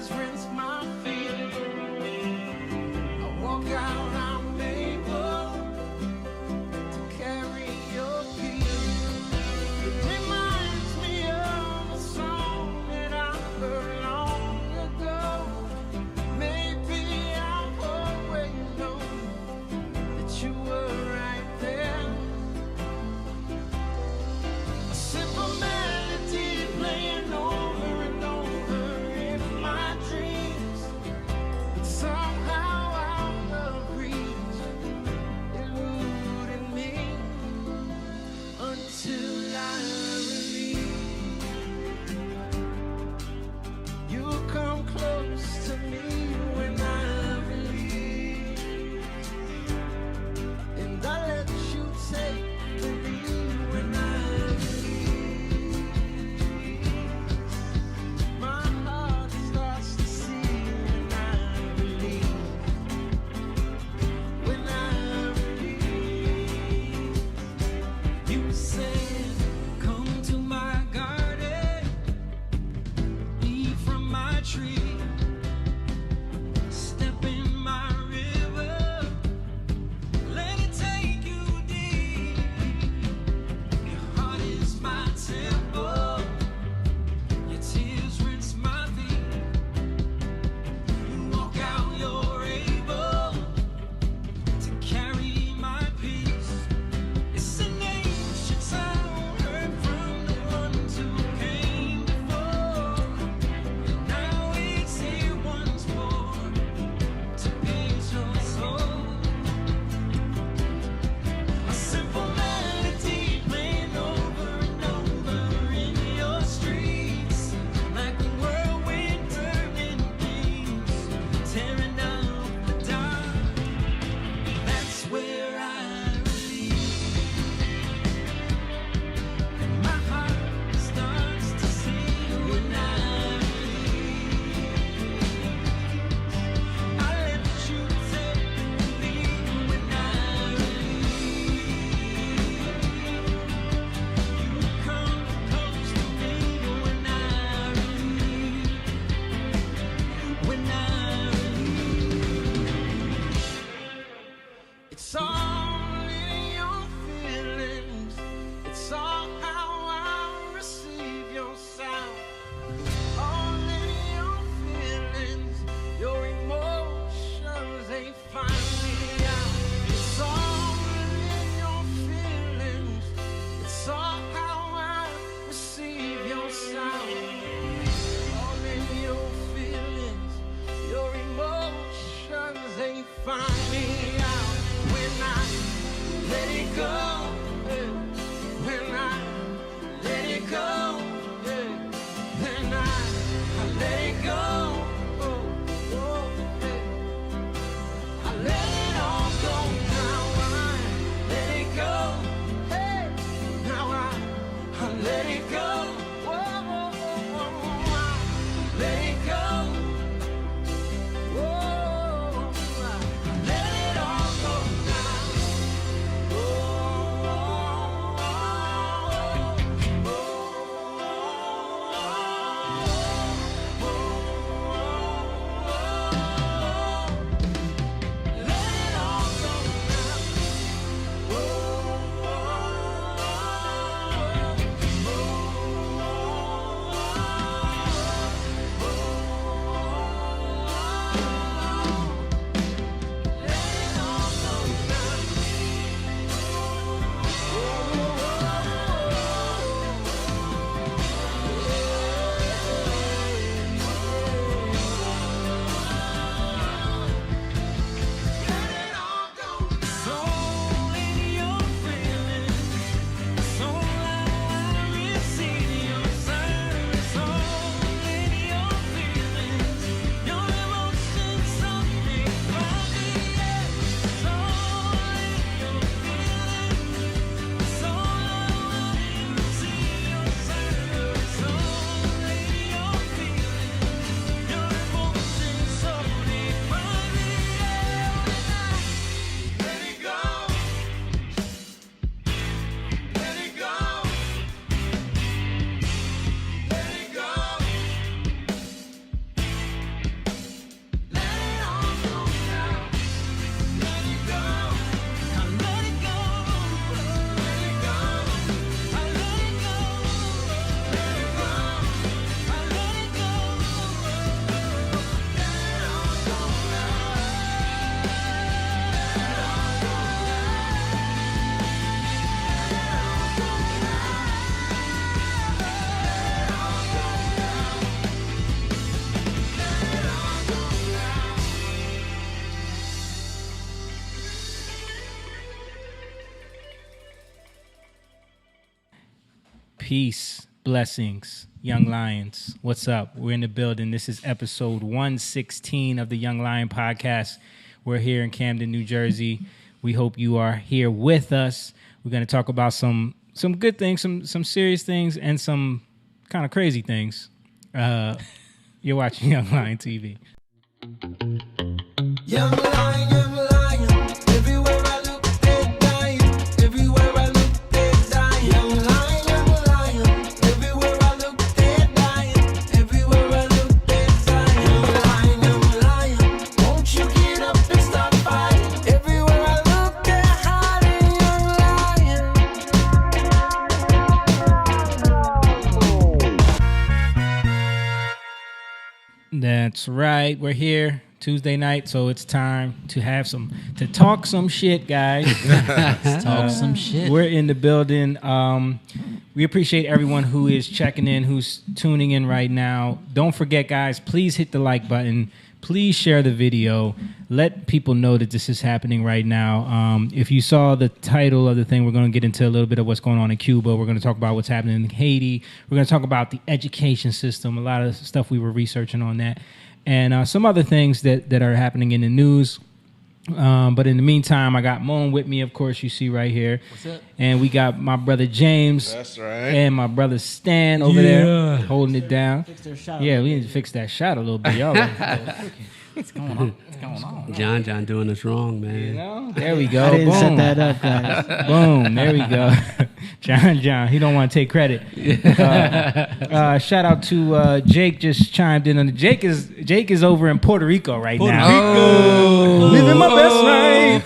tears rinse my feet. I walk out, I'm able to carry your peace. It reminds me of a song that I heard long ago. Maybe I've always known that you were right there. A simple melody playing over and over in my dreams. But somehow out of reach, eluding me until I release. You come close to me when I release, and I let you take the lead when I release. My heart starts to see when I release. When I release, you said, come to my garden, eat from my tree, step in my river, let it take you deep. Your heart is my temple, your tears rinse my feet. You walk out, you're able to carry my peace. It's an ancient sound heard from the ones who came before. Now it Peace, blessings, Young Lions. What's up? We're in the building. This is episode 116 of the Young Lion podcast. We're here in Camden, New Jersey. We hope you are here with us. We're going to talk about some good things, some serious things, and some kind of crazy things. You're watching Young Lion TV. Young lion, everywhere I look, they're dying. Everywhere I look, they're dying. Young lion, everywhere I look, they're dying. Everywhere I look, they're dying. Young lion, won't you get up and start fighting? Everywhere I look, they're hiding. Young lion. That's right. We're here Tuesday night, so it's time to talk some shit, guys. Let's talk some shit. We're in the building. We appreciate everyone who is checking in, who's tuning in right now. Don't forget, guys, please hit the like button. Please share the video. Let people know that this is happening right now. If you saw the title of the thing, we're going to get into a little bit of what's going on in Cuba. We're going to talk about what's happening in Haiti. We're going to talk about the education system, a lot of stuff we were researching on that, and some other things that are happening in the news. But in the meantime, I got Moan with me, of course, you see right here. What's up? And we got my brother James. That's right. And my brother Stan over there holding it down. Fix their shot. Yeah, we need to fix that shot a little bit. Y'all What's going on? What's going on? John doing us wrong, man. you know? There we go. I didn't Boom. set that up, guys. Boom. There we go. John. He don't want to take credit. Shout out to Jake. Just chimed in on the Jake is over in Puerto Rico right now. Living my best life.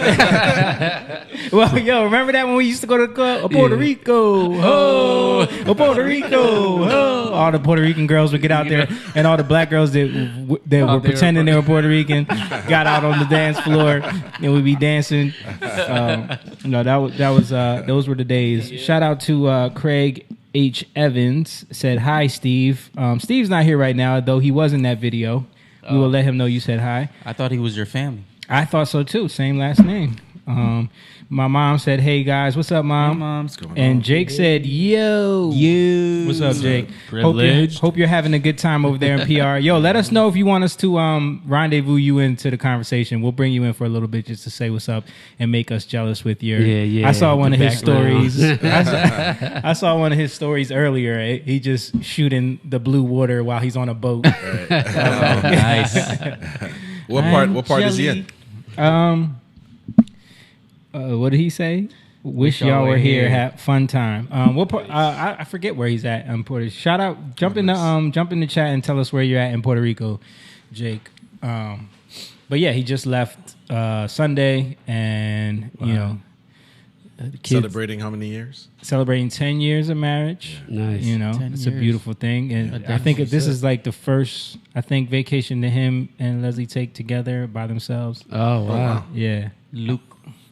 Well, yo, remember that when we used to go to the club? Puerto Rico. Puerto Rico. Oh. All the Puerto Rican girls would get out there, and all the black girls that were pretending they were Puerto Rican got out on the dance floor and we'd be dancing. Those were the days. Shout out to Craig H. Evans. Said hi, Steve. Steve's not here right now, though he was in that video. We will let him know you said hi. I thought he was your family. I thought so too. Same last name. My mom said, "Hey guys, what's up, mom?" Hey, Mom. And Jake said, "Yo, what's up, Jake? Hope you're having a good time over there in PR. Yo, let us know if you want us to rendezvous you into the conversation. We'll bring you in for a little bit just to say what's up and make us jealous with your. Yeah. I saw one of his background. stories. I saw one of his stories earlier. He just shooting the blue water while he's on a boat. Nice. What part is he in? What did he say? Wish y'all were here. Have fun time. What part? I forget where he's at. Puerto. Shout out. Jump in the chat and tell us where you're at in Puerto Rico, Jake. But yeah, he just left Sunday, and you know, kids Celebrating how many years? celebrating 10 years of marriage. Nice. You know, 10 it's a years. beautiful thing, and I think this is like the first vacation that him and Leslie take together by themselves. Oh, wow. Yeah,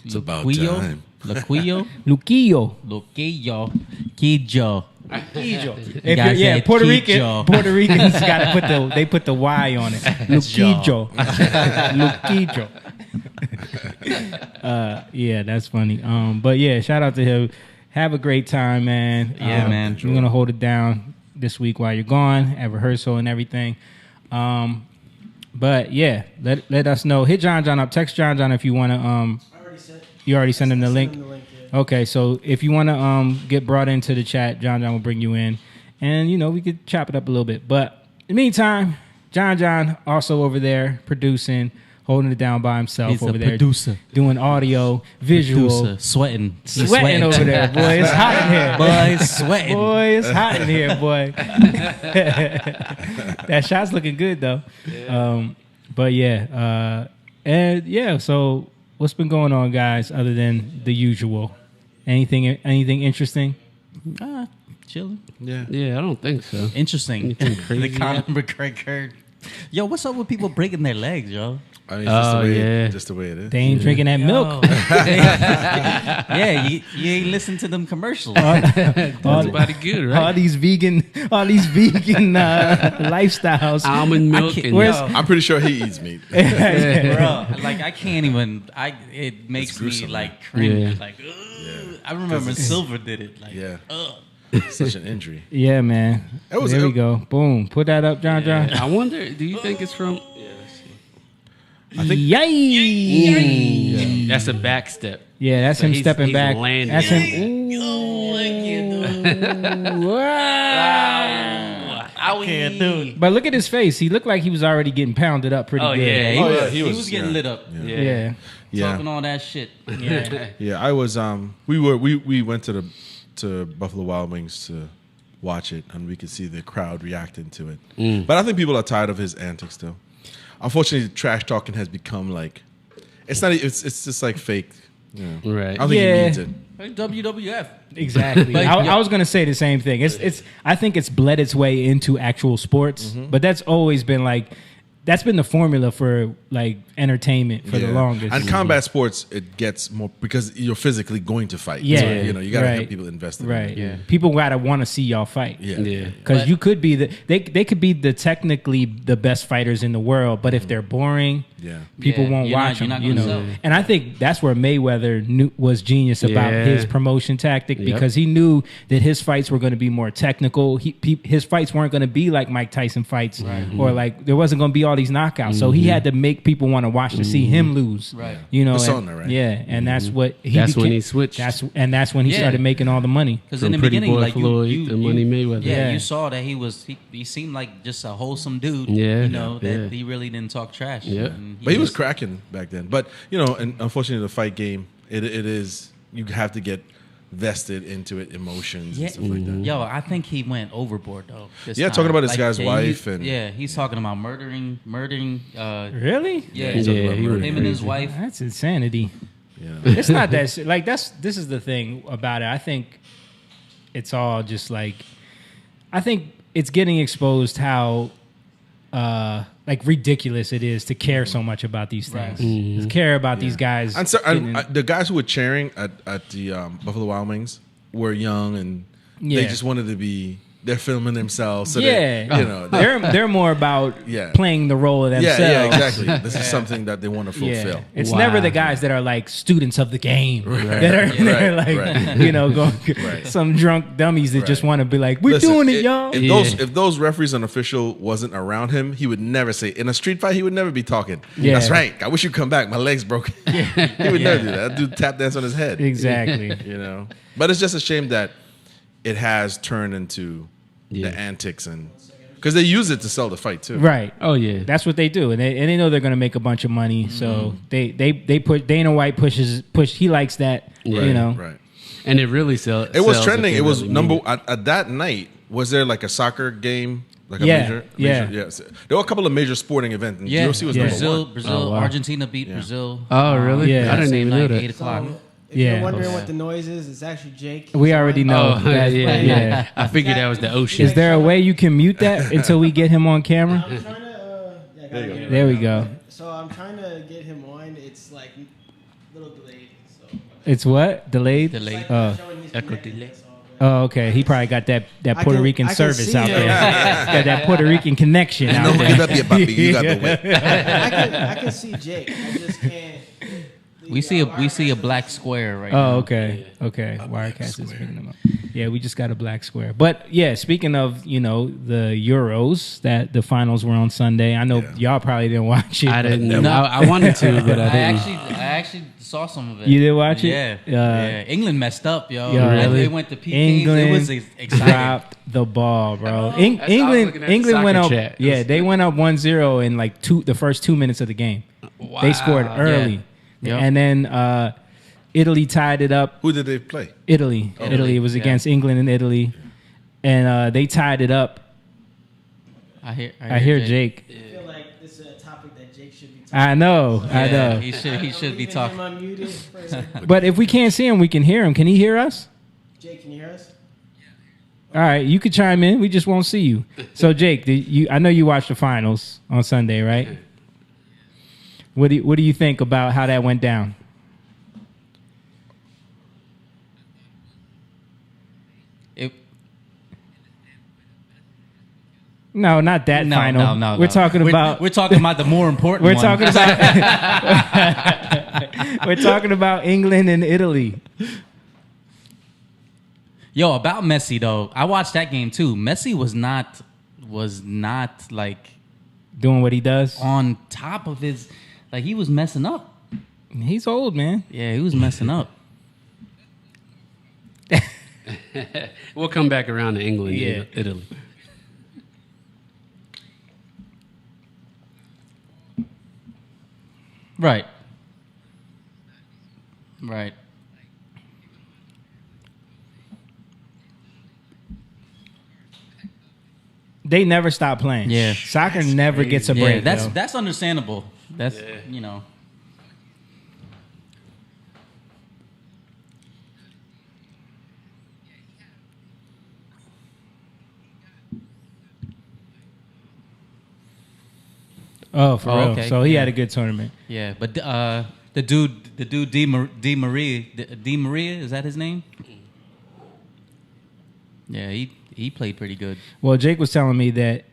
It's about Luquillo? time. Luquillo? Luquillo. Luquillo. Quillo. If yeah, said Puerto Quijo. Ricans got to put the Y on it. Luquillo. Luquillo. Yeah, that's funny. But yeah, shout out to him. Have a great time, man. Yeah, man. We're gonna hold it down this week while you're gone at rehearsal and everything. But yeah, let us know. Hit John up. Text John if you want to. You already sent him the link? Okay, so if you want to get brought into the chat, John will bring you in. And, you know, we could chop it up a little bit. But in the meantime, John also over there producing, holding it down by himself. He's over a there. producer. Doing audio, visual. Producer. Sweating. He's Sweating over there, boy. It's hot in here. Boy, it's sweating. Boy, it's hot in here, boy. That shot's looking good, though. Yeah. But, yeah. And, yeah, so what's been going on, guys, other than the usual? Anything interesting? Chilling. Yeah. Yeah, I don't think so. Interesting. Anything crazy The Conor McGregor. Yo, what's up with people breaking their legs, yo? I mean, it's just yeah. the way it is. They ain't drinking that milk. Yeah, you ain't listen to them commercials. Everybody good, right? All these vegan lifestyles. Almond milk and I'm pretty sure he eats meat. Bro, like I can't even. It makes me gruesome, like cringe. Yeah. Like, ugh. I remember Silver did it. Like, Yeah. ugh. such an injury. Yeah, man. It was- There we go. Boom. Put that up, John. I wonder, do you think it's from? Yeah, let's see. I think- Yay! That's a back step. Yeah, that's So him he's- stepping he's back. landing. That's him. Can't do it. But look at his face. He looked like he was already getting pounded up pretty Oh good. yeah, he was getting yeah. lit up. Yeah. Talking all that shit. Yeah. Yeah, I was. We went to Buffalo Wild Wings to watch it, and we could see the crowd reacting to it. But I think people are tired of his antics, though. Unfortunately, trash talking has become like it's not. It's just like fake. You know. Right. I don't think Yeah. he means it. Like WWF. Exactly. Like, I was gonna say the same thing. It's. I think it's bled its way into actual sports, but that's always been like. That's been the formula for like entertainment for the longest. And combat sports, it gets more because you're physically going to fight. Yeah. So, you gotta Right. have people invested. Right. In it. Yeah. People gotta want to see y'all fight. Yeah. Yeah. Because But- you could be they could be the technically the best fighters in the world, but if they're boring, Yeah. people Yeah, won't you're watch not- them. you're You not know, gonna sell. and I think that's where Mayweather was genius about Yeah. his promotion tactic Yep. because he knew that his fights were going to be more technical. His fights weren't going to be like Mike Tyson fights, or like there wasn't going to be all these knockouts. So he had to make people want to watch to see him lose. Right. You know, Persona, and, right? yeah, and that's what he. That's when he switched. That's when he Yeah. started making all the money. Because in From the Pretty beginning, Boy like Floyd you, to Money Mayweather. Yeah, Yeah. you saw that he seemed like just a wholesome dude. Yeah. You know that Yeah. he really didn't talk trash. Yeah. And But he was cracking back then. But and unfortunately, the fight game, it is you have to get vested into it, emotions Yeah. and stuff like that. Yo, I think he went overboard though. this Yeah, time. talking about this guy's yeah, wife he- and- yeah, he's talking about murdering. Really? Yeah, he's talking about he was murder. him and his crazy. wife. That's insanity. Yeah. It's not that like this is the thing about it. I think it's all just like I think it's getting exposed how like ridiculous it is to care so much about these things. To care about these guys. And so getting- the guys who were cheering at the Buffalo Wild Wings were young and Yeah. they just wanted to be. They're filming themselves. So yeah, they're more about Yeah. playing the role of themselves. yeah, exactly. This is something that they want to fulfill. Yeah. It's Wow. never the guys that are like students of the game that are they're like right. going Right. some drunk dummies that just Right. want to be like we're Listen, doing it, y'all. If those referees and official wasn't around him, he would never say in a street fight. He would never be talking. Yeah. That's right. I wish you'd come back. My leg's broken. He would never do that. That dude tap dance on his head. Exactly. But it's just a shame that it has turned into Yeah. the antics and because they use it to sell the fight too. Right. Oh yeah. That's what they do, and they know they're going to make a bunch of money. So they put Dana White he likes that. Right, You know. Right. And it really sells. It was sells if trending. they It was really number mean it. at that night. Was there like a soccer game? Like a Yeah, major, yeah. yes. There were a couple of major sporting events. And Yeah, UFC was Yeah. number one. Brazil, Oh, wow. Argentina beat Brazil. Oh, really? Yeah. I didn't same even know night, that. 8 o'clock. If Yeah. you're wondering what the noise is, it's actually Jake. We already know. Oh, that. yeah. I figured that was the ocean. Is there a way you can mute that until we get him on camera? I'm trying to. Yeah, there you go. There we go. So I'm trying to get him on. It's like a little delayed. So It's what delayed? Delayed. Oh. showing he's Echo connected, delay. that's all. Oh, okay. He probably got that I Puerto can- Rican I can service see out him. there. Got that Puerto Rican connection out Don't there. forget about the papi. You got the way. I can see Jake. I just can't. We see a black square right now. Oh, okay. Okay. Wirecast is picking them up. Yeah, we just got a black square. But yeah, speaking of, the Euros, that the finals were on Sunday. I know y'all probably didn't watch it. I but- didn't. I wanted to, but I I didn't. actually saw some of it. You did watch it? Yeah. Yeah. England messed up, yo. Yeah, They really? went to PKs. England It was exciting. dropped the ball, bro. I was looking at the England went soccer up. chat. Yeah, they went up 1-0 in like the first 2 minutes of the game. Wow. They scored early. Yeah. And then Italy tied it up. Who did they play? Italy. Italy. It was against England and Italy. And they tied it up. I I hear Jake. I feel like this is a topic that Jake should be talking I know. I know. He should be Leaving talking. him unmuted for a second. But if we can't see him, we can hear him. Can he hear us? Jake, can you hear us? All right, you could chime in. We just won't see you. So, Jake, I know you watched the finals on Sunday, right? What do you think about how that went down? No, not that final. No. We're talking about. We're talking about the more important We're one. talking about. We're talking about England and Italy. Yo, about Messi though, I watched that game too. Messi was not like Doing what he does. on top of his, like he was messing up. He's old, man. Yeah, he was messing up. We'll come back around to England, Yeah. Italy. Right. Right. They never stop playing. Yeah. Soccer never gets a Yeah, break. that's though. that's understandable. That's you know. Oh, for Oh, real. okay. So he Yeah. had a good tournament. Yeah, but the dude Di Maria, is that his name? Yeah, he played pretty good. Well, Jake was telling me that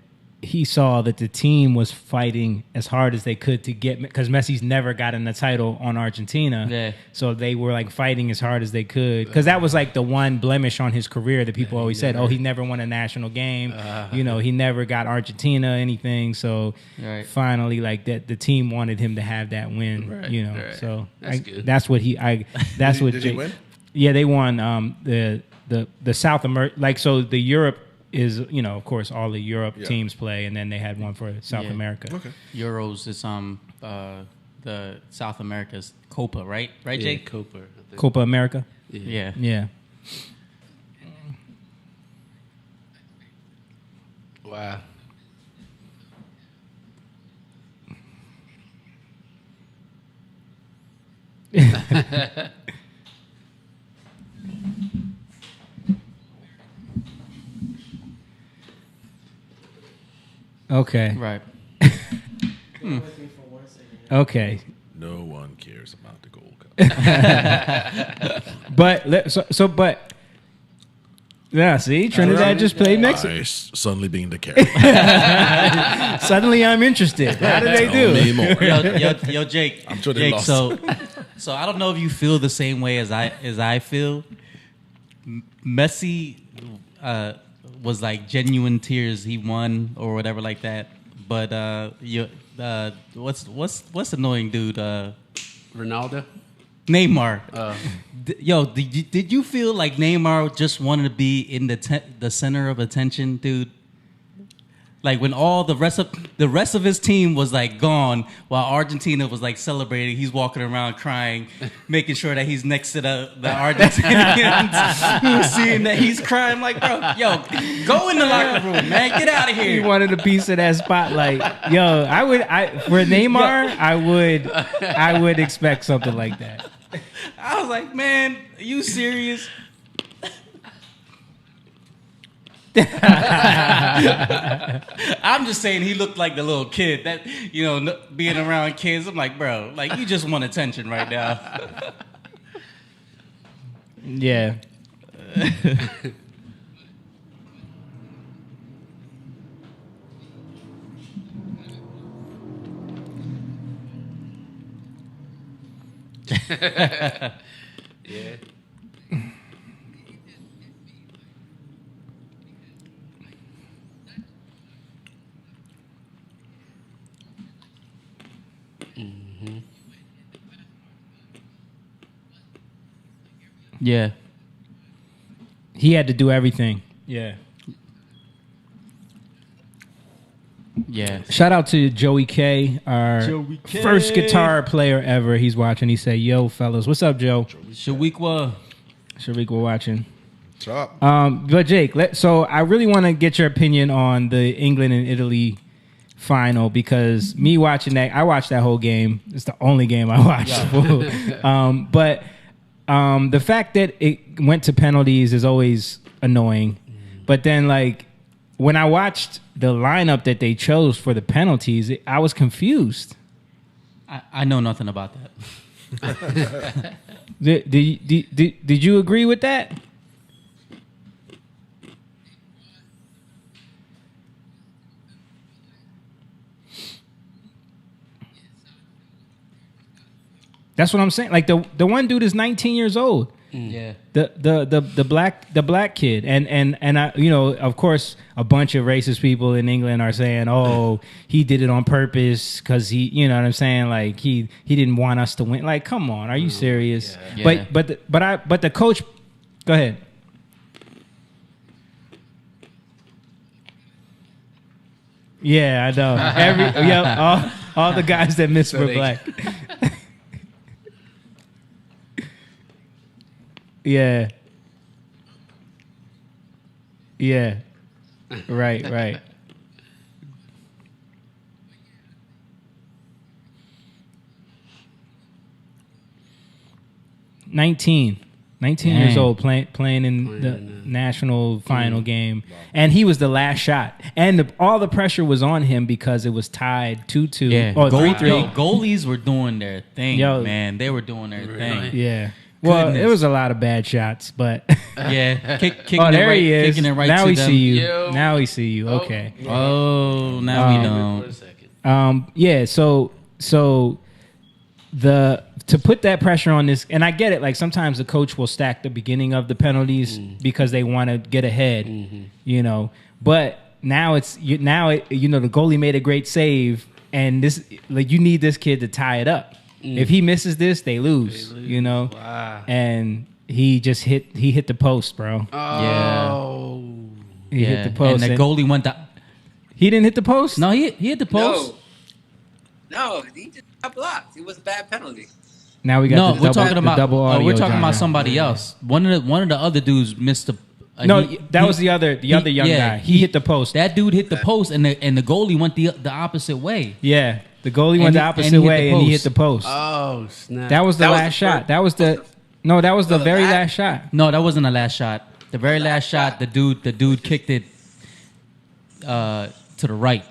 he saw that the team was fighting as hard as they could to get, because Messi's never gotten the title on Argentina. Yeah. So they were like fighting as hard as they could, because that was like the one blemish on his career that people always said, oh, he never won a national game. You know, he never got Argentina anything. So Right. finally, like that, the team wanted him to have that win. Right, You know, right. so That's good. that's what that's what Did he Jake. win? Yeah, they won the South America, like, so the Europe is, you know, of course, all the Europe Yeah. teams play, and then they had one for South Yeah. America. Okay. Euros is the South America's Copa, right? Right, Yeah, Jake? Copa. I think. Copa America. Yeah. Yeah. Wow. Okay. Right. Bear with me for 1 second. Okay. No one cares about the Gold Cup. But yeah, see, Trinidad just played Mexico. Nice. Suddenly being the character. Suddenly, I'm interested. How did they Tell me do? more. Yo, Jake. I'm sure they Jake, lost. So I don't know if you feel the same way as I feel. Messi was like genuine tears. He won or whatever like that. But what's annoying dude? Ronaldo? Neymar. Did you feel like Neymar just wanted to be in the center of attention, dude? Like when all the rest of his team was like gone, while Argentina was like celebrating, he's walking around crying, making sure that he's next to the Argentinians, seeing that he's crying. Like, bro, yo, go in the locker room, man, get out of He here. wanted a piece of that spotlight. Yo, for Neymar, I would expect something like that. I was like, man, are you serious? I'm just saying he looked like the little kid that, you know, being around kids. I'm like, bro, like you just want attention right now. Yeah. Yeah. Yeah. He had to do everything. Yeah. Yeah. Shout out to Joey K, our first guitar player ever. He's watching. He said, "Yo, fellas, what's up, Joe?" Shawikwa. Sharik, we're watching. Chop. But Jake, so I really want to get your opinion on the England and Italy final, because me watching that, I watched that whole game. It's the only game I watched. But the fact that it went to penalties is always annoying. But then, like, when I watched the lineup that they chose for the penalties, I was confused. I know nothing about that. Did you agree with that? That's what I'm saying. Like the one dude is 19 years old. Yeah. The black kid and I, you know, of course a bunch of racist people in England are saying, oh, he did it on purpose because he, you know what I'm saying, like he didn't want us to win. Like, come on, are you serious? Yeah. But the coach, go ahead. Yeah, I know. All the guys that missed were black. Yeah. Yeah. Right. 19 years old playing in the national final game. And he was the last shot. And all the pressure was on him because it was tied 2-2 Yeah. or 3-3. Yo, goalies were doing their thing, Yo. man. They were doing their thing. Yeah. Well, Goodness. it was a lot of bad shots, but Yeah. Kicking oh, it there right, he is. Kicking it right now to we them. see you. Yo. Now we see you. Okay. Oh, now we For a don't. second. Yeah. So to put that pressure on this, and I get it. Like sometimes the coach will stack the beginning of the penalties because they want to get ahead, you know. But now the goalie made a great save, and this, like, you need this kid to tie it up. If he misses this, they lose. You know. Wow. And he just hit the post, bro. Oh. He hit the post. And the goalie went to. He didn't hit the post. No, he hit the post. No, he just got blocked. It was a bad penalty. Now we got No, the we're double, talking the about. double audio. We're talking about genre. somebody else. One of the other dudes missed the. No, that was the other young guy. He hit the post. That dude hit the post, and the goalie went the opposite way. Yeah, the goalie And went the he- opposite and he hit way, the and he hit post. the post. Oh, snap. That was the That was last the shot. first- That was the the very last- last shot. No, that wasn't the last shot. The very last shot, the dude kicked it to the right,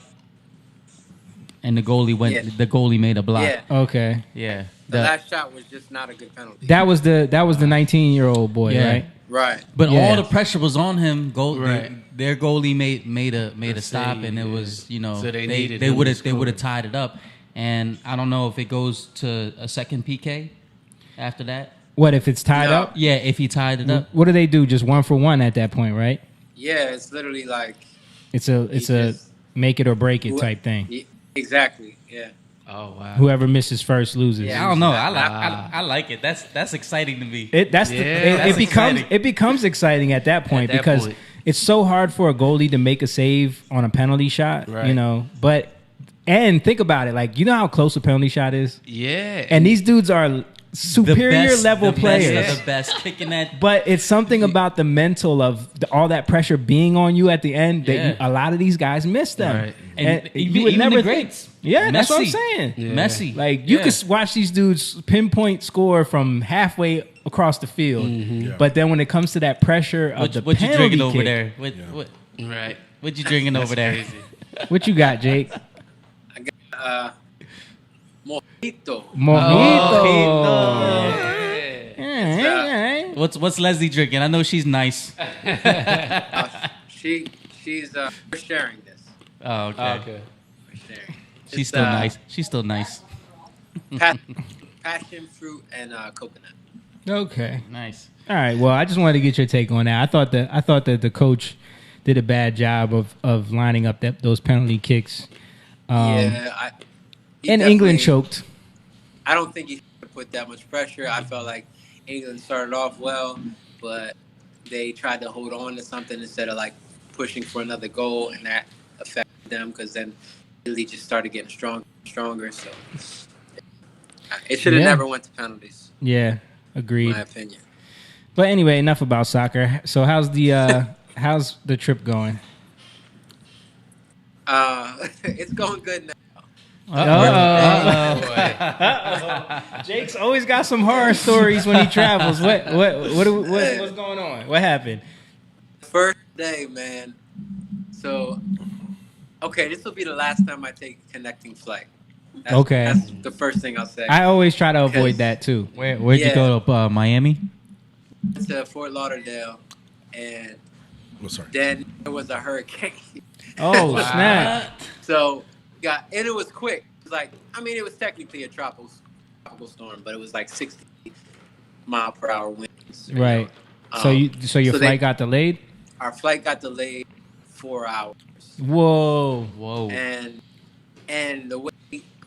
and the goalie went. Yeah. The goalie made a block. Yeah, Okay, Yeah. the last shot was just not a good penalty. that was the 19-year-old boy, Yeah. right? Right. But Yeah. all the pressure was on him. Right. Their goalie made a stop, save, and it yeah. was So they needed they him would to have score. tied it up, and I don't know if it goes to a second PK after that. What if it's tied No. up? Yeah, if he tied it up. What do they do? Just 1-for-1 at that point, right? Yeah, it's literally like It's a just- make it or break it Who- type thing. exactly. Yeah. Oh, wow. Whoever misses first loses. Yeah. I don't know. I like it. That's exciting to me. It that's becomes exciting. it becomes exciting at that point At that because point. it's so hard for a goalie to make a save on a penalty shot, Right. you know. And think about it, like, you know how close a penalty shot is, Yeah. and these dudes are superior level players. Best of the best, kicking that. But it's something about the mental of all that pressure being on you at the end that Yeah. a lot of these guys miss them. Right. And you would even never the think. greats. Yeah, that's what I'm Messi. saying. Yeah. Messi. Like, you Yeah. could watch these dudes pinpoint score from halfway across the field, Yeah. but then when it comes to that pressure of the What you penalty drinking over kick, there? Right. What you drinking over there? Crazy. what you got, Jake? I got mojito. Mojito. Yeah. Yeah. What's Leslie drinking? I know she's nice. She's we're sharing this. Oh, okay. Okay. We're sharing. She's It's, still nice. She's still nice. Passion fruit and coconut. Okay. Nice. All right. Well, I just wanted to get your take on that. I thought that the coach did a bad job of lining up those penalty kicks. He He and England definitely- choked. I don't think he should have put that much pressure. I felt like England started off well, but they tried to hold on to something instead of like pushing for another goal, and that affected them because then Italy just started getting stronger. So it should have Yeah. never went to penalties, Yeah, in agreed. my opinion. But anyway, enough about soccer. So how's the trip going? It's going good now. Jake's always got some horror stories when he travels. What's going on? What happened? First day, man. So, okay, this will be the last time I take a connecting flight. Okay. That's the first thing I'll say. I always try to avoid Because- that too. Where'd you Yeah. go to Miami? to Fort Lauderdale, and Oh, sorry. then there was a hurricane. Oh snap! So, and it was quick. It was like, I mean, it was technically a tropical storm, but it was like 60 mile per hour wind. Right. So your so flight they- got delayed? Our flight got delayed 4 hours, Whoa. Whoa. and the way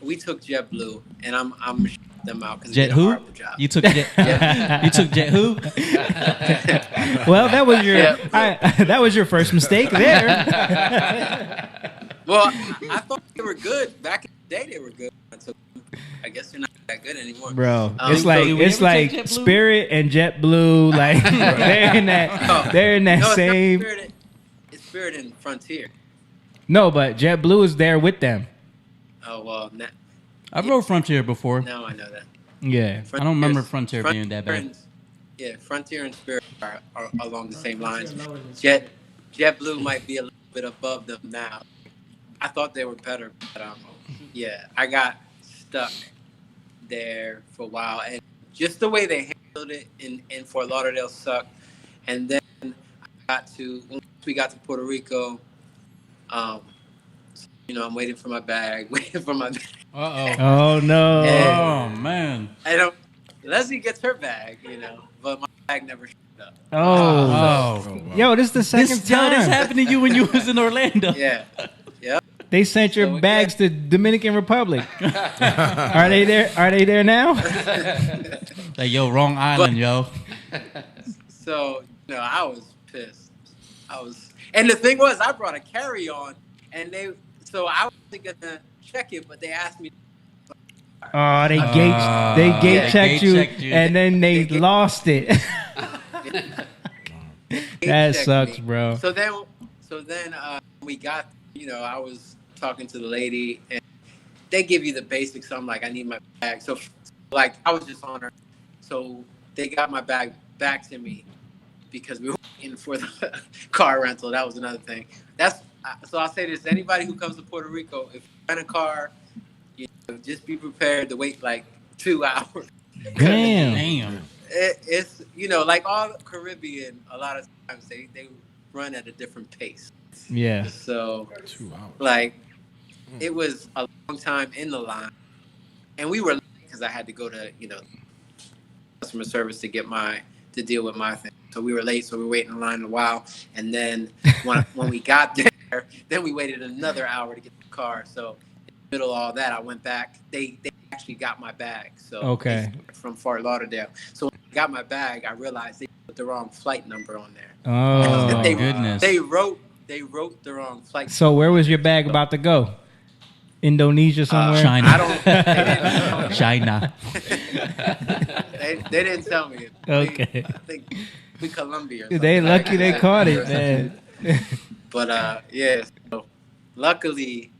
we took JetBlue, and I'm shutting them out because they Jet did a who? horrible job. You took Jet. You took Jet who? Well, that was your Yeah. that was your first mistake there. Well, I thought they were good back in the day. They were good. So I guess they're not that good anymore, Bro, Um, it's so like did we it's ever like take JetBlue? Spirit and JetBlue, like they're in that No, it's not same. Spirit, it's Spirit and Frontier. No, but JetBlue is there with them. Oh well, I rode Frontier before. now I know that. Yeah. I don't remember Frontier being that bad. Yeah, Frontier and Spirit are along the same lines. Frontier lower than JetBlue might be a little bit above them now. I thought they were better, but yeah, I got stuck there for a while, and just the way they handled it in Fort Lauderdale sucked. And then once we got to Puerto Rico, I'm waiting for my bag, Oh no. Oh man. Leslie gets her bag, but my bag never showed up. Oh. Yo, this is the second This time. happened to you when you was in Orlando. Yeah, yeah. They sent your So, bags to Dominican Republic. Are they there? Are they there now? Like, yo, wrong island, yo. So, I was pissed. And the thing was, I brought a carry-on, and so I wasn't gonna check it, but they asked me. Oh, they gate Yeah, checked you, gate-checked you. and then they They lost it. That checked sucks, me. bro. So then we got, I was talking to the lady, and they give you the basics. So I'm like, I need my bag. So, like, I was just on her. So they got my bag back to me because we were waiting for the car rental. That was another thing. So I'll say this: anybody who comes to Puerto Rico, if you rent a car, just be prepared to wait like 2 hours. Damn. It's like all Caribbean, a lot of times they run at a different pace. Yeah. So 2 hours. like it was a long time in the line, and we were late because I had to go to customer service to deal with my thing. So we were late, so we were waiting in line a while, and then when we got there, then we waited another hour to get the car. So in the middle of all that, I went back. They actually got my bag. So Okay. from Fort Lauderdale. So when I got my bag, I realized they put the wrong flight number on there. Oh, they, goodness. They wrote the wrong flight. So where was your bag about to go? Indonesia somewhere? China. I don't. China. They didn't tell me. Okay. I think we Colombia. or They something. lucky they caught it, man. But yeah. So luckily,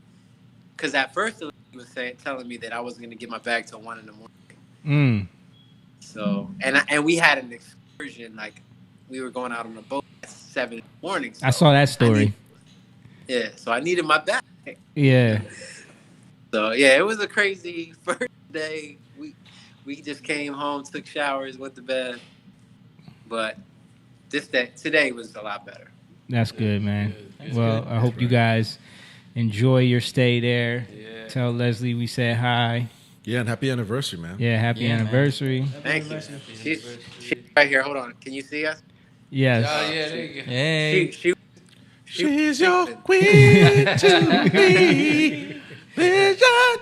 because at first the lady was telling me that I wasn't gonna get my bag till 1 a.m. So and we had an excursion, like we were going out on a boat at 7 a.m. So I saw that story. So I needed my bag. Yeah. So yeah, it was a crazy first day. We just came home, took showers, went to bed. But today was a lot better. That's good, man. Well, I hope you guys enjoy your stay there. Yeah. Tell Leslie we said hi. Yeah, and happy anniversary, man. Yeah, happy Yeah, man. anniversary. Thank you. She's right here. Hold on. Can you see us? Yes. Oh, yeah, there you go. Hey. She's your queen to be. Vision.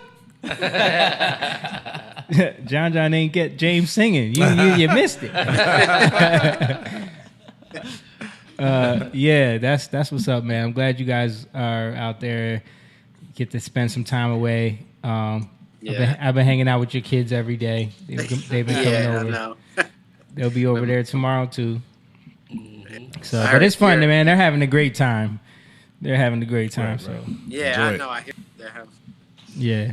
John ain't get James singing. You missed it. Yeah, that's what's up, man. I'm glad you guys are out there. Get to spend some time away. I've been hanging out with your kids every day. They've been coming Yeah, I over. know. They'll be over there tomorrow too. So, I but heard it's fun, you're- man. They're having a great time. They're having a great time. Right, right. So, Yeah, Enjoy I it. know. I hear that. yeah.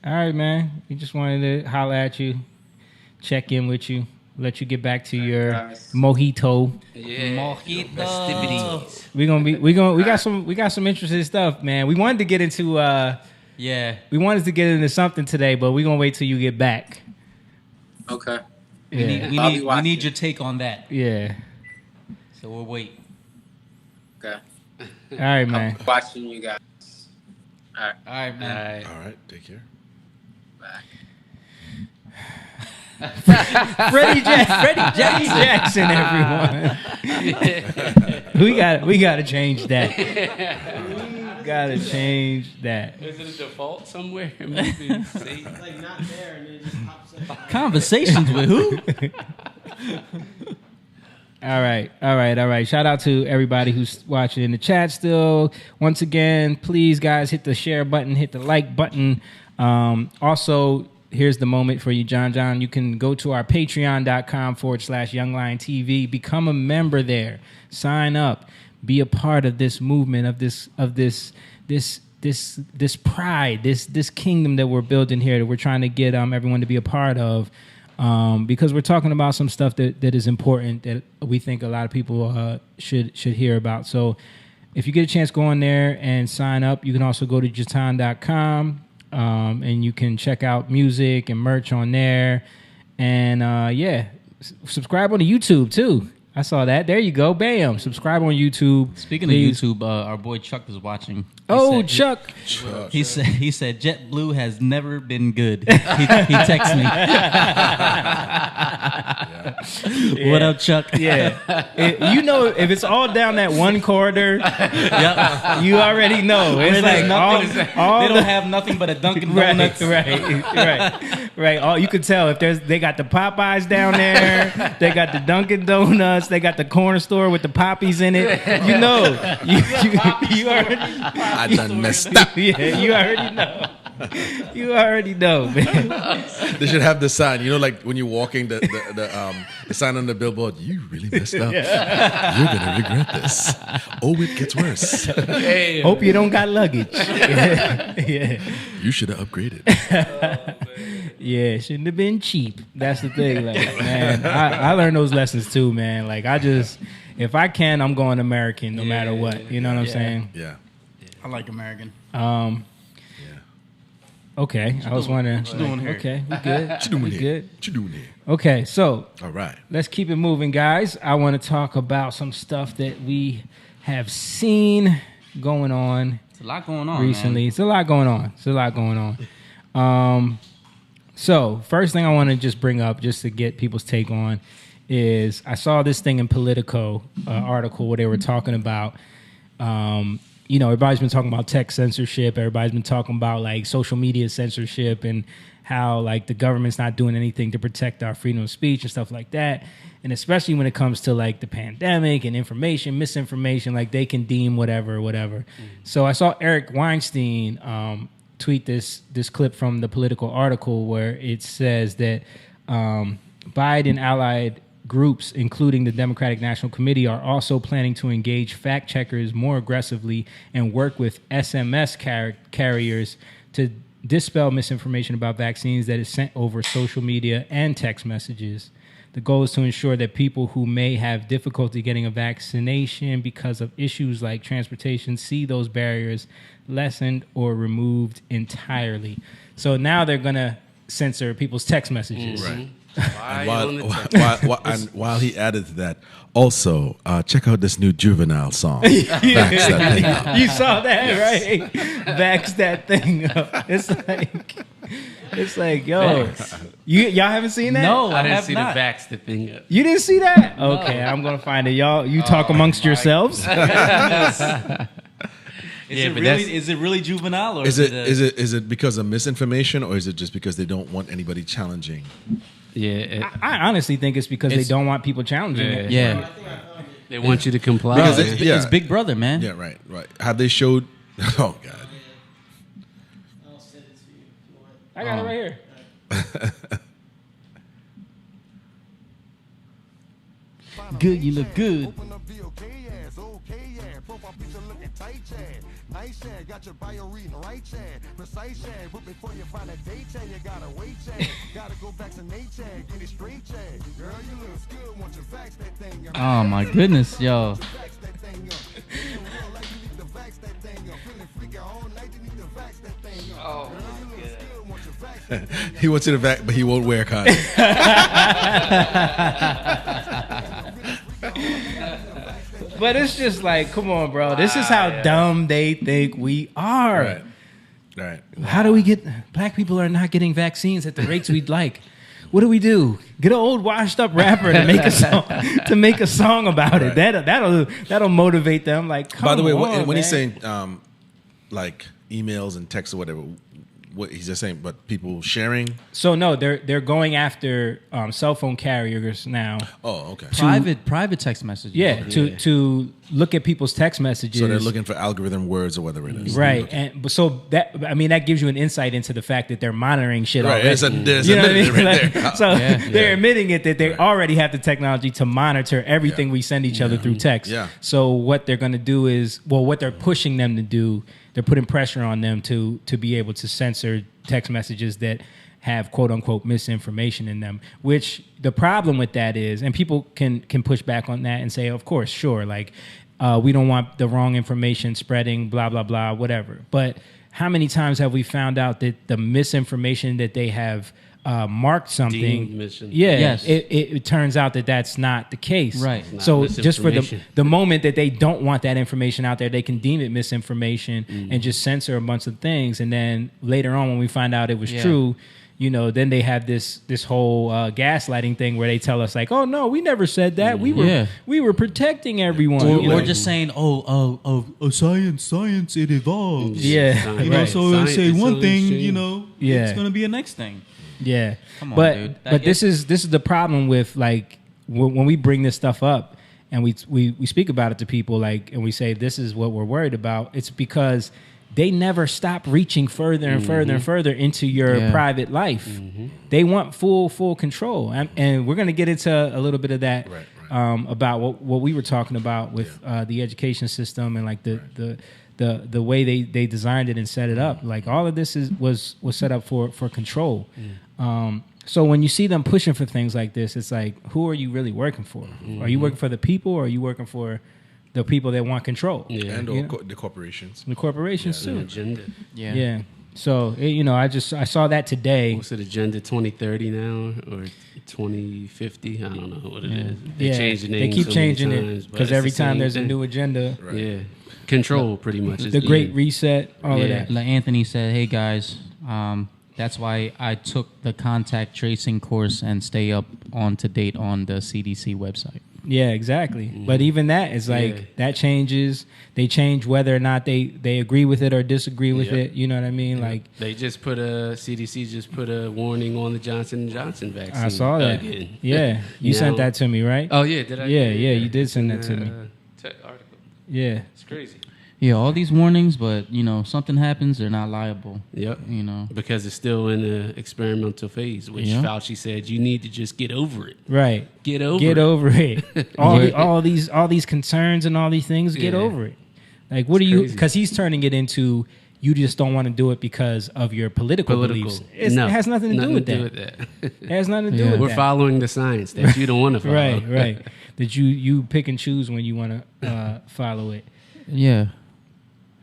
All right, man. We just wanted to holler at you, check in with you, let you get back to your guys. mojito. Yeah. Mojito. Festivities. We got some interesting stuff, man. We wanted to get into Yeah. something today, but we're gonna wait till you get back. Okay. Yeah. I'll be We watching. need your take on that. Yeah. So we'll wait. Okay. All right, man. I'm watching you guys. All right. All right, man. All right. All right, take care. Bye. Freddie Jackson, everyone. we got to change that. Gotta change that. Is it a default somewhere? Maybe save. Like not there, and it just pops up. Conversations with who? All right. Shout out to everybody who's watching in the chat still. Once again, please, guys, hit the share button, hit the like button. Also, here's the moment for you, John. You can go to our patreon.com/youngliontv. Become a member there. Sign up. Be a part of this movement, of this pride, this kingdom that we're building here, that we're trying to get everyone to be a part of. Because we're talking about some stuff that is important that we think a lot of people should hear about. So if you get a chance, go on there and sign up. You can also go to jatan.com and you can check out music and merch on there. And subscribe on the YouTube too. I saw that. There you go. Bam. Subscribe on YouTube. Speaking please. of YouTube, our boy Chuck is watching. Chuck. He said JetBlue has never been good. He texted me. What up, Chuck? Yeah. If it's all down that one corridor, you already know. It's like all they don't have nothing but a Dunkin' Donuts. Right. All you can tell if they got the Popeyes down there, they got the Dunkin' Donuts, they got the corner store with the poppies in it. You know, you already. I done messed up. Yeah, you already know. You already know, man. They should have the sign. Like when you're walking, the sign on the billboard. You really messed up. You're gonna regret this. Oh, it gets worse. Hey, Hope you don't got luggage. Yeah. You should have upgraded. Yeah, shouldn't have been cheap. That's the thing. Like, man, I learned those lessons too, man. Like, if I can, I'm going American no matter what. You know what I'm saying? Yeah. I like American. Okay, I was wondering. What you doing here? Okay, we good. What you doing We here? good. What you doing here? Okay, so All right. let's keep it moving, guys. I want to talk about some stuff that we have seen going on It's a lot going on recently. man. It's a lot going on. So first thing I want to just bring up, just to get people's take on, is I saw this thing in Politico article where they were talking about, everybody's been talking about tech censorship. Everybody's been talking about like social media censorship and how like the government's not doing anything to protect our freedom of speech and stuff like that. And especially when it comes to like the pandemic and misinformation, like they can deem whatever. So I saw Eric Weinstein tweet this clip from the Political article where it says that Biden allied groups, including the Democratic National Committee, are also planning to engage fact checkers more aggressively and work with SMS carriers to dispel misinformation about vaccines that is sent over social media and text messages. The goal is to ensure that people who may have difficulty getting a vaccination because of issues like transportation see those barriers lessened or removed entirely. So now they're going to censor people's text messages. Right. Why While he added to that, also check out this new Juvenile song. Backs that thing up. You saw that, right? Backs that thing up. It's like, yo, y'all haven't seen that? No, I didn't have see not. the backs the thing up. You didn't see that? Okay, I'm gonna find it. Y'all, you talk amongst yourselves. Is it really juvenile or Is it because of misinformation, or is it just because they don't want anybody challenging? Yeah, I honestly think it's because they don't want people challenging it. Yeah, they want you to comply. Because it's Big Brother, man. Yeah, right. Have they showed? Oh God. I'll send it to you if you want. I got it right here. Good, you look good. Open up the okay ass, okay ass. Profile picture looking tight, Chad. Nice Chad, got your bio reading right, Chad. Precise Chad, but before you find a date, Chad, you gotta wait, Chad. Gotta go vaccinate, Chad. Get it straight, Chad. Girl, you look good, want you vax that thing up. Oh my goodness, yo. Vax that thing up. Feeling real like you need to vax that thing up. Feeling freaky all night, you need to vax that thing up. Oh, girl, you look good, want you vax that thing up. He wants you to back, but he won't wear a condom. But it's just like, come on, bro. This is how dumb they think we are. Right. How do we get black people are not getting vaccines at the rates we'd like? what do we do? Get an old washed up rapper to make a song about it. That'll motivate them. Like, come By the way, on, when he's man. saying like emails and texts or whatever, what he's just saying, but people sharing. So no, they're going after cell phone carriers now. Oh, okay. Private text messages. Yeah, to look at people's text messages. So they're looking for algorithm words or whatever it is. Right, Okay. and so that gives you an insight into the fact that they're monitoring shit Right, already. there's You know what I admitted mean? right Like, there. so they're admitting it that they already have the technology to monitor everything we send each other through text. Yeah. So what they're going to do is, what they're pushing them to do, they're putting pressure on them to be able to censor text messages that have quote unquote misinformation in them. Which the problem with that is, and people can push back on that and say, of course, sure, like we don't want the wrong information spreading, blah blah blah, whatever. But how many times have we found out that the misinformation that they have marked something? Deemed mission. Yeah, Yes. it turns out that that's not the case. Right. Not So just for misinformation. the moment that they don't want that information out there, they can deem it misinformation and just censor a bunch of things. And then later on, when we find out it was true, then they have this whole gaslighting thing where they tell us like, oh no, we never said that. We were protecting everyone. Or, you know? or just saying, science, it evolves. Yeah. Science. You know, Right. so Science say is one so thing, insane. Yeah. it's gonna be a next thing. Yeah, Come on, but dude. but this is the problem with like when we bring this stuff up and we speak about it to people, like, and we say this is what we're worried about. It's because they never stop reaching further and further and further into your private life. They want full control, and we're going to get into a little bit of that about what we were talking about with the education system and like the way they designed it and set it up. Like all of this was set up for control. So when you see them pushing for things like this, it's like, who are you really working for? Are you working for the people, or are you working for the people that want control? Yeah. And You or know? the corporations. The corporations An too. agenda. Yeah. So I saw that today. What's it, Agenda 2030 now or 2050? I don't know what it is. They Yeah, change the name. they keep so many changing it times, but because it's every the time same there's a thing. new agenda, Yeah, control pretty much. is the Great end. Reset, all of Yeah. that. Like Anthony said, hey guys, that's why I took the contact tracing course and stay up to date on the CDC website. Yeah, exactly. But even that is like that changes. They change whether or not they agree with it or disagree with Yep. it. You know what I mean? Like They just put CDC just put a warning on the Johnson & Johnson vaccine. I saw that. Again. Yeah, you sent Now- that to me, right? Oh yeah, did I? Yeah, you did send that to me. Article. Yeah, It's crazy. Yeah, all these warnings, but something happens, they're not liable. Yep. You Because it's still in the experimental phase, which Yeah. Fauci said you need to just get over it. right. Get over Get it. over it. all these concerns and all these things. Get Yeah. over it. Like, what It's do you? crazy. Because he's turning it into you just don't want to do it because of your political beliefs. It has nothing to do with that. It has nothing to do with We're that. following the science that you don't want to follow. Right. That you pick and choose when you want to follow it. Yeah.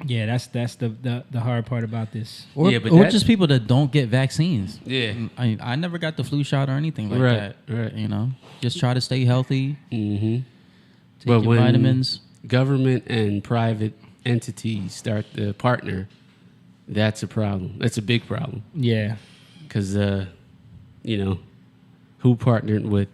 Yeah, that's the hard part about this. Or, Yeah, but or that- just people that don't get vaccines. Yeah. I never got the flu shot or anything like Right, that. right. Just try to stay healthy. Mm-hmm. Take your vitamins. Government and private entities start to partner, that's a problem. That's a big problem. Yeah. Because, who partnered with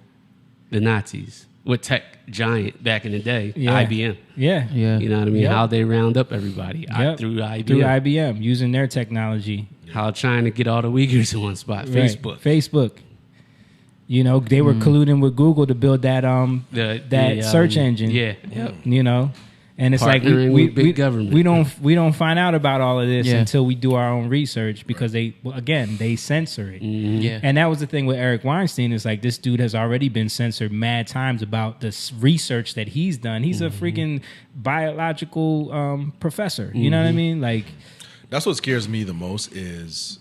the Nazis? With tech giant back in the day, Yeah. IBM. Yeah. Yeah. You know what I mean? Yep. How they round up everybody Yep. through IBM. Through IBM, using their technology. How trying to get all the Uyghurs in one spot. Right. Facebook. They were colluding with Google to build that that search engine. Yeah. Yep. And it's like Partnering we with big government. we don't find out about all of this Yeah. until we do our own research because they censor it. Yeah. And that was the thing with Eric Weinstein is like this dude has already been censored mad times about the research that he's done. He's a freaking biological professor. You know what I mean? Like That's what scares me the most is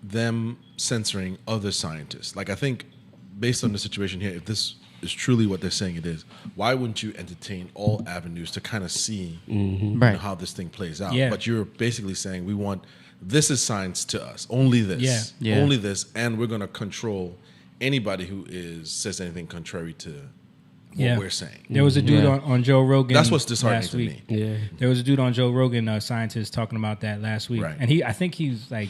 them censoring other scientists. Like I think based on the situation here, if this is truly what they're saying it is, why wouldn't you entertain all avenues to kind of see Right. how this thing plays out? Yeah. But you're basically saying we want this is science to us, only this, Yeah. Yeah. only this, and we're going to control anybody who says anything contrary to what we're saying. there was a dude Yeah. on Joe Rogan. That's what's disheartening last to week. me. Yeah. There was a dude on Joe Rogan, a scientist, talking about that last week, Right. and I think he's like,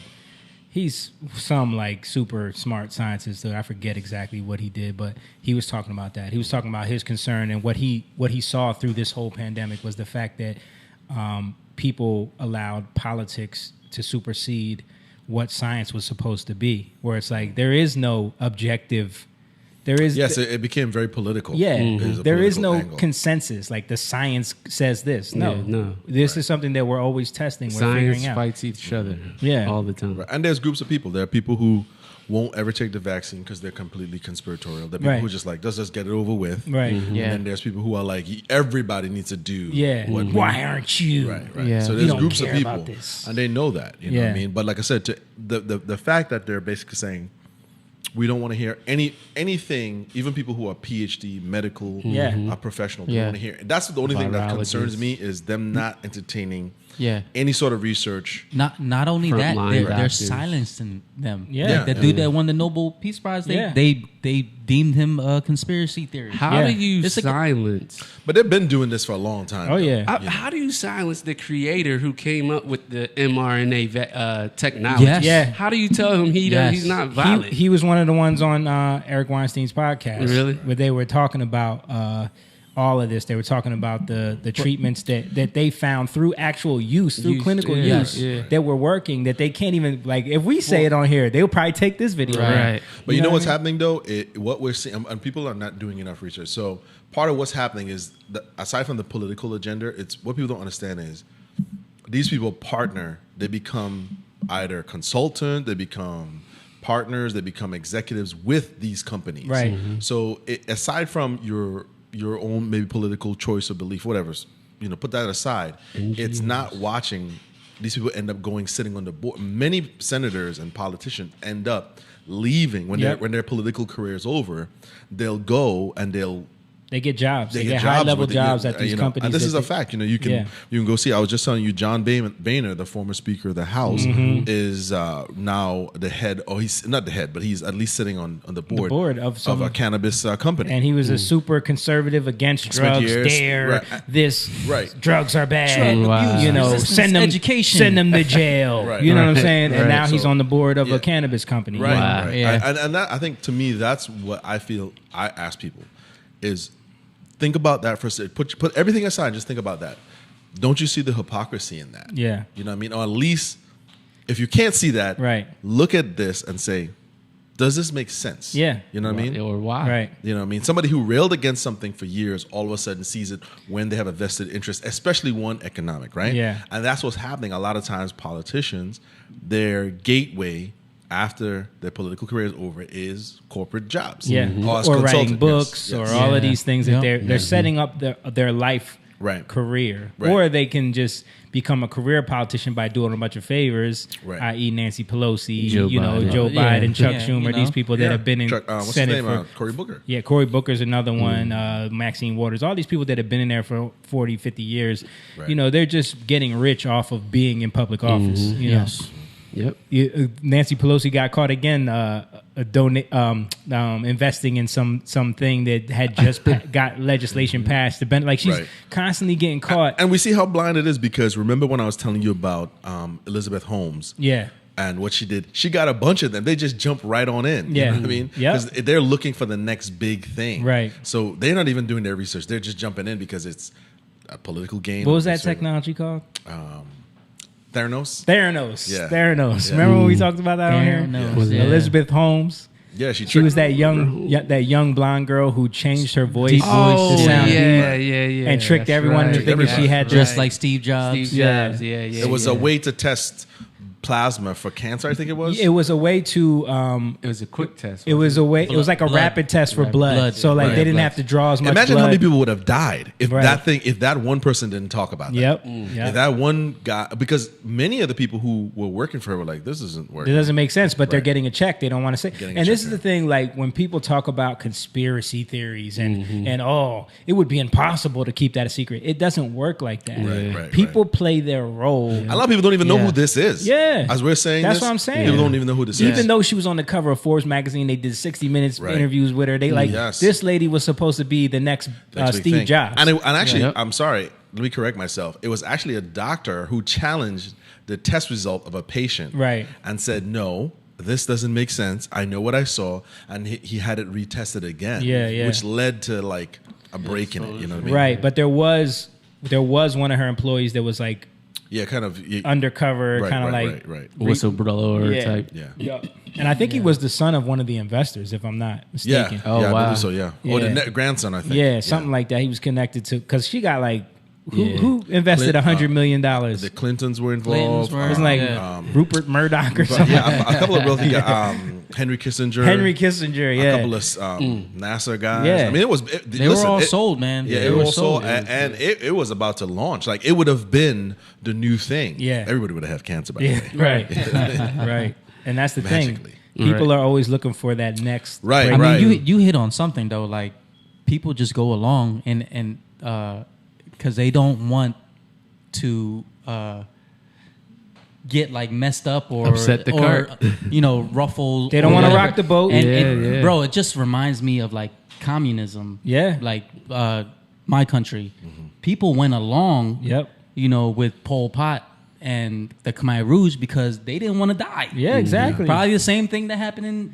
he's some like super smart scientist. So I forget exactly what he did, but he was talking about that. He was talking about his concern and what he saw through this whole pandemic was the fact that people allowed politics to supersede what science was supposed to be. Where it's like there is no objective. There is it became very political. Yeah, there is no angle. consensus. Like the science says this. No, Yeah, no. This is something that we're always testing. We're Science figuring out. fights each other. Yeah. all the time. Right. And there's groups of people. There are people who won't ever take the vaccine because they're completely conspiratorial. There are people Right. who just like, let's just get it over with. Right. Mm-hmm. Yeah. And then there's people who are like, everybody needs to do. Yeah. What Why aren't you? Right, right. Yeah. So You there's don't groups of care people, about this. and they know that. You know what I Yeah. mean? But like I said, the fact that they're basically saying we don't want to hear anything, even people who are PhD medical Yeah. professional, don't Yeah. want to hear. That's the only thing that concerns Virologists. me is them not entertaining Yeah. any sort of research. Not only that, Frontline they're doctors. silencing them. Yeah. Like the dude that won the Nobel Peace Prize, Yeah. they deemed him a conspiracy theorist. How Yeah. do you It's like- silence? But they've been doing this for a long time. Oh though. yeah. How do you silence the creator who came up with the mRNA technology? Yes. Yeah. How do you tell him Yes. he's not violent? He was one of the ones on Eric Weinstein's podcast. Really? Where they were talking about all of this. They were talking about the treatments that they found through actual use, through clinical yeah, use, yeah. that were working, that they can't even, like, if we say it on here, they'll probably take this video. Right. But you know what what's I mean? happening though? What we're seeing, and people are not doing enough research. So part of what's happening is, aside from the political agenda, it's what people don't understand is these people partner. They become either consultant, they become partners, they become executives with these companies. Right. So aside from your own maybe political choice or belief, whatever, put that aside. It's not watching. These people end up sitting on the board. Many senators and politicians end up leaving when their political career is over. They'll go and They get jobs. They get jobs high level with it, jobs at these companies. And this that is a they- fact. You can Yeah. you can go see. I was just telling you, John Boehner, the former Speaker of the House, is now the head. Oh, he's not the head, but he's at least sitting on the board, of some- a cannabis company. And he was a super conservative against Spent drugs. years- Dare right. this. Right. Drugs are bad. Drug Wow. abuse, You know, resistance, send them education. Send them to jail. Right. You know what I'm Right. saying? And Right. now he's So- on the board of yeah. a cannabis company. Right, Wow. right. Yeah. And that, I think, to me, that's what I feel. I ask people is think about that for a second. Put everything aside. Just think about that. Don't you see the hypocrisy in that? Yeah. You know what I mean? Or at least if you can't see that, Right. look at this and say, does this make sense? Yeah. You know what I mean? Or why? Right. You know what I mean? Somebody who railed against something for years all of a sudden sees it when they have a vested interest, especially one economic, right? Yeah. And that's what's happening. A lot of times politicians, their gateway after their political career is over is corporate jobs. Yeah. Or, as Or writing consultant, books yes, or yes. all of Yeah. these things that Yep. they're setting up their life Right. career. Right. Or they can just become a career politician by doing a bunch of favors, Right. i.e. Nancy Pelosi, Joe Biden. Joe Yeah. Biden, Chuck Yeah, Schumer, you these know. people that have been in what's his Senate name? for Cory Booker. Yeah, Cory Booker's another one. Maxine Waters, all these people that have been in there for 40, 50 years. Right. You know, they're just getting rich off of being in public office. You know? Yes. Yep. Nancy Pelosi got caught again investing in something that had just got legislation passed. Like she's Right. constantly getting caught. And we see how blind it is because remember when I was telling you about Elizabeth Holmes? Yeah. And what she did, she got a bunch of them. They just jumped right on in. Yeah. You know what I mean? Yep. Because they're looking for the next big thing. Right. So they're not even doing their research. They're just jumping in because it's a political game. What was that Sort of- technology called? Theranos? Theranos. Yeah. Theranos. Yeah. Remember when we talked about that on here? Theranos, yeah. Elizabeth Holmes. Yeah, She was that young blonde girl who changed her voice Oh, to yeah, sound deep yeah. and tricked That's everyone into right. thinking she had Just just like Steve Jobs. Steve Yeah. Jobs. Yeah, yeah. It was yeah. a way to test plasma for cancer, I think it was. It was a way to. It was a quick test. It was a way. It was like a Blood. rapid test for Rapid blood. blood. So like Right. they didn't Blood. have to draw as much Imagine blood. how many people would have died if Right. if that one person didn't talk about that. Yep. If Yep. that one guy, because many of the people who were working for her were like, this isn't It working. doesn't make sense, but they're Right. getting a check. They don't want to say. Getting a And this check, is the thing, like when people talk about conspiracy theories and Mm-hmm. and it would be impossible to keep that a secret. It doesn't work like that. Right, right, People play their role. A lot of people don't even know Yeah. who this is. Yeah. As we're saying That's this, what I'm saying. people don't even know who this Even is. though she was on the cover of Forbes magazine, they did 60 minutes Right. interviews with her. They like Yes. this lady was supposed to be the next Next big Steve thing. Jobs. And actually, Yep. I'm sorry, let me correct myself. It was actually a doctor who challenged the test result of a patient, Right. and said, "No, this doesn't make sense. I know what I saw," and he had it retested again. Yeah, yeah. Which led to like a break in it. You know what I mean? Right, but there was one of her employees that was like Yeah, kind of. undercover, Right, kind of right, like right. Whistleblower Yeah. type. Yeah. Yeah. And I think he was the son of one of the investors, if I'm not Yeah. mistaken. Oh, yeah, I wow. believe so. Yeah. Or the Yeah. grandson, I think. Yeah, something like that. He was connected to because she got like Yeah. who invested $100 million? The Clintons were involved. Clintons were- Wasn't like Yeah. Rupert Murdoch or But something. yeah, a couple of real things. Henry Kissinger. Henry Kissinger, yeah. A couple of NASA guys. Yeah. I mean, it was. They were all sold, man. Yeah, They it were was sold, and it was about to launch. Like it would have been the new thing. Yeah. Everybody would have had cancer by Yeah, the way. right, right. And that's the Magically. thing. People Right. are always looking for that next. Right, break. I mean, you hit on something though. Like people just go along and because they don't want to get like messed up or Upset the cart. ruffle. They don't or wanna whatever. rock the boat. And Yeah. bro, it just reminds me of like communism. Yeah. like my country. People went along. Yep. With Pol Pot and the Khmer Rouge because they didn't want to die. Yeah, exactly. Probably the same thing that happened in,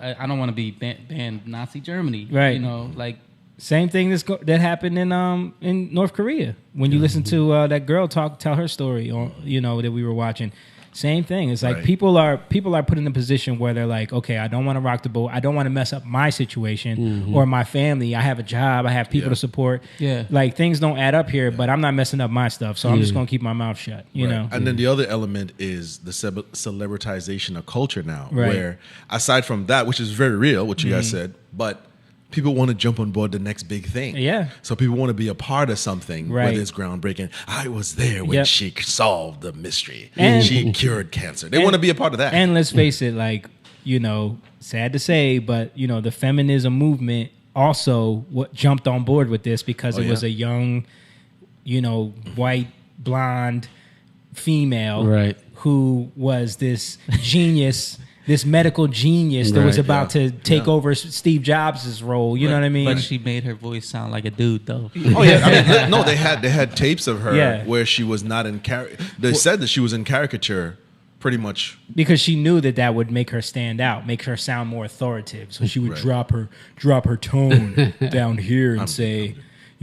I don't want to be banned Nazi Germany. Right. Like Same thing that happened in North Korea when you listen to that girl tell her story on that we were watching. Same thing. It's like Right. people are put in a position where they're like, okay, I don't want to rock the boat. I don't want to mess up my situation or my family. I have a job. I have people to support. Yeah. Like things don't add up here, but I'm not messing up my stuff, so I'm just gonna keep my mouth shut. You know. And then the other element is the celebritization of culture now, Right. where aside from that, which is very real, what you guys said, but people want to jump on board the next big thing. Yeah. So people want to be a part of something Right. whether it's groundbreaking. I was there when Yep. she solved the mystery. And- she cured cancer. They want to be a part of that. And let's face it, like, sad to say, but the feminism movement also jumped on board with this because it was a young, white, blonde female Right. who was this genius, this medical genius that was Right, about to take over Steve Jobs' role. You know what I mean? But she made her voice sound like a dude though. Oh yeah, I mean, no, they had tapes of her Yeah. where she was not in They said that she was in caricature, pretty much. Because she knew that would make her stand out, make her sound more authoritative. So she would Right. drop her tone down here and say,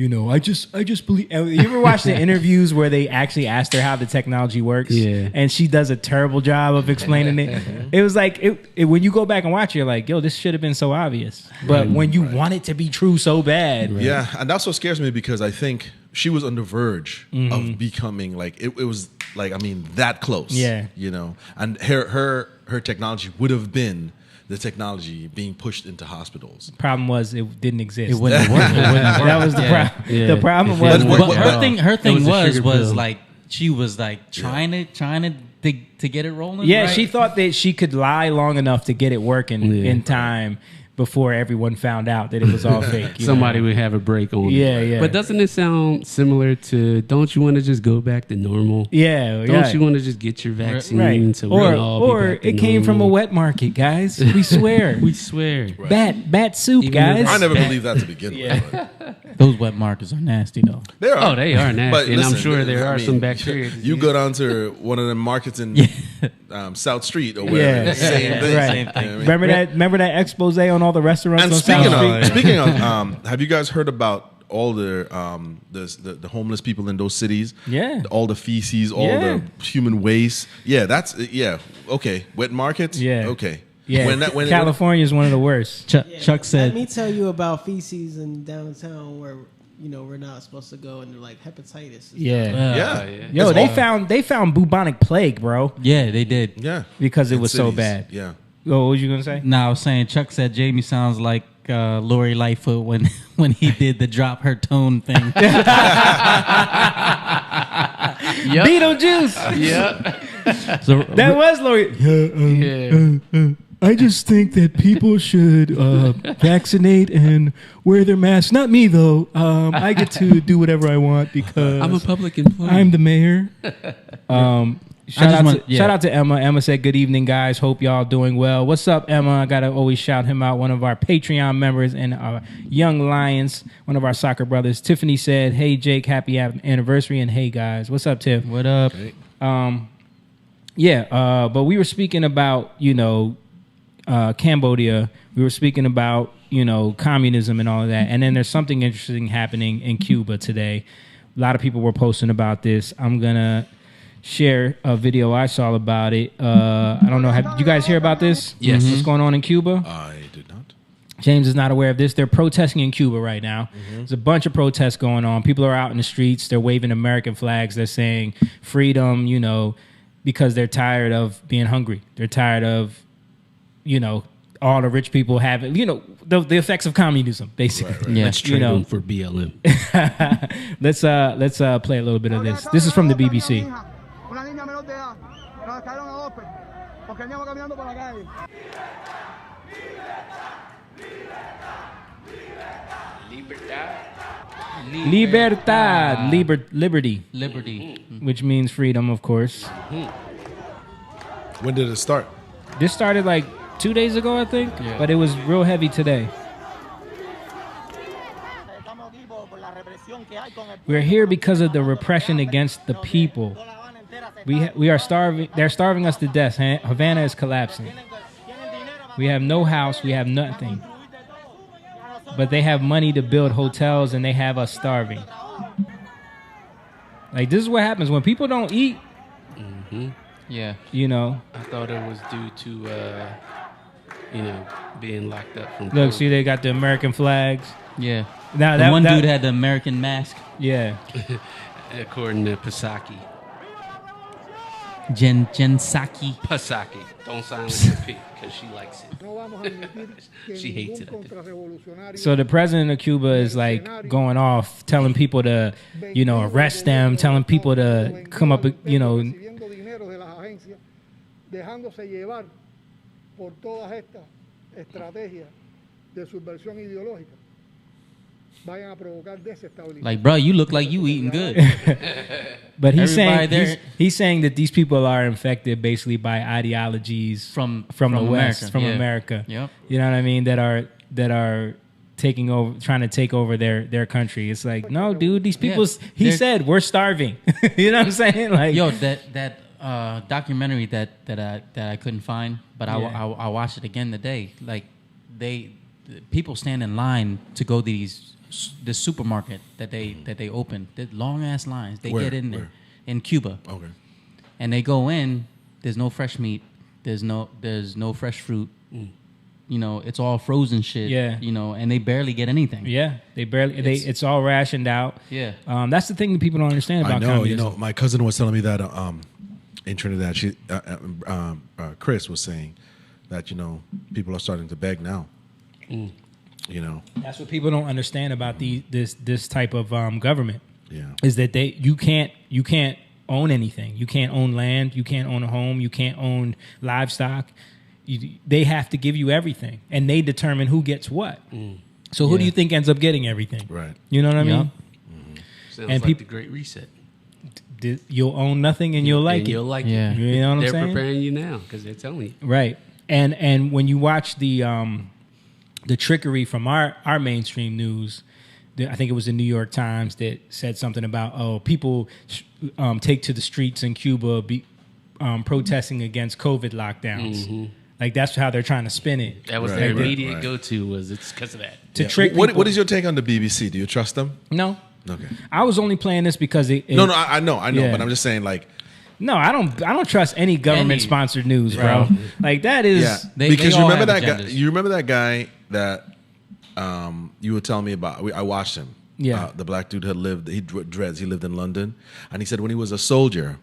I just believe. You ever watch the interviews where they actually asked her how the technology works? Yeah. And she does a terrible job of explaining it. It was like when you go back and watch it, you're like, yo, this should have been so obvious. But when you want it to be true so bad, Yeah, and that's what scares me because I think she was on the verge of becoming like it was like that close. Yeah. And her technology would have been the technology being pushed into hospitals. problem was it didn't exist. It wouldn't work. That was the problem. Yeah. The problem It was didn't work. But her thing It was a sugar was pill. like she was like trying to get it rolling. yeah, right? she thought that she could lie long enough to get it working Yeah. in time before everyone found out that it was all fake. Somebody would have a break on it. Yeah, yeah. But doesn't it sound similar to, don't you want to just go back to normal? Yeah, Don't you want to just get your vaccine right? so we can all Or be back to it came from a normal? wet market, guys. We swear. We swear. bat soup, Even guys. if I never believed that to begin Yeah. with. Those wet markers are nasty though. They are. Oh, they are nasty. But And I'm listen, sure there I are mean, some bacteria. You go down to one of the markets in South Street or whatever. Yeah, Same thing. right. Same thing. You know what I mean? Remember that expose on all the restaurants And on speaking South Street? of, speaking of, have you guys heard about all the homeless people in those cities? Yeah. all the feces, all Yeah. the human waste. Yeah, that's okay. Wet markets. Yeah. okay. Yeah, When California is one of the worst. Chuck Let said me tell you about feces in downtown where we're not supposed to go and they're like hepatitis. Yeah. yeah, Yo, It's they found bubonic plague, bro, yeah, they did. yeah, because it In was so cities. bad. Yeah. Oh, what was you gonna say? No, I was saying Chuck said Jamie sounds like Lori Lightfoot when he did the drop her tone thing. Beetlejuice. Yep. So That was Lori. Yeah. I just think that people should vaccinate and wear their masks. Not me though. I get to do whatever I want because I'm a public employee. I'm the mayor. Shout out to Emma. Emma said, "Good evening, guys. Hope y'all doing well." What's up, Emma? I gotta always shout him out. One of our Patreon members and our Young Lions, one of our soccer brothers. Tiffany said, "Hey Jake, happy anniversary!" And hey guys, what's up, Tiff? What up? Okay. But we were speaking about Cambodia. We were speaking about communism and all of that. And then there's something interesting happening in Cuba today. A lot of people were posting about this. I'm gonna share a video I saw about it. I don't know. Did you guys hear about this? Yes. What's going on in Cuba? I did not. James is not aware of this. They're protesting in Cuba right now. There's a bunch of protests going on. People are out in the streets. They're waving American flags. They're saying freedom, because they're tired of being hungry. They're tired of, all the rich people have it. The effects of communism, basically. Right. Yeah. Let's trade them for BLM. Let's play a little bit of this. This is from the BBC. Una niña menor de edad, nos cayeron a golpe porque veníamos caminando por la calle. Liberty, which means freedom, of course. When did it start? This started like 2 days ago, I think, but it was real heavy today. We're here because of the repression against the people. We are starving. They're starving us to death. Havana is collapsing. We have no house. We have nothing. But they have money to build hotels, and they have us starving. Like, this is what happens when people don't eat. Yeah. I thought it was due to, being locked up from. Look, COVID. see, they got the American flags. Yeah. Now The one dude had the American mask. Yeah. According to Pasaki. Jensaki. Pasaki. Don't silence the P because she likes it. She hates it, I think. So the president of Cuba is like going off, telling people to, arrest them, telling people to come up, Recibiendo dinero de las agencias, dejándose llevar por todas estas estrategias de subversión ideológica, vayan a provocar desestabilización. Like, bro, you look like you eating good. But he's Everybody saying he's saying that these people are infected basically by ideologies from the West, from America. Yep. You know what I mean? That are taking over, trying to take over their country. It's like, no, dude, these people. He said we're starving. You know what I'm saying? Like, Yo, that documentary that I couldn't find, but I watched it again today. Like, people stand in line to go to this supermarket that they opened. The long ass lines. They get in there in Cuba. Okay. And they go in. There's no fresh meat. There's no fresh fruit. It's all frozen shit. Yeah. And they barely get anything. yeah, it's all rationed out. Yeah. That's the thing that people don't understand about I know. communism. My cousin was telling me that in Trinidad, Chris was saying that people are starting to beg now. That's what people don't understand about this type of government. Yeah. Is that you can't own anything. You can't own land. You can't own a home. You can't own livestock. They have to give you everything, and they determine who gets what. So who do you think ends up getting everything? Right. You know what I Yeah. mean? Sounds And like the Great Reset. You'll own nothing, and you'll like And it. you'll like Yeah. it. You know what I'm They're saying? preparing you now because they're telling you. Right. And when you watch the trickery from our mainstream news, I think it was the New York Times that said something about people take to the streets in Cuba protesting against COVID lockdowns. Like, that's how they're trying to spin it. That was Right, their right, immediate right. go-to. Was it's because of that. To trick What people. is your take on the BBC? Do you trust them? No. Okay. I was only playing this because it No, I know, Yeah. but I'm just saying, like, No, I don't trust any government sponsored news, bro. Like, that is because you all remember have that guy. agendas. You remember that guy that you were telling me about. I watched him. Yeah. The black dude had lived. He dreads. He lived in London, and he said when he was a soldier,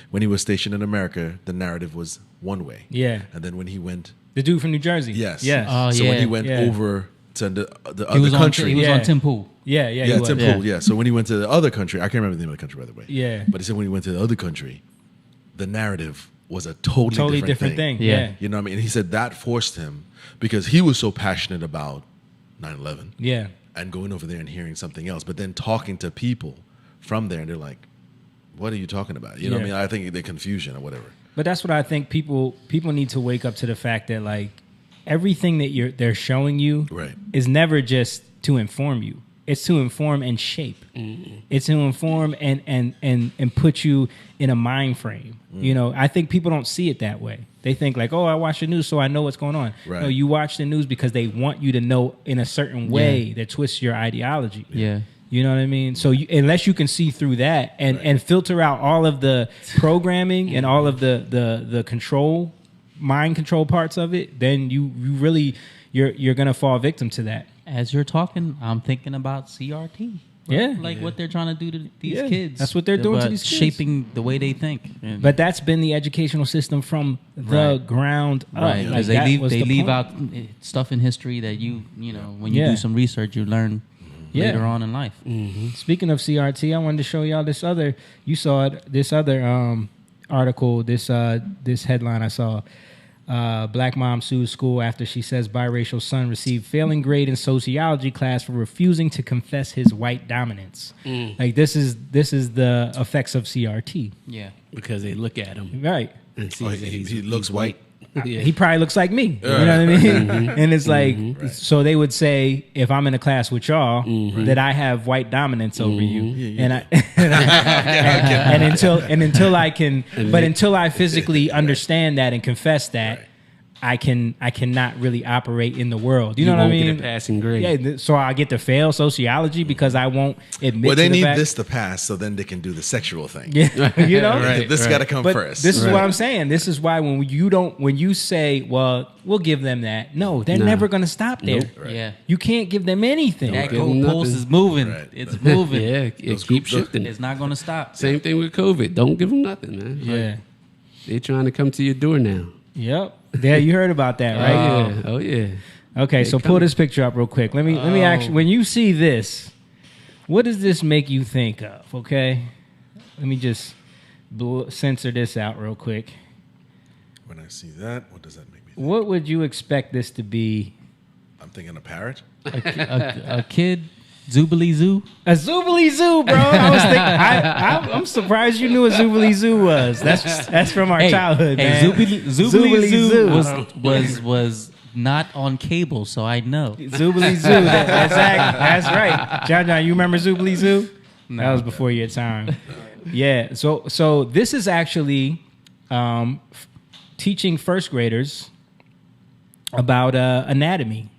when he was stationed in America, the narrative was one way. Yeah. And then when he went, the dude from New Jersey. yes, Yes. Oh, so when yeah. he went Yeah. over to the He other was country, he was Yeah. on Tim Pool. Yeah, yeah, he was. Tim Pool, yeah. So when he went to the other country, I can't remember the name of the country, by the way. Yeah. But he said when he went to the other country, the narrative was a totally different thing. Yeah. Yeah. You know what I mean? And he said that forced him, because he was so passionate about 9/11 Yeah. and going over there and hearing something else, but then talking to people from there, and they're like, what are you talking about? You know what I Yeah. mean? I think the confusion or whatever. But that's what I think people need to wake up to the fact that like everything that they're showing you Right. is never just to inform you. It's to inform and shape. It's to inform and put you in a mind frame. You know, I think people don't see it that way. They think like, oh, I watch the news so I know what's going on. Right. No, you watch the news because they want you to know in a certain way that twists your ideology. Yeah. You know what I mean? So unless you can see through that and filter out all of the programming and all of the control, mind control parts of it, then you really you're gonna fall victim to that. As you're talking, I'm thinking about CRT. Yeah. Like what they're trying to do to these Yeah. kids. That's what they're doing to About these kids. shaping the way they think. And- But that's been the educational system from the Right. ground up. right, Like, because that they was leave the point. out stuff in history that you know when you Yeah. do some research you learn Yeah. later on in life. Speaking of CRT, I wanted to show y'all this other. You saw it. This other article. This headline I saw. Black mom sues school after she says biracial son received failing grade in sociology class for refusing to confess his white dominance. Like this is the effects of CRT. Yeah. Because they look at him Right. and see Oh, that he looks white. Yeah. He probably looks like me. You know what I mean? And it's like, so they would say, if I'm in a class with y'all, that I have white dominance over you, and until I can, but until I physically understand that and confess that, I cannot really operate in the world. You know what I won't mean? get a passing grade. Yeah, so I get to fail sociology because I won't admit. Well, they to the need fact, this to pass so then they can do the sexual thing. Yeah, you know. Right. This got to come But first. this is what I'm saying. This is why when you say, well, we'll give them that. No, they're Nah. never going to stop there. Yeah. You can't give them anything. That give them goalpost nothing. is moving. Right. It's moving. Yeah, it keeps shifting. It's not going to stop. Same thing with COVID. Don't give them nothing, man. Yeah. They're trying to come to your door now. Yep. Yeah, you heard about that, right? Oh yeah. Okay, so pull this picture up real quick. Let me actually. When you see this, what does this make you think of? Okay, let me just censor this out real quick. When I see that, what does that make me think? What would you expect this to be? I'm thinking a parrot. A kid, Zubilee Zoo. A Zubilee Zoo, bro. I was thinking. I'm surprised you knew what Zubilee Zoo was. That's from our childhood, man. Zubilee Zubilee Zoo Zoo. was not on cable, so I know. Zubilee Zoo. That's right. John, you remember Zubilee Zoo? That was before your time. Yeah. So this is actually teaching first graders about anatomy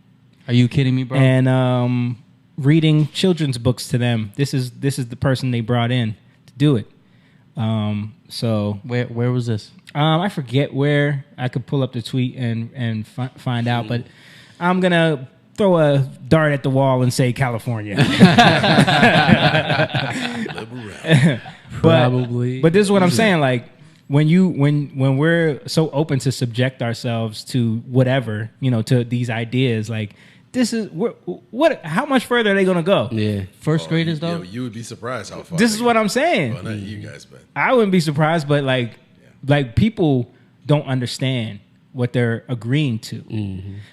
Are you kidding me, bro? and reading children's books to them. This is the person they brought in to do it. So where was this? I forget where. I could pull up the tweet and find out, but I'm gonna throw a dart at the wall and say California. Probably. But this is what I'm saying. Like when we're so open to subject ourselves to whatever, to these ideas, like this is what. How much further are they gonna go? Yeah. First graders, though? You would be surprised how far. This they is what go. I'm saying. Well, not you guys, but I wouldn't be surprised, but like people don't understand what they're agreeing to.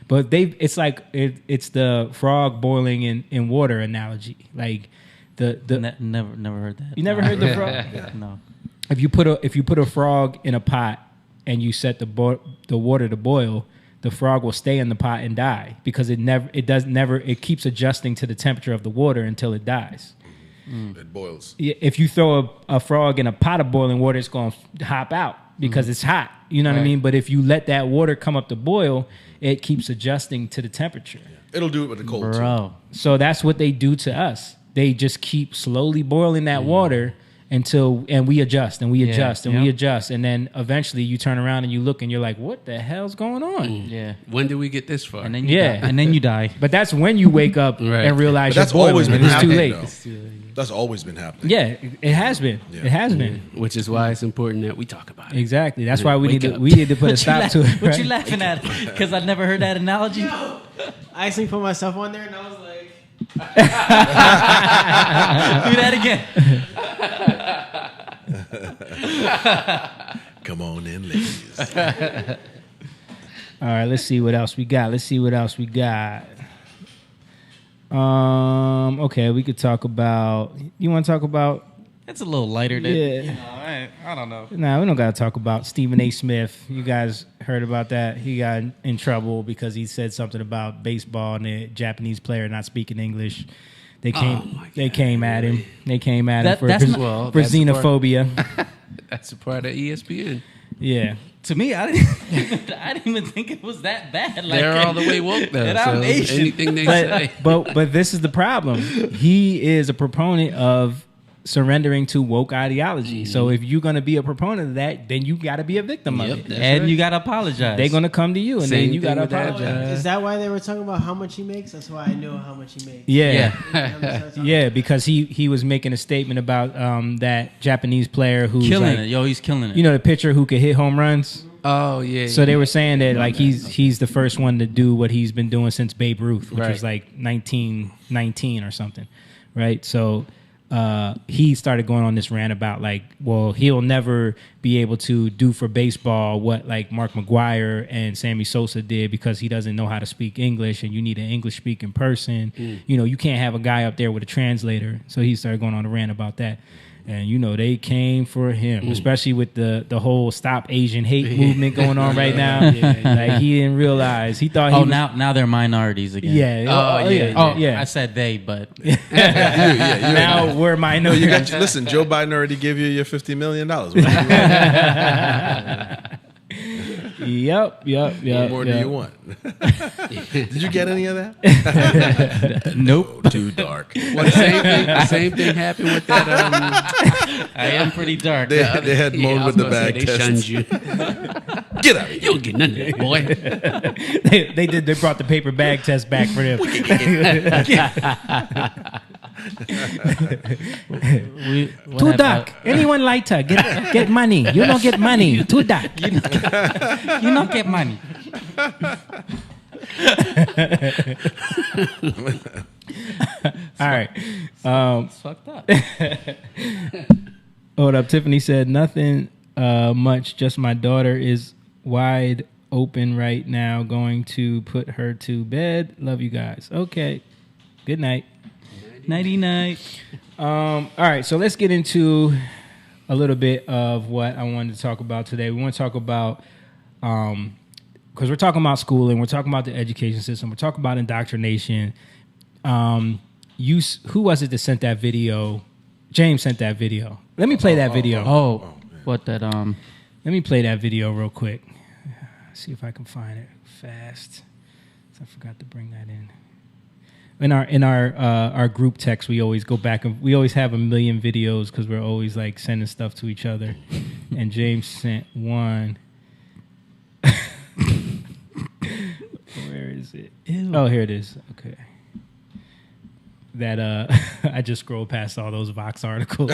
But it's like it's the frog boiling in water analogy. Like Never heard that. you never heard the frog. No. If you put a frog in a pot and you set the water to boil, the frog will stay in the pot and die because it keeps adjusting to the temperature of the water until it dies. it boils. If you throw a frog in a pot of boiling water, it's going to hop out because it's hot. You know what I mean? But if you let that water come up to boil, it keeps adjusting to the temperature. It'll do it with the cold too. Bro. So that's what they do to us. They just keep slowly boiling that water and we adjust and we adjust and we adjust. And then eventually you turn around and you look and you're like, what the hell's going on? Yeah. When did we get this far? And then you die. And then you die. But that's when you wake up Right. and realize But that's you're boiling always been and it's too happening. late. Though. That's always been happening. Yeah, it has been. Yeah. It has been. Which is why it's important that we talk about it. Exactly. That's why we Wake need up. to put a stop to it. What right? you laughing at? Because I never heard that analogy. I actually put myself on there and I was like, Do that again. Come on in, ladies. All right, let's see what else we got. Okay, we could talk about. You want to talk about It's a little lighter than Yeah. I don't know. Nah, we don't got to talk about Stephen A. Smith. You guys heard about that? He got in trouble because he said something about baseball and the Japanese player not speaking English. They came at him. They came at him for that's xenophobia. That's a part of ESPN. Yeah. To me, I didn't even think it was that bad. Like, They're all the way woke though. And I'm So Asian. anything they say. But this is the problem. He is a proponent of surrendering to woke ideology. So if you're going to be a proponent of that, then you got to be a victim of it. That's and right. you gotta apologize. They're going to come to you, and Same then you got to thing with that. apologize. Is that why they were talking about how much he makes? That's why I know how much he makes. Yeah. Yeah, because he was making a statement about that Japanese player who's killing like, it. Yo, he's killing it. you know, the pitcher who could hit home runs. Oh yeah. So they were saying that like he's the first one to do what he's been doing since Babe Ruth, which was Right. like 1919 or something, right? So he started going on this rant about like, well, he'll never be able to do for baseball what like Mark McGwire and Sammy Sosa did because he doesn't know how to speak English, and you need an English speaking person. You know, you can't have a guy up there with a translator. So he started going on a rant about that. And you know they came for him, especially with the whole Stop Asian Hate movement going on right now. Like he didn't realize, he thought he was, now they're minorities again. yeah. I said they, but Now we're minority. Listen, Joe Biden already gave you your $50 million. What Yep. more do you want? Did you get any of that? nope. Too dark. Well, the same thing happened with that. I am pretty dark. They had Yeah, mowed I with was the gonna say, bag they test. shunned you. Get out of here. You don't get none of that, boy. They brought the paper bag test back for them. Too dark. Anyone lighter, get money. You don't get money. Too dark. You don't get money. All right. It's fucked up. Hold up. Tiffany said nothing much. Just my daughter is wide open right now. Going to put her to bed. Love you guys. Okay. Good night. Nighty night. All right. So let's get into a little bit of what I wanted to talk about today. We want to talk about because we're talking about schooling, we're talking about the education system, we're talking about indoctrination. Who was it that sent that video? James sent that video. Let me play that video. What that Let me play that video real quick. See if I can find it fast. I forgot to bring that in. In our group text, we always go back and we always have a million videos because we're always like sending stuff to each other. And James sent one. Where is it? Ew. Oh, here it is. Okay. That I just scrolled past all those Vox articles.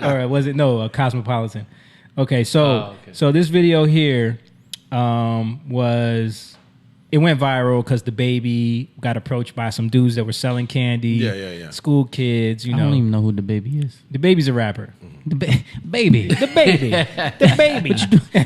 Or was it Cosmopolitan? Okay, so this video here was. It went viral because the baby got approached by some dudes that were selling candy. Yeah. School kids, I don't even know who the baby is. The baby's a rapper. The baby. The baby. The baby.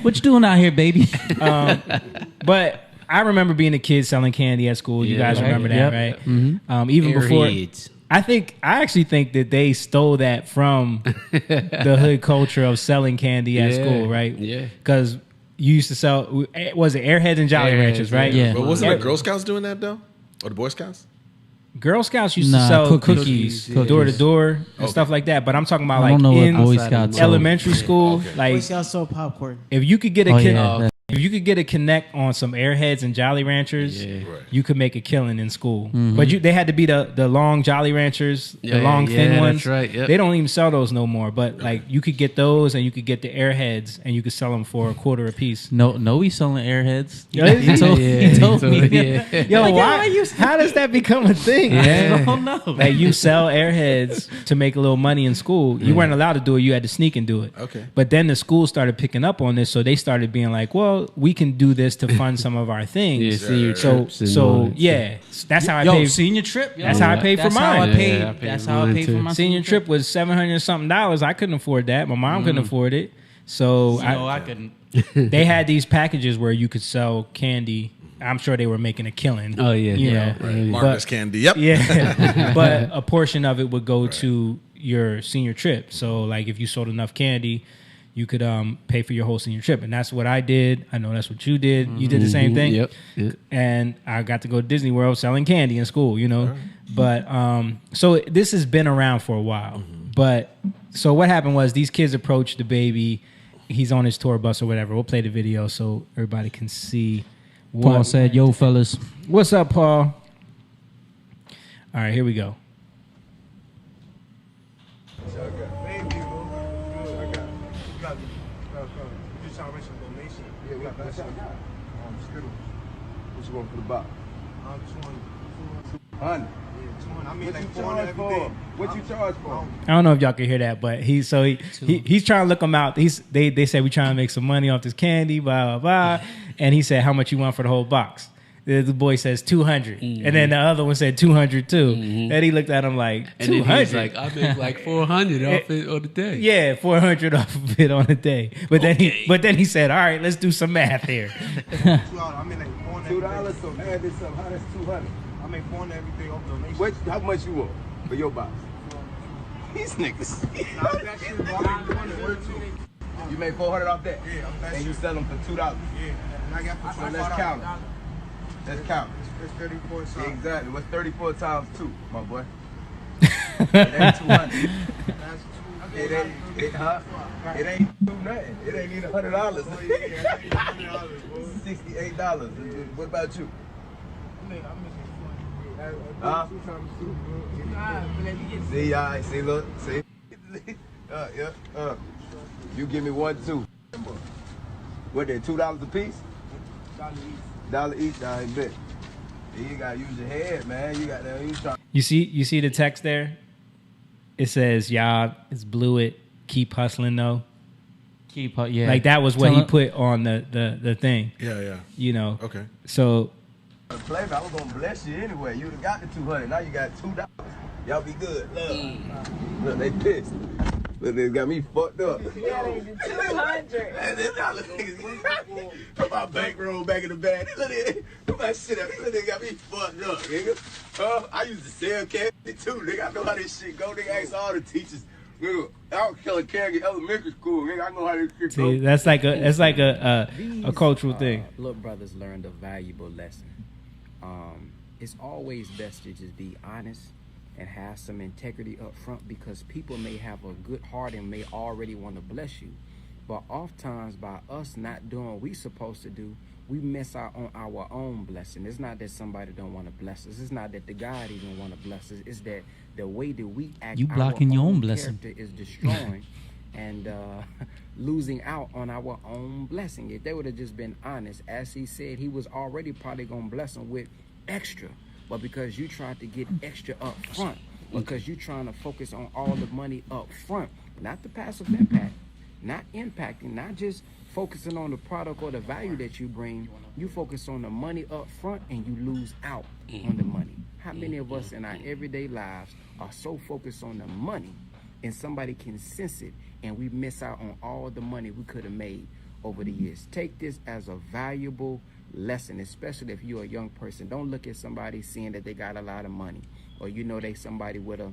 What you doing out here, baby? But I remember being a kid selling candy at school. You guys remember that, Yep. right? Mm-hmm. Even before. Airheads. I actually think that they stole that from the hood culture of selling candy at school, right? Yeah. Because you used to sell, was it Airheads and Jolly Airheads, Ranchers, right? yeah. But wasn't the Girl Scouts doing that though? Or the Boy Scouts? Girl Scouts used to Nah, sell cookies. cookies door to door and stuff like that. But I'm talking about I like don't know in what Boy Scouts are. elementary school, Boy like Scouts sold popcorn. if you could get a Oh, kid, yeah. if you could get a connect on some Airheads and Jolly Ranchers, Yeah. Right. you could make a killing in school. Mm-hmm. But they had to be the long Jolly Ranchers, the long thin that's ones. right, yep. They don't even sell those no more. But like you could get those, and you could get the Airheads, and you could sell them for $0.25 a piece. No, he's selling Airheads. Yeah, he told me. Yeah. Yo, Like, why? How does that become a thing? I don't know. Like you sell Airheads to make a little money in school. You weren't allowed to do it. You had to sneak and do it. Okay. But then the school started picking up on this, so they started being like, "Well, we can do this to fund some of our Yeah, things." senior trips and all that That's how I Yo, paid. senior trip. Yo. That's how I paid for That's how I mine. paid. Yeah, I paid That's for how I mine paid for too. my Senior trip was $700 something. I couldn't afford that. My mom couldn't afford it. So I couldn't. they had these packages where you could sell candy. I'm sure they were making a killing. Oh, yeah. you Yeah. know. Right. Marcus Candy. Yep. Yeah, but a portion of it would go to your senior trip. So like if you sold enough candy, you could pay for your whole senior trip. And that's what I did. I know that's what you did. You did the same thing. Yep. And I got to go to Disney World selling candy in school, you know. But so this has been around for a while. But so what happened was these kids approached the baby. He's on his tour bus or whatever. We'll play the video so everybody can see. Paul said, "Yo, fellas, What's up, Paul?" All right, here we go. What you want for the box? 200. I mean, like, what you charge for? I don't know if y'all can hear that, but he's trying to look them out. They said we trying to make some money off this candy, blah blah blah, and he said how much you want for the whole box. The boy says 200, and then the other one said 200 too. And he looked at him like 200. And then he's like, I make like 400 off it on the day. Yeah, 400 off of it on a day. But then he said, all right, let's do some math here. I mean, like $2. So add this up. How that's 200? I make $400 every day off donation. How much you want for your box? These niggas. You make 400 off that? Yeah. And you sell them for $2? Yeah. And I got for $25. So let's count it. Let's count. It's 34 times. Exactly. What's 34 times 2, my boy? It ain't 200. It ain't do nothing. It ain't even $100. $68. What about you? Huh? See, I see, look, see. You give me 1, 2. What they $2 a piece? $1 each. I bet. You gotta use your head, man. You got to. You see the text there? It says, "Y'all, it's blew it. Keep hustling though." yeah." Like that was what he put on the thing. Yeah. You know. Okay. So. Play, I was gonna bless you anyway. You'd have got the 200. Now you got $2. Y'all be good. Look, they pissed. Look, they got me fucked up. Yeah, they did 200. Put my bankroll back in the bag. Put my shit up. They got me fucked up, nigga. I used to sell candy too, nigga. I know how this shit go. Nigga, ask all the teachers. Nigga, I don't kill a candy in elementary school. Nigga, I know how this shit go. See, that's like a cultural thing. Little brothers learned a valuable lesson. It's always best to just be honest and have some integrity up front, because people may have a good heart and may already want to bless you. But oftentimes by us not doing what we supposed to do, we miss out on our own blessing. It's not that somebody don't want to bless us. It's not that the God even want to bless us. It's that the way that we act, You blocking your own blessing. character is destroying and losing out on our own blessing. If they would have just been honest, as he said, he was already probably going to bless them with extra. But because you tried to get extra up front, because you're trying to focus on all the money up front, not the passive impact, not impacting, not just focusing on the product or the value that you bring, you focus on the money up front and you lose out on the money. How many of us in our everyday lives are so focused on the money and somebody can sense it and we miss out on all the money we could have made over the years? Take this as a valuable lesson, especially if you're a young person. Don't look at somebody seeing that they got a lot of money, or they somebody with a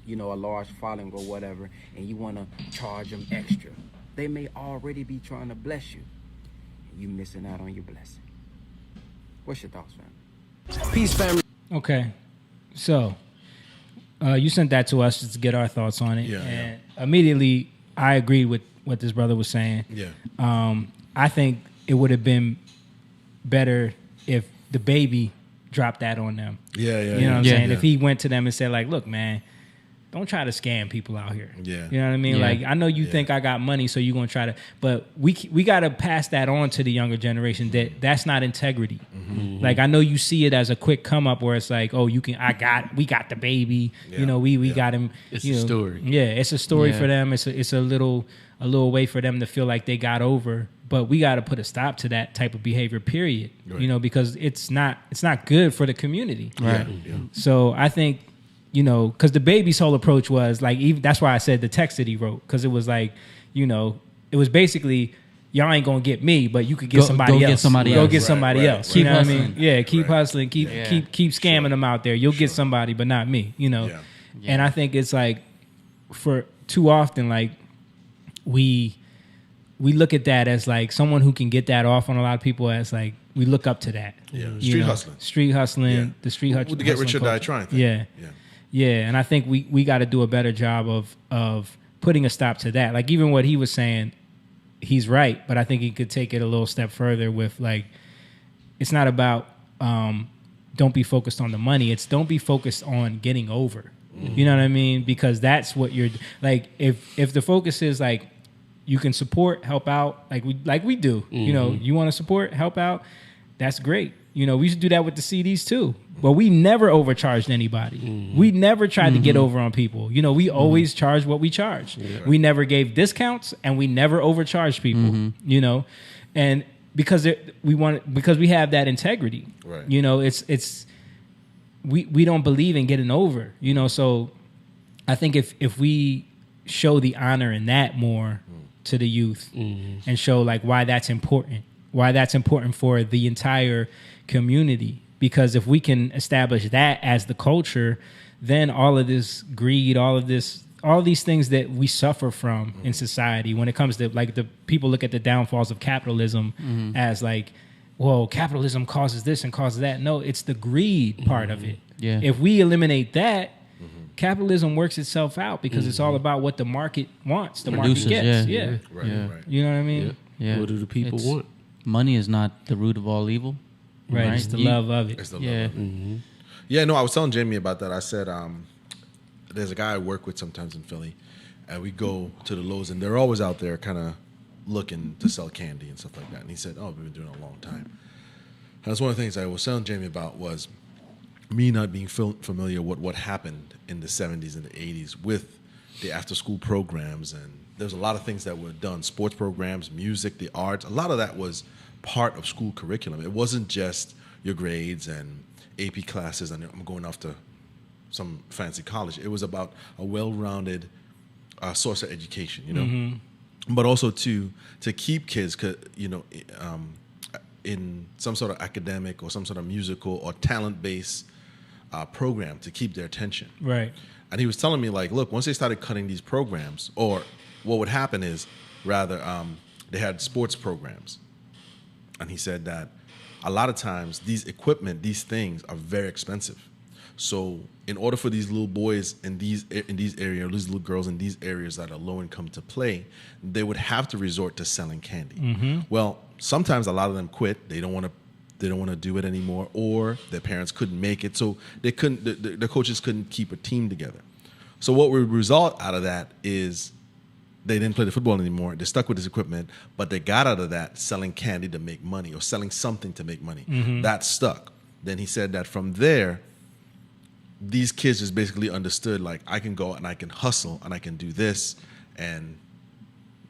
large following or whatever, and you want to charge them extra. They may already be trying to bless you, and you missing out on your blessing. What's your thoughts, fam? Peace, family. Okay, so you sent that to us just to get our thoughts on it, and immediately I agreed with what this brother was saying. Yeah. I think it would have been better if the baby dropped that on them. Yeah. You know what I'm saying? If he went to them and said, like, look, man, don't try to scam people out here. Yeah. You know what I mean? Yeah. Like, I know you think I got money, so you're going to try to, but we got to pass that on to the younger generation that's not integrity. Mm-hmm. Like, I know you see it as a quick come up where it's like, oh, we got the baby, Yeah. We got him. It's a story. Yeah. It's a story Yeah. for them. It's a little way for them to feel like they got over. But we got to put a stop to that type of behavior, period. Right. Because it's not good for the community. Right. Yeah. So I think, because the baby's whole approach was like, even that's why I said the text that he wrote, because it was like, it was basically, y'all ain't gonna get me, but you could get somebody else. Go get somebody Go else. get somebody Right, else. right. You know what I Keep mean? hustling. Yeah, keep Right. hustling, keep scamming them out there. You'll get somebody, but not me. Yeah. And I think it's like, for too often, like we look at that as like someone who can get that off on a lot of people as like we look up to that. Yeah, You street know, hustling. street hustling, Yeah. the street hustling. To get rich or die trying thing. Yeah. Yeah. Yeah, and I think we got to do a better job of putting a stop to that. Like even what he was saying, he's right, but I think he could take it a little step further with like, it's not about don't be focused on the money. It's don't be focused on getting over. You know what I mean? Because that's what you're like. If the focus is like you can support, help out, like we do. You know, you want to support, help out. That's great. You know, we should do that with the CDs too. But we never overcharged anybody. We never tried to get over on people. You know, we always charged what we charged. Yeah. We never gave discounts and we never overcharged people. You know, and because we have that integrity. Right. You know, we don't believe in getting over. You know, so I think if we show the honor in that more to the youth and show like why that's important for the entire community. Because if we can establish that as the culture, then all of this greed, all these things that we suffer from in society, when it comes to like the people look at the downfalls of capitalism as like, well, capitalism causes this and causes that. No, it's the greed part of it. Yeah. If we eliminate that, capitalism works itself out because it's all about what the market wants, the Produces, market gets. yeah. Yeah. Right. Yeah. Right. You know what I mean? Yeah. What do the people It's- want? Money is not the root of all evil. Right. It's the love of it. It's the Yeah. love of it. Yeah, no, I was telling Jamie about that. I said, there's a guy I work with sometimes in Philly, and we go to the Lowe's, and they're always out there kind of looking to sell candy and stuff like that. And he said, oh, we've been doing it a long time. And that's one of the things I was telling Jamie about was me not being familiar with what happened in the 70s and the 80s with the after-school programs. And there's a lot of things that were done, sports programs, music, the arts. A lot of that was part of school curriculum. It wasn't just your grades and AP classes and I'm going off to some fancy college. It was about a well-rounded source of education, you know, but also to keep kids, you know, in some sort of academic or some sort of musical or talent-based program to keep their attention. Right. And he was telling me, like, look, once they started cutting these programs, or what would happen is, rather, they had sports programs. And he said that a lot of times these equipment, these things are very expensive. So in order for these little boys in these areas, these little girls in these areas that are low income to play, they would have to resort to selling candy. Well, sometimes a lot of them quit. They don't want to do it anymore, or their parents couldn't make it, so they couldn't. The coaches couldn't keep a team together. So what would result out of that is they didn't play the football anymore. They stuck with this equipment, but they got out of that selling candy to make money or selling something to make money. That stuck. Then he said that from there, these kids just basically understood, like, I can go and I can hustle and I can do this and,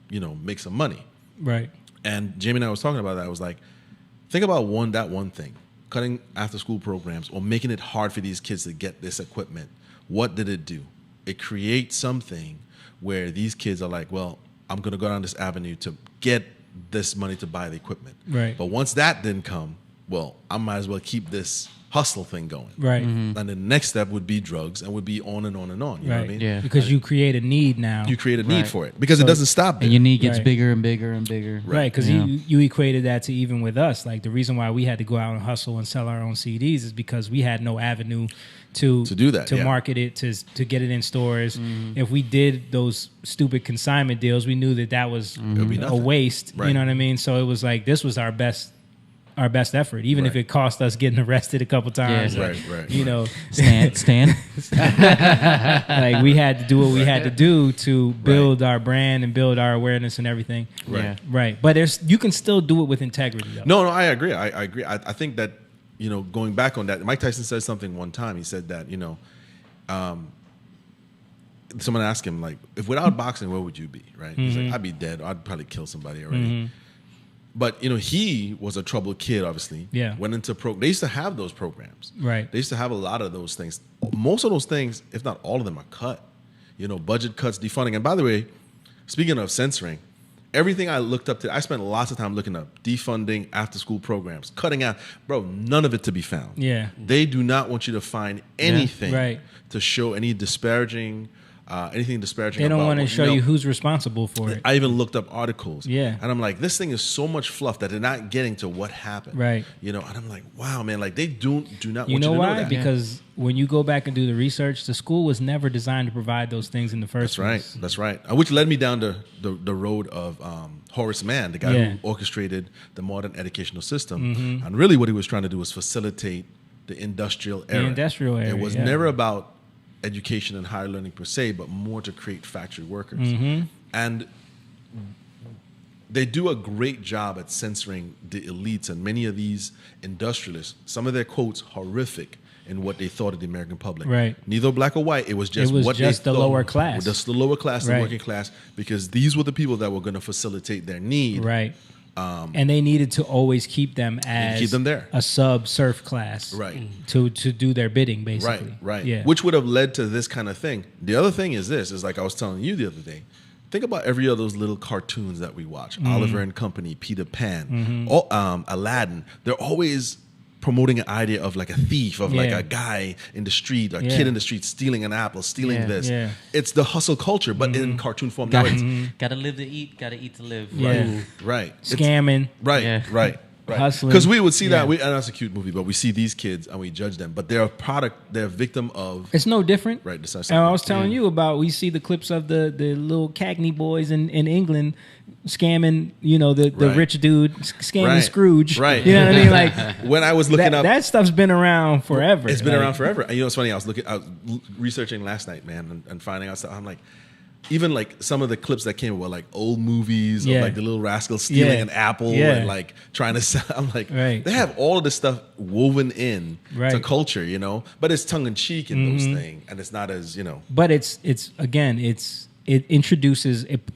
you know, make some money. Right. And Jamie and I was talking about that. I was like, think about that one thing, cutting after school programs or making it hard for these kids to get this equipment. What did it do? It creates something where these kids are like, well, I'm going to go down this avenue to get this money to buy the equipment. Right. But once that didn't come, well, I might as well keep this hustle thing going. Right. And the next step would be drugs and would be on and on and on. You know what I mean? Yeah. Because you create a need now. You create a need Right. for it because it doesn't stop there. And your need gets Right. bigger and bigger and bigger. Right, because Yeah. you equated that to even with us. Like the reason why we had to go out and hustle and sell our own CDs is because we had no avenue to do that, to yeah. market it, to get it in stores. If we did those stupid consignment deals, we knew that was It'd be a nothing. waste. Right. You know what I mean? So it was like this was our best effort, even if Right. it cost us getting arrested a couple times. Yeah. Right. You know, Stan. like we had to do what we had to do to build our brand and build our awareness and everything. Right. Yeah. Right, but you can still do it with integrity, though. No, I agree. I agree. I think that, you know, going back on that, Mike Tyson said something one time. He said that, you know, someone asked him, like, if without boxing, where would you be? Right? He's like, I'd be dead. Or I'd probably kill somebody already. But, you know, he was a troubled kid, obviously. Yeah. Went into they used to have those programs. Right. They used to have a lot of those things. Most of those things, if not all of them, are cut. You know, budget cuts, defunding. And by the way, speaking of censoring, everything I looked up to, I spent lots of time looking up defunding after school programs, cutting out, bro, none of it to be found. Yeah. They do not want you to find anything Right. to show any disparaging anything disparaging. They don't about want to what- show you who's responsible for it. I even looked up articles. Yeah. And I'm like, this thing is so much fluff that they're not getting to what happened. Right. You know, and I'm like, wow, man, like they do not You want know you to why? know that. Because when you go back and do the research, the school was never designed to provide those things in the first That's right. place. That's right. Which led me down the road of Horace Mann, the guy who orchestrated the modern educational system. And really what he was trying to do was facilitate the industrial era. It was never about education and higher learning per se, but more to create factory workers. And they do a great job at censoring the elites, and many of these industrialists, some of their quotes horrific in what they thought of the American public. Right. Neither black or white. It was just It was what just they the thought, lower class. Just the lower class, Right. the working class, because these were the people that were going to facilitate their need. Right. And they needed to always keep them as keep them there. a sub-serf class. Right. To do their bidding, basically. Right. Yeah. Which would have led to this kind of thing. The other thing is this, is like I was telling you the other day. Think about every of those little cartoons that we watch. Oliver and Company, Peter Pan, Aladdin. They're always promoting an idea of like a thief, of like a guy in the street, a kid in the street stealing an apple, stealing this. Yeah. It's the hustle culture, but in cartoon form. Now it's, Gotta live to eat, gotta eat to live. Yeah. right. It's- Scamming. Right, Yeah. right. Hustling. Because we would see Yeah. that, and that's a cute movie, but we see these kids and we judge them. But they're a product, they're a victim of. It's no different. Right, the And I was telling you about, we see the clips of the little Cagney boys in England scamming, the Right. rich dude scamming Right. Scrooge. Right. You know what I mean? Like When I was looking up. that stuff's been around forever. It's been Like, around forever. And it's funny, I was researching last night, man, and finding out stuff. I'm like, even like some of the clips that came were like old movies Yeah. of like the little rascal stealing Yeah. an apple Yeah. and like trying to sell. I'm like, Right. they have all of this stuff woven in to Right. culture, but it's tongue in cheek in those things, and it's not as But it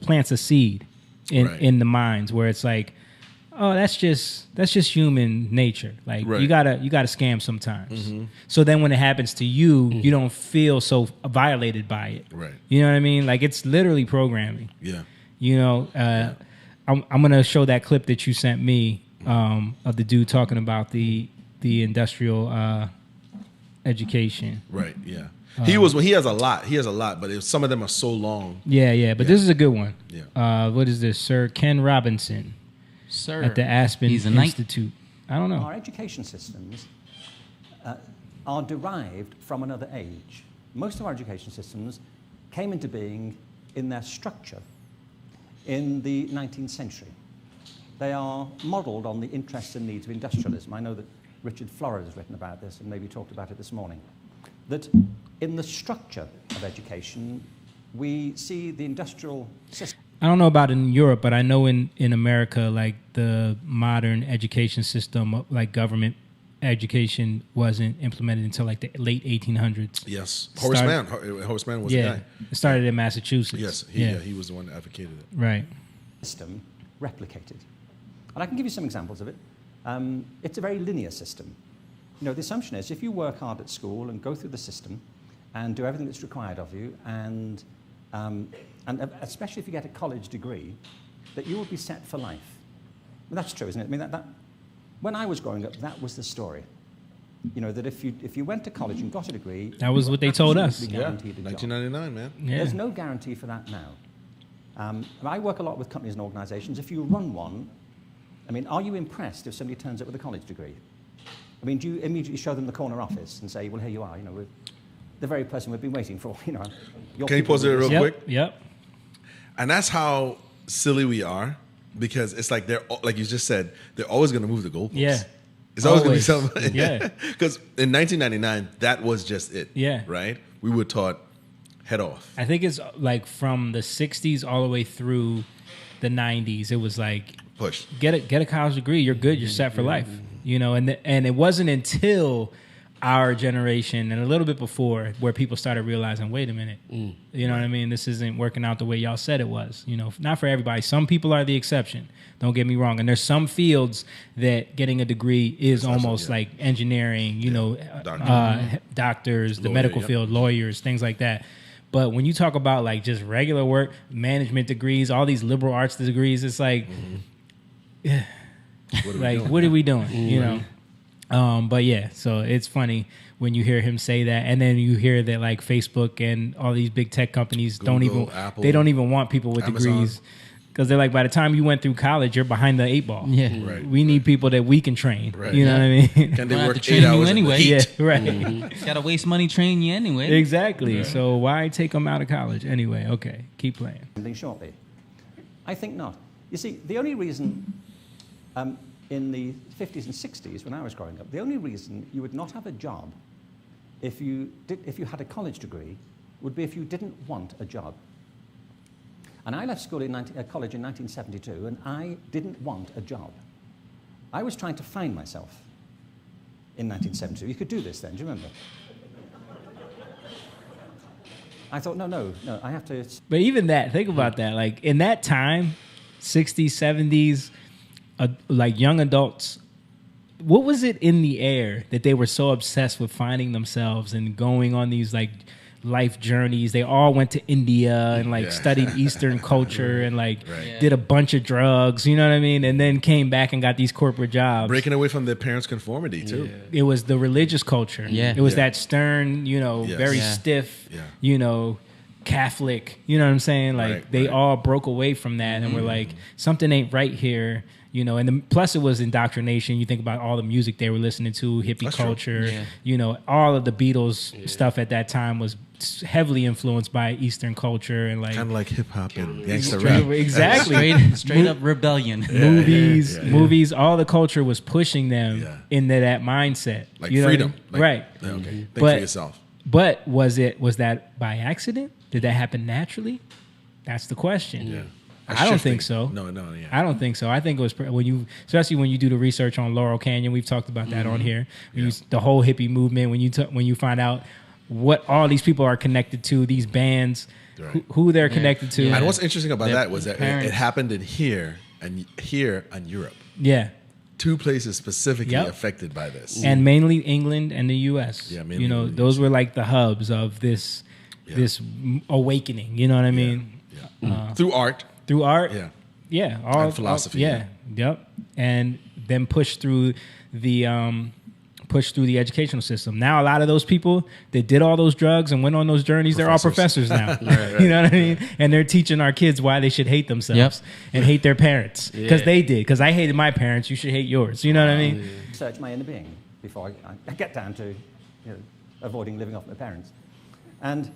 plants a seed Right. in the minds where it's like, oh, that's just human nature. Like Right. you gotta scam sometimes. So then when it happens to you, you don't feel so violated by it. Right. You know what I mean? Like it's literally programming. Yeah. I'm gonna show that clip that you sent me of the dude talking about the industrial education. Right. Yeah. He has a lot. He has a lot, but some of them are so long. Yeah. But this is a good one. Yeah. What is this? Sir Ken Robinson Sir. at the Aspen He's a knight. Institute. I don't know. Our education systems are derived from another age. Most of our education systems came into being in their structure in the 19th century. They are modelled on the interests and needs of industrialism. I know that Richard Flores has written about this and maybe talked about it this morning. That in the structure of education, we see the industrial system. I don't know about in Europe, but I know in America, like the modern education system, like government education wasn't implemented until like the late 1800s. Yes. Horace Mann was the guy. It started in Massachusetts. Yes. He was the one that advocated it. Right. System replicated. And I can give you some examples of it. It's a very linear system. The assumption is if you work hard at school and go through the system and do everything that's required of you, and especially if you get a college degree, that you will be set for life. Well, that's true, isn't it? I mean, that when I was growing up, that was the story. That if you went to college and got a degree, That was what they told us. absolutely guaranteed a job. 1999, man. Yeah. There's no guarantee for that now. I work a lot with companies and organizations. If you run one, are you impressed if somebody turns up with a college degree? Do you immediately show them the corner office and say, well, here you are, we're the very person we've been waiting for, your Can you people pause it will be- real quick? Yep. And that's how silly we are, because it's like they're, like you just said, they're always going to move the goalposts. Yeah. It's always going to be Always. something. Yeah. Because in 1999, that was just it. Yeah. Right? We were taught head off. I think it's like from the 60s all the way through the 90s. It was like, Push. get a college degree, you're good, you're set for life. And it wasn't until our generation and a little bit before where people started realizing, wait a minute, you know what I mean? This isn't working out the way y'all said it was. Not for everybody. Some people are the exception. Don't get me wrong. And there's some fields that getting a degree is almost like engineering, doctors, the Lawyer, medical yep. field, lawyers, things like that. But when you talk about like just regular work, management degrees, all these liberal arts degrees, it's like, What are we doing? what are we doing? But yeah, so it's funny when you hear him say that, and then you hear that like Facebook and all these big tech companies don't Google, even Apple, they don't even want people with Amazon. degrees, because they're like, by the time you went through college, you're behind the 8 ball. Yeah. Right, We need people that we can train. Right. You know what I mean? Can they Don't have work to train 8 you hours anyway. in the heat? Yeah, right. Gotta waste money training you anyway. Exactly. So why take them out of college anyway? Okay, keep playing. Something shortly. I think not. You see, the only reason in the 50s and 60s, when I was growing up, the only reason you would not have a job if you had a college degree would be if you didn't want a job. And I left school college in 1972, and I didn't want a job. I was trying to find myself in 1972. You could do this then, do you remember? I thought, no, I have to... But even that, think about that. Like in that time, 60s, 70s, like young adults, what was it in the air that they were so obsessed with finding themselves and going on these like life journeys? They all went to India and like studied Eastern culture and like did a bunch of drugs, you know what I mean? And then came back and got these corporate jobs. Breaking away from their parents' conformity too. It was the religious culture. Yeah. It was that stern, very stiff, Catholic, you know what I'm saying? Like they all broke away from that and were like, something ain't right here, and plus it was indoctrination. You think about all the music they were listening to, hippie That's culture, all of the Beatles stuff at that time was heavily influenced by Eastern culture and like kind of like hip hop and gangster rap. Exactly. Straight up rebellion. Movies, all the culture was pushing them into that mindset. Like you know freedom. what I mean? Like, Right. Okay. Think for yourself. But was that by accident? Did that happen naturally? That's the question. Yeah. I don't think so. No, yeah. I don't think so. I think it was especially when you do the research on Laurel Canyon. We've talked about that on here. The whole hippie movement. When you find out what all these people are connected to, these bands, who they're connected to. And what's interesting about that was that it happened in here and Europe. Yeah. 2 places specifically affected by this, and mainly England and the U.S. Yeah, mainly those were like the hubs of this awakening. You know what I mean? Yeah. Through art. Yeah. And philosophy. Yep. And then push through the educational system. Now a lot of those people that did all those drugs and went on those journeys, they're all professors now. You know what I mean? And they're teaching our kids why they should hate themselves and hate their parents. Because they did. Because I hated my parents, you should hate yours. You know what I mean? Search my inner being before I get down to avoiding living off my parents. And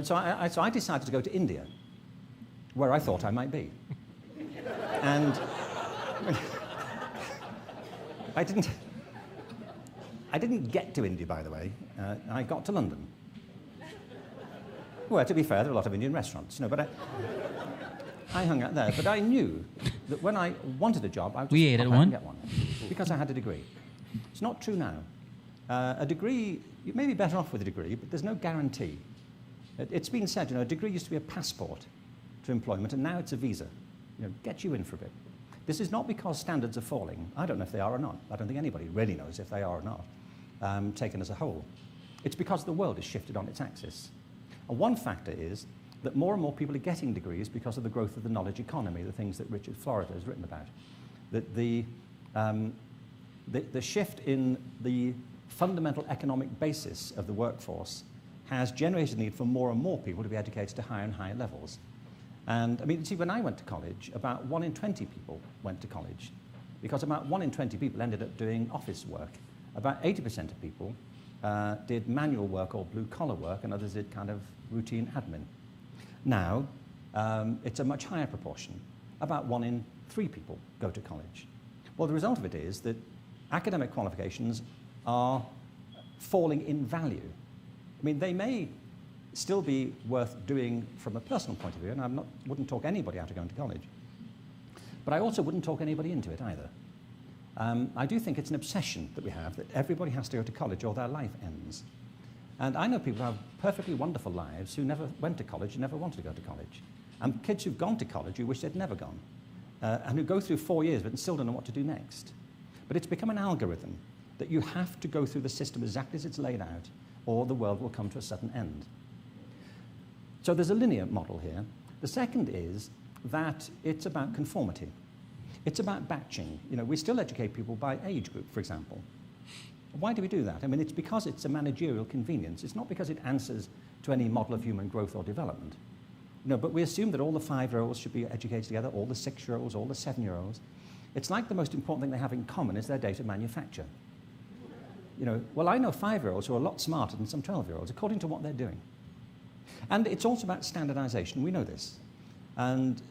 so I decided to go to India, where I thought I might be. And I didn't get to India, by the way. I got to London. Well, to be fair, there are a lot of Indian restaurants, but I hung out there. But I knew that when I wanted a job, I would just pop out and get one because I had a degree. It's not true now. A degree, you may be better off with a degree, but there's no guarantee. It's been said, a degree used to be a passport to employment, and now it's a visa. Get you in for a bit. This is not because standards are falling. I don't know if they are or not. I don't think anybody really knows if they are or not, taken as a whole. It's because the world has shifted on its axis. And one factor is that more and more people are getting degrees because of the growth of the knowledge economy, the things that Richard Florida has written about. That the shift in the fundamental economic basis of the workforce has generated the need for more and more people to be educated to higher and higher levels. And I mean, see, when I went to college, about 1 in 20 people went to college because about 1 in 20 people ended up doing office work. About 80% of people did manual work or blue-collar work, and others did kind of routine admin. Now, it's a much higher proportion. About 1 in 3 people go to college. Well, the result of it is that academic qualifications are falling in value. I mean, they may still be worth doing from a personal point of view, and I wouldn't talk anybody out of going to college. But I also wouldn't talk anybody into it either. I do think it's an obsession that we have, that everybody has to go to college or their life ends. And I know people who have perfectly wonderful lives who never went to college and never wanted to go to college. And kids who've gone to college who wish they'd never gone. And who go through 4 years but still don't know what to do next. But it's become an algorithm that you have to go through the system exactly as it's laid out, or the world will come to a sudden end. So there's a linear model here. The second is that it's about conformity. It's about batching. We still educate people by age group, for example. Why do we do that? I mean, it's because it's a managerial convenience. It's not because it answers to any model of human growth or development. No, but we assume that all the 5-year-olds should be educated together, all the 6-year-olds, all the 7-year-olds. It's like the most important thing they have in common is their date of manufacture. Well, I know 5-year-olds who are a lot smarter than some 12-year-olds, according to what they're doing. And it's also about standardization. We know this. And,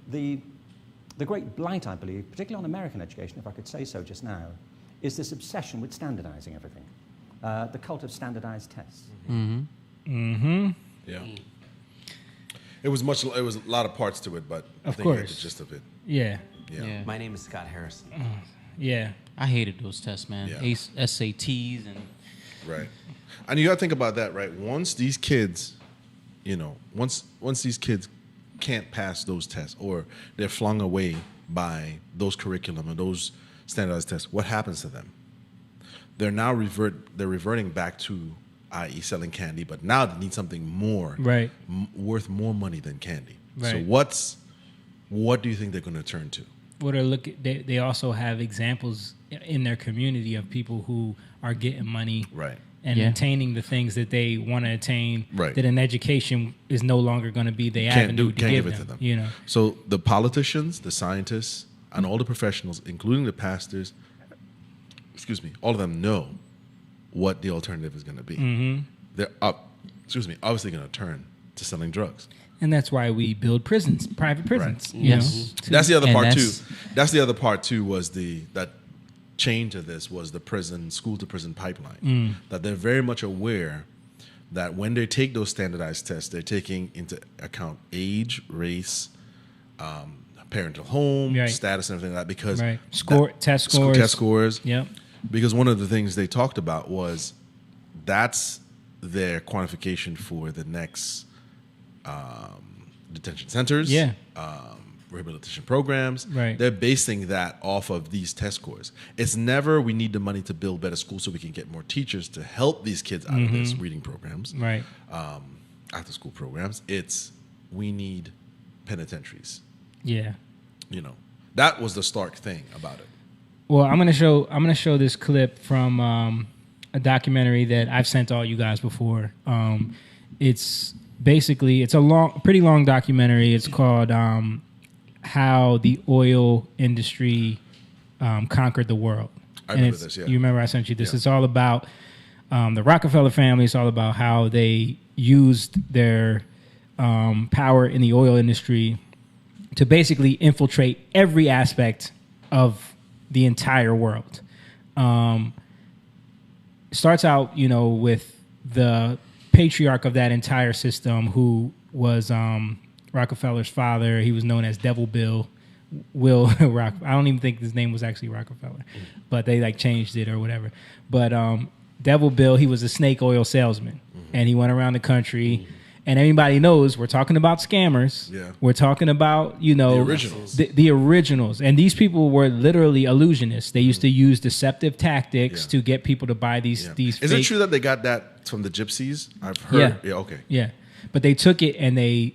the great blight, I believe, particularly on American education, if I could say so just now, is this obsession with standardizing everything. The cult of standardized tests. Mm-hmm. Mm-hmm. Yeah. It was a lot of parts to it, but I think you get the gist of it. Yeah. Yeah. My name is Scott Harrison. Yeah. I hated those tests, man. Yeah. SATs and Right. And you got to think about that, right? Once these kids, once these kids can't pass those tests or they're flung away by those curriculum or those standardized tests, what happens to them? They're now reverting back to, i.e., selling candy, but now they need something more, right, worth more money than candy. Right. So what do you think they're going to turn to? Well, they also have examples in their community of people who are getting money, right, and attaining the things that they want to attain. Right. That an education is no longer going to be the avenue to give it to them. So the politicians, the scientists, and all the professionals, including the pastors, all of them know what the alternative is going to be. Mm-hmm. They're obviously going to turn to selling drugs. And that's why we build prisons, private prisons. Right. Yes. That's the other part too. That's the other part too. Was that chain to this was the school to prison pipeline. That they're very much aware that when they take those standardized tests, they're taking into account age, race, parental home, status, and everything like that. Because test scores. Yep. Because one of the things they talked about was that's their quantification for the next detention centers, rehabilitation programs. Right. They're basing that off of these test scores. It's never we need the money to build better schools so we can get more teachers to help these kids out of this reading programs, right? After school programs. It's we need penitentiaries. Yeah. That was the stark thing about it. Well, I'm gonna show this clip from a documentary that I've sent all you guys before. It's basically a pretty long documentary. It's called "How the Oil Industry Conquered the World." I remember this. Yeah, you remember I sent you this. Yeah. It's all about the Rockefeller family. It's all about how they used their power in the oil industry to basically infiltrate every aspect of the entire world. Starts out, with the patriarch of that entire system, who was Rockefeller's father. He was known as Devil Bill. I don't even think his name was actually Rockefeller, but they changed it or whatever. But Devil Bill, he was a snake oil salesman, and he went around the country. And everybody knows we're talking about scammers. Yeah. We're talking about, the originals. The originals. And these people were literally illusionists. They used to use deceptive tactics to get people to buy these Is fake... it true that they got that from the gypsies? I've heard. Yeah, okay. Yeah. But they took it and they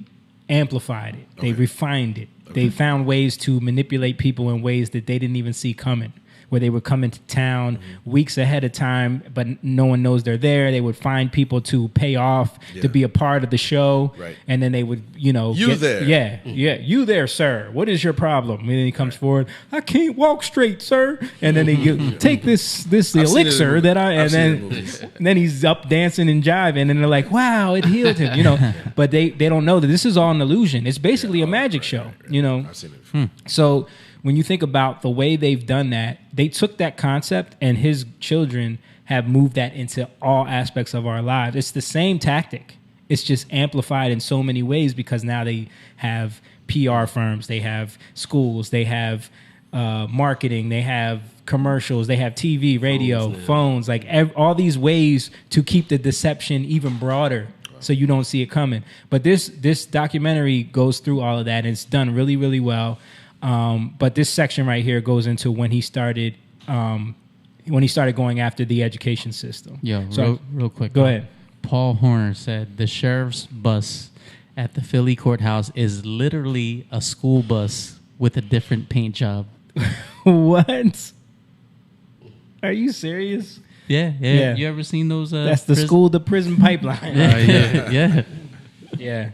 amplified it. They refined it. They found ways to manipulate people in ways that they didn't even see coming. Where they would come into town weeks ahead of time, but no one knows they're there. They would find people to pay off to be a part of the show, and then they would, there, you there, sir. What is your problem? And then he comes forward. I can't walk straight, sir. And then they take this elixir that and then he's up dancing and jiving, and they're like, wow, it healed him, But they don't know that this is all an illusion. It's basically a magic show, I've seen it before. So when you think about the way they've done that, they took that concept and his children have moved that into all aspects of our lives. It's the same tactic. It's just amplified in so many ways because now they have PR firms, they have schools, they have marketing, they have commercials, they have TV, radio, phones, all these ways to keep the deception even broader. So you don't see it coming. But this documentary goes through all of that, and it's done really, really well. But this section right here goes into when he started going after the education system. Yeah, real quick. Go ahead. Paul Horner said the sheriff's bus at the Philly courthouse is literally a school bus with a different paint job. What? Are you serious? Yeah. Yeah. You ever seen those? That's the school to prison pipeline. Yeah. Yeah.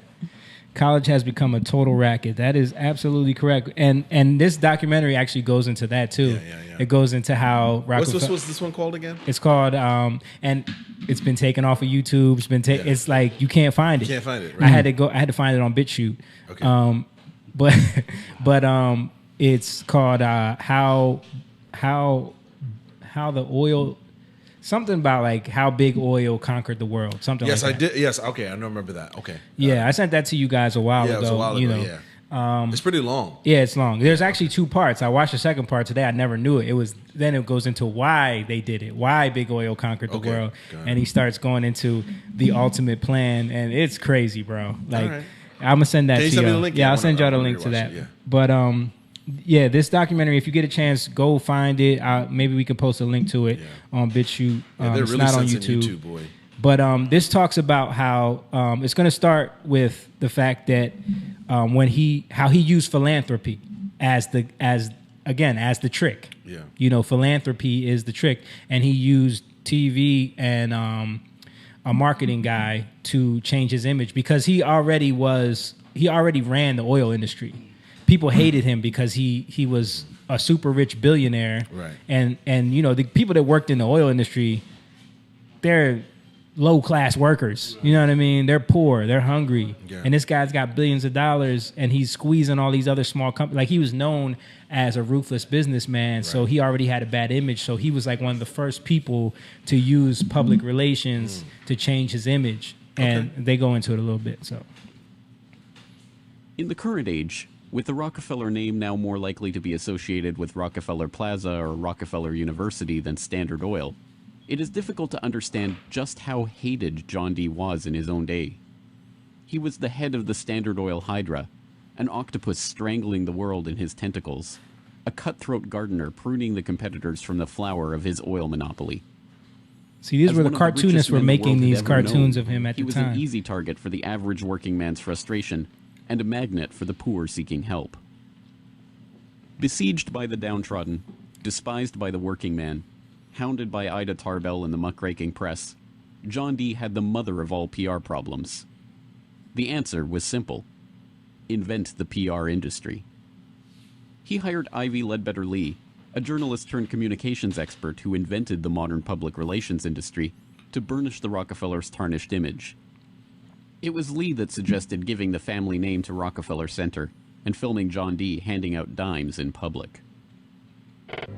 College has become a total racket. That is absolutely correct. And this documentary actually goes into that too. Yeah. It goes into how What's Rockefeller. this one called again? It's called and it's been taken off of YouTube. It's been It's like you can't find it. You can't find it, I had to find it on BitChute. Okay. But it's called how the oil, something about like how big oil conquered the world. Something. Yes, like that. I did. Yes, okay, I don't remember that. Okay. Yeah, I sent that to you guys a while ago. It was a while ago. You know. Yeah. It's pretty long. Yeah, it's long. There's actually 2 parts. I watched the second part today. I never knew it. Then it goes into why they did it, why big oil conquered the world, and he starts going into the ultimate plan, and it's crazy, bro. Like, right. I'm gonna send that Can you to send me you. the link? Yeah, Yeah, I'll send y'all the I wanna link to rewatch that. it, yeah. But yeah, this documentary, if you get a chance, go find it. Maybe we can post a link to it on BitChute. They're It's really not on censoring YouTube. boy. But this talks about how it's going to start with the fact that how he used philanthropy as the trick. Yeah. You know, philanthropy is the trick, and he used TV and a marketing guy to change his image because he already ran the oil industry. People hated him because he was a super rich billionaire, Right. And you know, the people that worked in the oil industry, they're low class workers. You know what I mean? They're poor, they're hungry. Yeah. And this guy's got billions of dollars and he's squeezing all these other small companies. Like, he was known as a ruthless businessman, so he already had a bad image. So he was like one of the first people to use public relations to change his image. And they go into it a little bit. So in the current age, with the Rockefeller name now more likely to be associated with Rockefeller Plaza or Rockefeller University than Standard Oil, it is difficult to understand just how hated John D. was in his own day. He was the head of the Standard Oil Hydra, an octopus strangling the world in his tentacles, a cutthroat gardener pruning the competitors from the flower of his oil monopoly. see, these As were the one of cartoonists richest were men the making world had these ever cartoons known, of him at he the was time. an easy target for the average working man's frustration and a magnet for the poor seeking help. Besieged by the downtrodden, despised by the working man, hounded by Ida Tarbell and the muckraking press, John D. had the mother of all PR problems. The answer was simple: invent the PR industry. He hired Ivy Ledbetter Lee, a journalist turned communications expert who invented the modern public relations industry, to burnish the Rockefellers' tarnished image. It was Lee that suggested giving the family name to Rockefeller Center and filming John D. handing out dimes in public.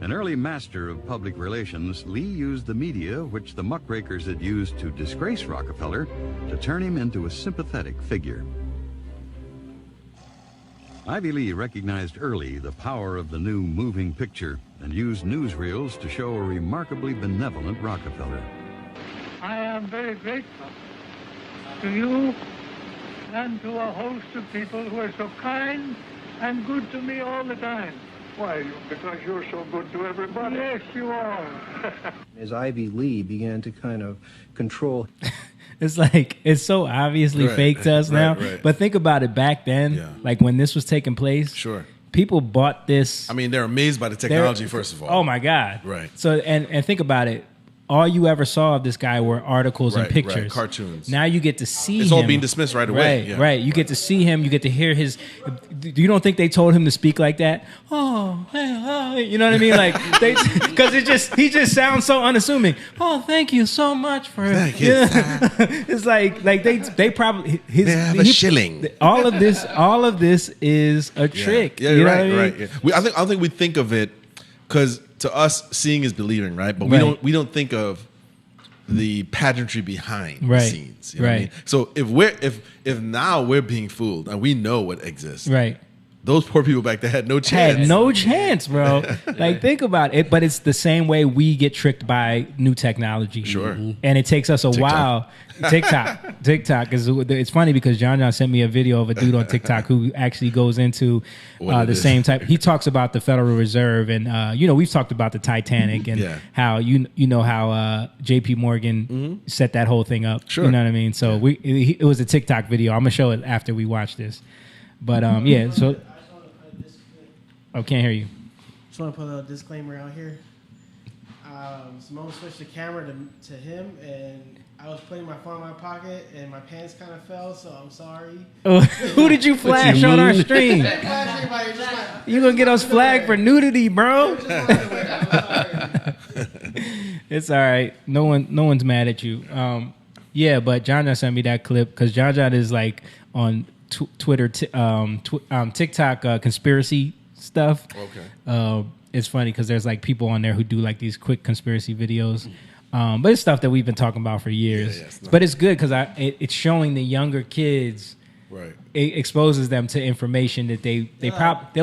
An early master of public relations, Lee used the media which the muckrakers had used to disgrace Rockefeller to turn him into a sympathetic figure. Ivy Lee recognized early the power of the new moving picture and used newsreels to show a remarkably benevolent Rockefeller. I am very grateful to you and to a host of people who are so kind and good to me all the time. Why? Because you're so good to everybody. Yes, you are. As Ivy Lee began to kind of control. It's like, it's so obviously fake to us now. Right. But think about it back then, like when this was taking place. Sure. People bought this. I mean, they're amazed by the technology, first of all. Oh my God. Right. So, and think about it. All you ever saw of this guy were articles and pictures. Right, cartoons. Now you get to see It's him. all being dismissed right away. Right, Yeah. right. You get to see him. You get to hear his. You don't think they told him to speak like that? Oh, hey, oh, you know what I mean? Like, because he just sounds so unassuming. Oh, thank you so much for it. Thank you. Yeah. It's like they probably They have a shilling. All of this is a trick. Yeah, you know right, what I mean? right. Yeah. I don't think we think of it because to us, seeing is believing, right? But we don't think of the pageantry behind the scenes. You know what I mean? So if now we're being fooled and we know what exists, right? Those poor people back there had no chance. Had no chance, bro. Like, think about it. But it's the same way we get tricked by new technology. Sure. And it takes us a while. TikTok. Because it's funny because John sent me a video of a dude on TikTok who actually goes into the same type. He talks about the Federal Reserve and, we've talked about the Titanic and how, how JP Morgan set that whole thing up. Sure. You know what I mean? So it was a TikTok video. I'm going to show it after we watch this. But, so... Oh, can't hear you. Just want to put a disclaimer out here. Simone switched the camera to him, and I was putting my phone in my pocket, and my pants kind of fell, so I'm sorry. Oh, who did you flash on our stream? I didn't flash anybody, just my- You gonna get us flagged for nudity, bro? It's all right. No one's mad at you. Yeah, but John sent me that clip because John is like on Twitter, TikTok conspiracy stuff. Okay. It's funny because there's like people on there who do like these quick conspiracy videos. But it's stuff that we've been talking about for years. But it's good because it's showing the younger kids. Right. It exposes them to information that they'll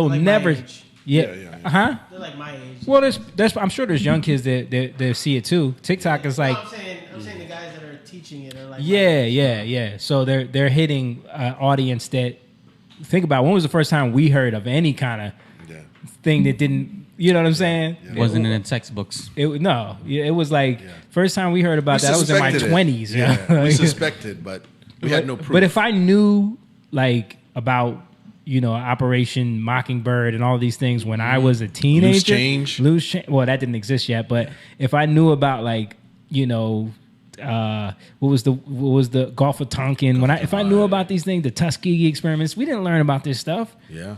like never. my age. Yeah. Huh? They're like my age. Well, there's I'm sure there's young kids that see it too. TikTok is like. No, I'm saying the guys that are teaching it are like. Yeah. So they're hitting an audience that. Think about when was the first time we heard of any kind of thing that didn't. You know what I'm saying? It wasn't in the textbooks. It was like first time we heard about that. I was in my 20s. Yeah, we suspected, but we had no proof. But if I knew like about Operation Mockingbird and all these things when I was a teenager, loose change. Well, that didn't exist yet. But if I knew about like what was the Gulf of Tonkin? If I knew about these things, the Tuskegee experiments, we didn't learn about this stuff. Yeah.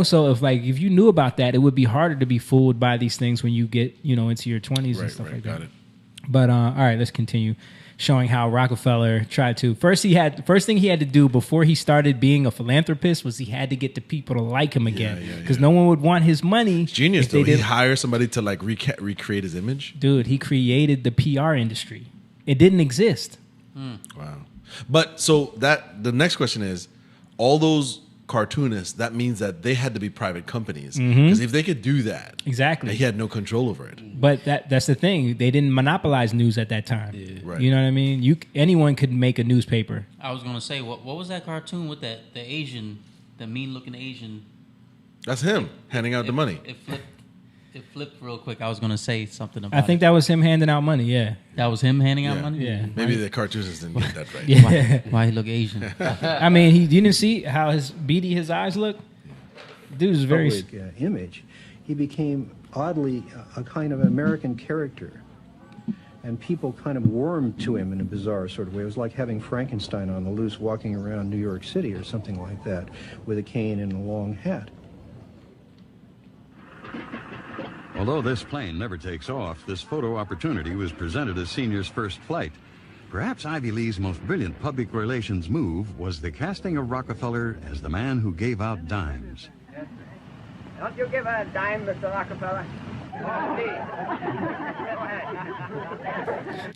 So if you knew about that, it would be harder to be fooled by these things when you get, into your 20s and stuff like that. Got it. But all right, let's continue showing how Rockefeller tried to. First thing he had to do before he started being a philanthropist was he had to get the people to like him again because no one would want his money. Genius, though. He hired somebody to like recreate his image. Dude, he created the PR industry. It didn't exist. Wow. But so the next question is, all those cartoonists, that means that they had to be private companies because if they could do that, exactly, he had no control over it. But that's the thing; they didn't monopolize news at that time. Right. You know what I mean? Anyone could make a newspaper. I was gonna say, what was that cartoon with the mean looking Asian? That's him handing out the money. It flipped real quick. I was gonna say something about. I think that was him handing out money. Yeah, that was him handing out money. Yeah, maybe the cartoonist didn't get that right. Yeah. Why he look Asian? I mean, you didn't see how beady his eyes look. Dude is very public image. He became oddly a kind of American character, and people kind of warmed to him in a bizarre sort of way. It was like having Frankenstein on the loose, walking around New York City or something like that, with a cane and a long hat. Although this plane never takes off, this photo opportunity was presented as Senior's first flight. Perhaps Ivy Lee's most brilliant public relations move was the casting of Rockefeller as the man who gave out dimes. Don't you give a dime, Mr. Rockefeller?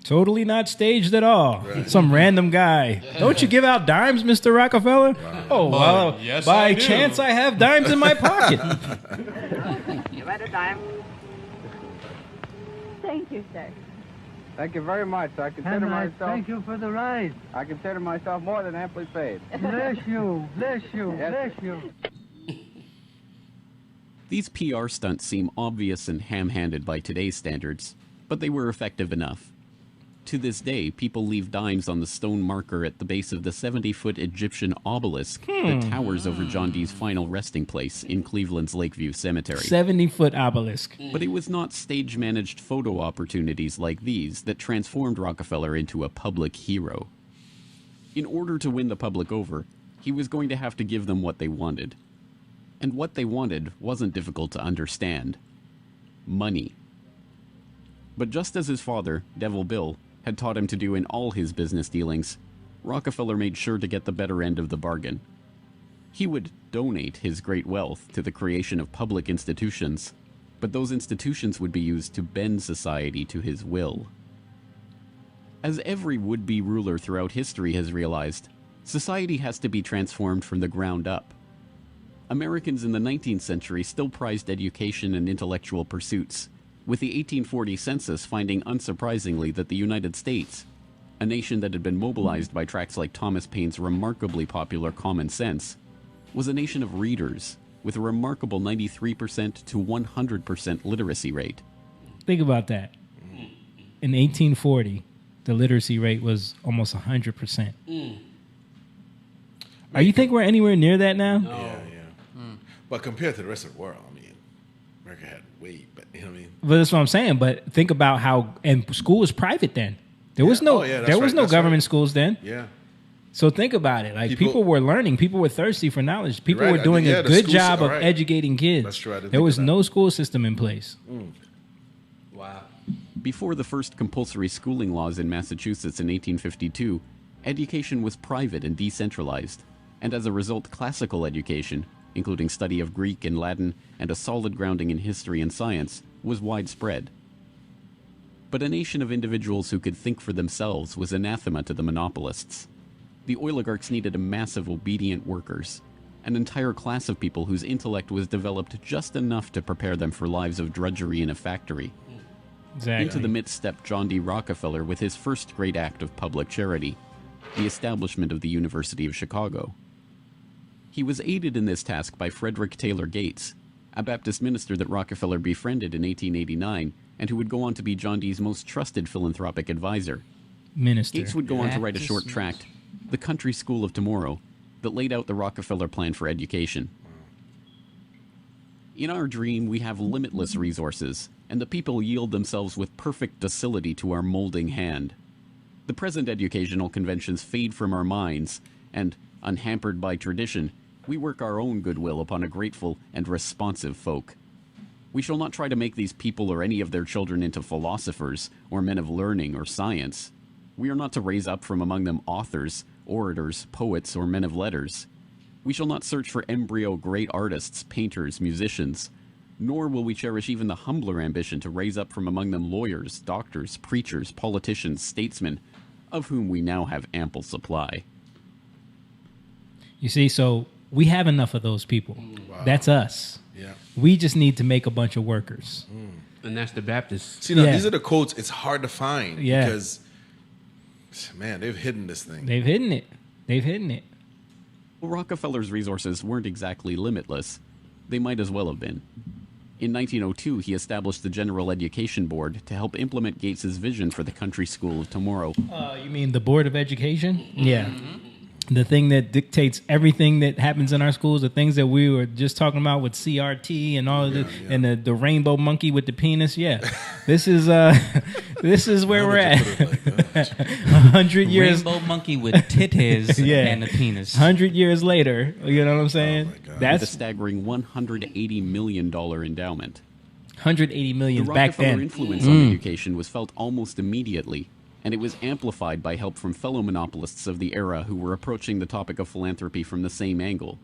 totally not staged at all. Right. Some random guy. Don't you give out dimes, Mr. Rockefeller? Wow. Oh, well, yes, by chance I have dimes in my pocket. You had a dime. Thank you, sir. Thank you very much. I consider myself. Thank you for the ride. I consider myself more than amply paid. Bless you, bless you, Yes. bless you. These PR stunts seem obvious and ham-handed by today's standards, but they were effective enough. To this day, people leave dimes on the stone marker at the base of the 70-foot Egyptian obelisk that towers over John Dee's final resting place in Cleveland's Lakeview Cemetery. 70-foot obelisk. But it was not stage-managed photo opportunities like these that transformed Rockefeller into a public hero. In order to win the public over, he was going to have to give them what they wanted. And what they wanted wasn't difficult to understand. Money. But just as his father, Devil Bill, had taught him to do in all his business dealings, Rockefeller made sure to get the better end of the bargain. He would donate his great wealth to the creation of public institutions, but those institutions would be used to bend society to his will. As every would-be ruler throughout history has realized, society has to be transformed from the ground up. Americans in the 19th century still prized education and intellectual pursuits, with the 1840 census finding unsurprisingly that the United States, a nation that had been mobilized by tracts like Thomas Paine's remarkably popular Common Sense, was a nation of readers with a remarkable 93% to 100% literacy rate. Think about that. In 1840, the literacy rate was almost 100%. You think we're anywhere near that now? Yeah. But compared to the rest of the world, I mean, America had way, but you know what I mean. But that's what I'm saying. But think about how, and school was private then. There was no, there was no government schools then. Yeah. So think about it. Like people were learning. People were thirsty for knowledge. People Right. were doing Yeah, a the good school job sy- of right. educating kids. That's true. I didn't There think was of that. no school system in place. Wow. Before the first compulsory schooling laws in Massachusetts in 1852, education was private and decentralized, and as a result, classical education, including study of Greek and Latin and a solid grounding in history and science, was widespread. But a nation of individuals who could think for themselves was anathema to the monopolists. The oligarchs needed a mass of obedient workers, an entire class of people whose intellect was developed just enough to prepare them for lives of drudgery in a factory. Exactly. Into the midst stepped John D. Rockefeller with his first great act of public charity, the establishment of the University of Chicago. He was aided in this task by Frederick Taylor Gates, a Baptist minister that Rockefeller befriended in 1889 and who would go on to be John D.'s most trusted philanthropic advisor. Minister. Gates would go on to write a short tract, The Country School of Tomorrow, that laid out the Rockefeller plan for education. In our dream, we have limitless resources, and the people yield themselves with perfect docility to our molding hand. The present educational conventions fade from our minds, and, unhampered by tradition, we work our own goodwill upon a grateful and responsive folk. We shall not try to make these people or any of their children into philosophers, or men of learning or science. We are not to raise up from among them authors, orators, poets, or men of letters. We shall not search for embryo great artists, painters, musicians, nor will we cherish even the humbler ambition to raise up from among them lawyers, doctors, preachers, politicians, statesmen, of whom we now have ample supply. You see, so we have enough of those people. Wow. That's us. Yeah. We just need to make a bunch of workers. And that's the Baptists. See, now these are the quotes. It's hard to find Yeah. because, man, they've hidden this thing. They've hidden it. They've hidden it. Well, Rockefeller's resources weren't exactly limitless. They might as well have been. In 1902, he established the General Education Board to help implement Gates's vision for the country school of tomorrow. You mean the Board of Education? Yeah. The thing that dictates everything that happens in our schools, the things that we were just talking about with CRT and all of the and the rainbow monkey with the penis. Yeah, this is where we're at. 100 years. Rainbow monkey with titties and a penis. 100 years later, you know what I'm saying? With a staggering $180 million endowment. 180 million the back Rockefeller then. influence on education was felt almost immediately, and it was amplified by help from fellow monopolists of the era who were approaching the topic of philanthropy from the same angle.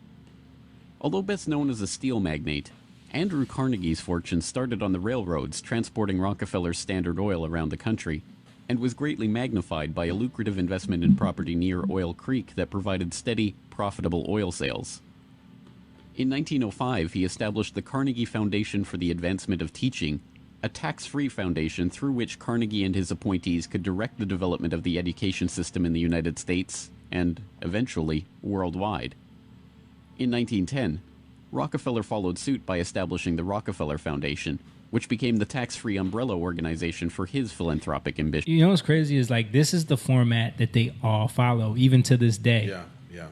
Although best known as a steel magnate, Andrew Carnegie's fortune started on the railroads transporting Rockefeller's Standard Oil around the country, and was greatly magnified by a lucrative investment in property near Oil Creek that provided steady, profitable oil sales. In 1905, he established the Carnegie Foundation for the Advancement of Teaching, a tax-free foundation through which Carnegie and his appointees could direct the development of the education system in the United States and, eventually, worldwide. In 1910, Rockefeller followed suit by establishing the Rockefeller Foundation, which became the tax-free umbrella organization for his philanthropic ambition. You know what's crazy is like this is the format that they all follow, even to this day. Yeah, yeah.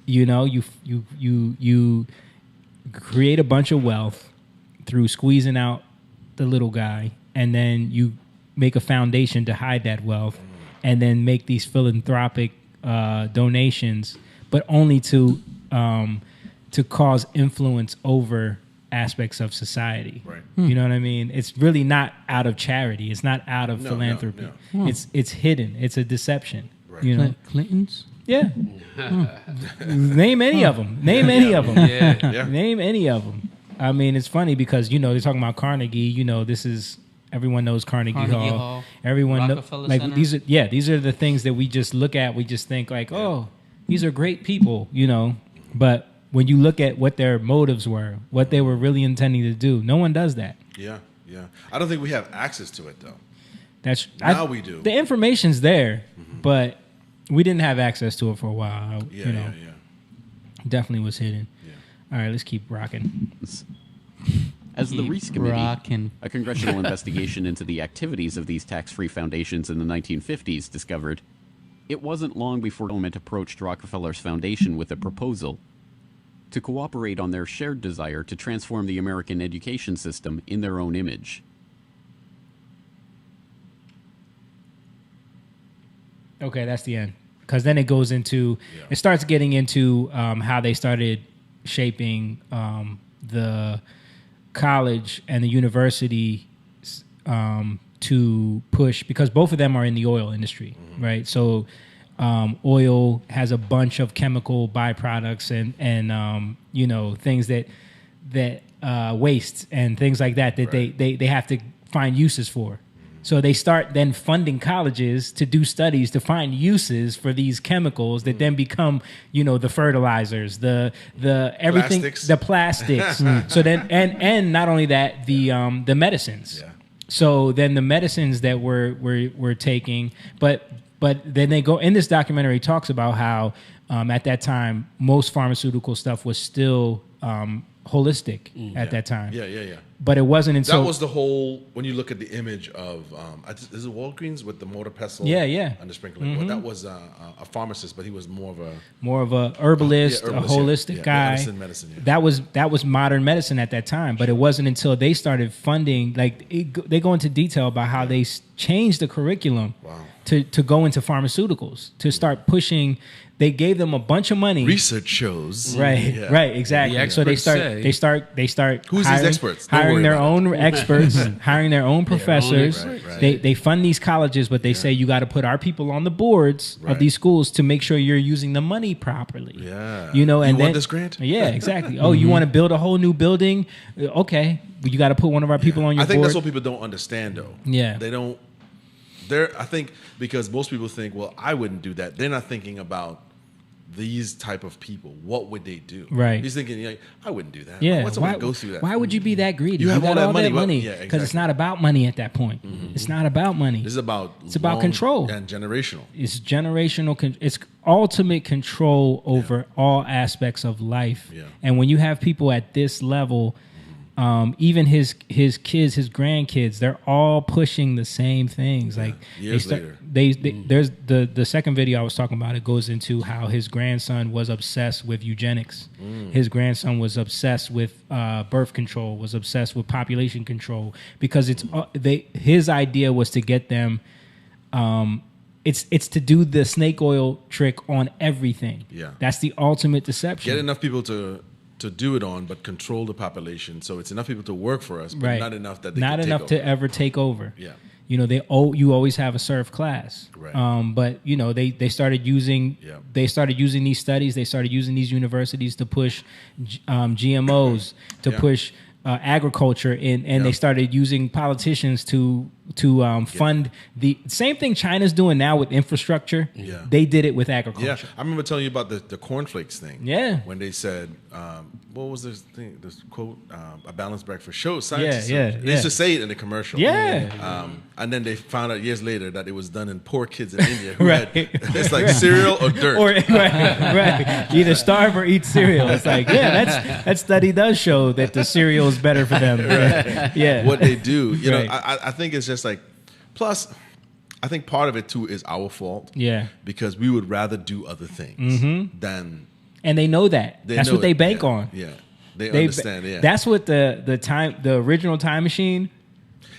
You know, you create a bunch of wealth through squeezing out the little guy, and then you make a foundation to hide that wealth, and then make these philanthropic donations, but only to cause influence over aspects of society. Right. You know what I mean? It's really not out of charity. It's not out of philanthropy. no. It's hidden. It's a deception. Right. You know? Clintons? Yeah. Name any of them. Name any of them. Yeah. Name any of them. I mean, it's funny because, you know, they're talking about Carnegie. You know, this is, everyone knows Carnegie Hall. Everyone knows, like, Center. these are the things that we just look at. We just think like, oh, these are great people, you know. But when you look at what their motives were, what they were really intending to do, no one does that. Yeah, yeah. I don't think we have access to it, though. Now we do. The information's there, but we didn't have access to it for a while. Yeah, you know, yeah. Definitely was hidden. All right, let's keep rocking. As the Reese Committee, rockin'. a congressional investigation into the activities of these tax-free foundations in the 1950s discovered, it wasn't long before government approached Rockefeller's foundation with a proposal. to cooperate on their shared desire to transform the American education system in their own image. Okay, that's the end. Because then it goes into, it starts getting into how they started shaping the college and the university to push, because both of them are in the oil industry, right? So oil has a bunch of chemical byproducts and you know, things that wastes and things like that they have to find uses for. So they start then funding colleges to do studies to find uses for these chemicals that then become, you know, the fertilizers, the everything, the plastics. So then, and not only that, the medicines. Yeah. So then the medicines that we're taking, but then they go in this documentary, talks about how at that time most pharmaceutical stuff was still holistic at that time. Yeah. But it wasn't until that was the whole. When you look at the image of, is it Walgreens with the mortar pestle? Yeah. And the sprinkling. Well, that was a pharmacist, but he was more of a herbalist, a holistic guy. Medicine. That was modern medicine at that time. But it wasn't until they started funding, like they go into detail about how they changed the curriculum to go into pharmaceuticals, to start pushing. They gave them a bunch of money. Research shows. Right, exactly. So they start Who's hiring, these experts? Hiring their own experts, hiring their own professors. They fund these colleges, but they say you got to put our people on the boards of these schools to make sure you're using the money properly. Yeah. You know, and you want this grant? Yeah, exactly. Oh, you want to build a whole new building? Okay, you got to put one of our people on your board. I think that's what people don't understand, though. Yeah. They don't. I think because most people think, well, I wouldn't do that. They're not thinking about these type of people. What would they do? Right. He's thinking, like, I wouldn't do that. Yeah. Why would someone go through that? Why would you be that greedy? You have got all that money. Yeah, because it's not about money at that point. It's not about money. It's about control and generational. It's generational. It's ultimate control over all aspects of life. Yeah. And when you have people at this level, even his kids, his grandkids, they're all pushing the same things. Like years later. There's the second video I was talking about. It goes into how his grandson was obsessed with eugenics. His grandson was obsessed with birth control. Was obsessed with population control because his idea was to get them. It's to do the snake oil trick on everything. Yeah, that's the ultimate deception. Get enough people to do it on, but control the population. So it's enough people to work for us, but not enough that they not can enough take to ever take over. Yeah, you know you always have a serf class. Right. But you know they started using these studies. They started using these universities to push GMOs, to push agriculture, and they started using politicians to fund the same thing China's doing now with infrastructure. Yeah. They did it with agriculture. Yeah, I remember telling you about the cornflakes thing. Yeah. When they said, what was this thing? This quote, a balanced breakfast show scientists. They used to say it in the commercial. Yeah. And then they found out years later that it was done in poor kids in India who had, it's like cereal or dirt. Right. Either starve or eat cereal. It's like, that study does show that the cereal is better for them. Yeah. What they do, you know, I think it's just like, plus, I think part of it too is our fault. Yeah. Because we would rather do other things than. And they know that. That's what they bank on. Yeah. They understand. Yeah. That's what the original Time Machine.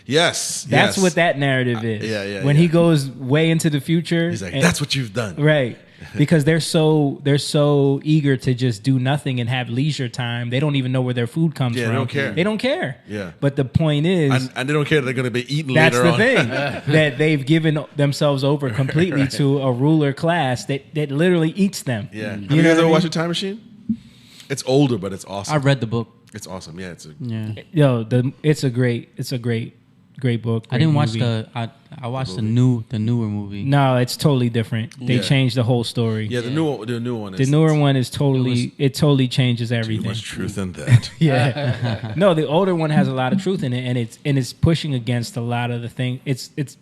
Yes. That's what that narrative is. When he goes way into the future, he's like, "That's what you've done." Right. Because they're so eager to just do nothing and have leisure time. They don't even know where their food comes from. They don't care. Yeah. But the point is, and they don't care that they're going to be eaten later on. That's the thing. That they've given themselves over completely to a ruler class that literally eats them. Yeah. Have you guys ever watched a Time Machine? It's older, but it's awesome. I read the book. It's awesome. Yeah. It's a great book. I didn't watch I watched the newer movie. No, it's totally different. They changed the whole story. Yeah, the new one. The newer one is totally changes everything. Too much truth in that. Yeah. No, the older one has a lot of truth in it, and it's pushing against a lot of the things. It's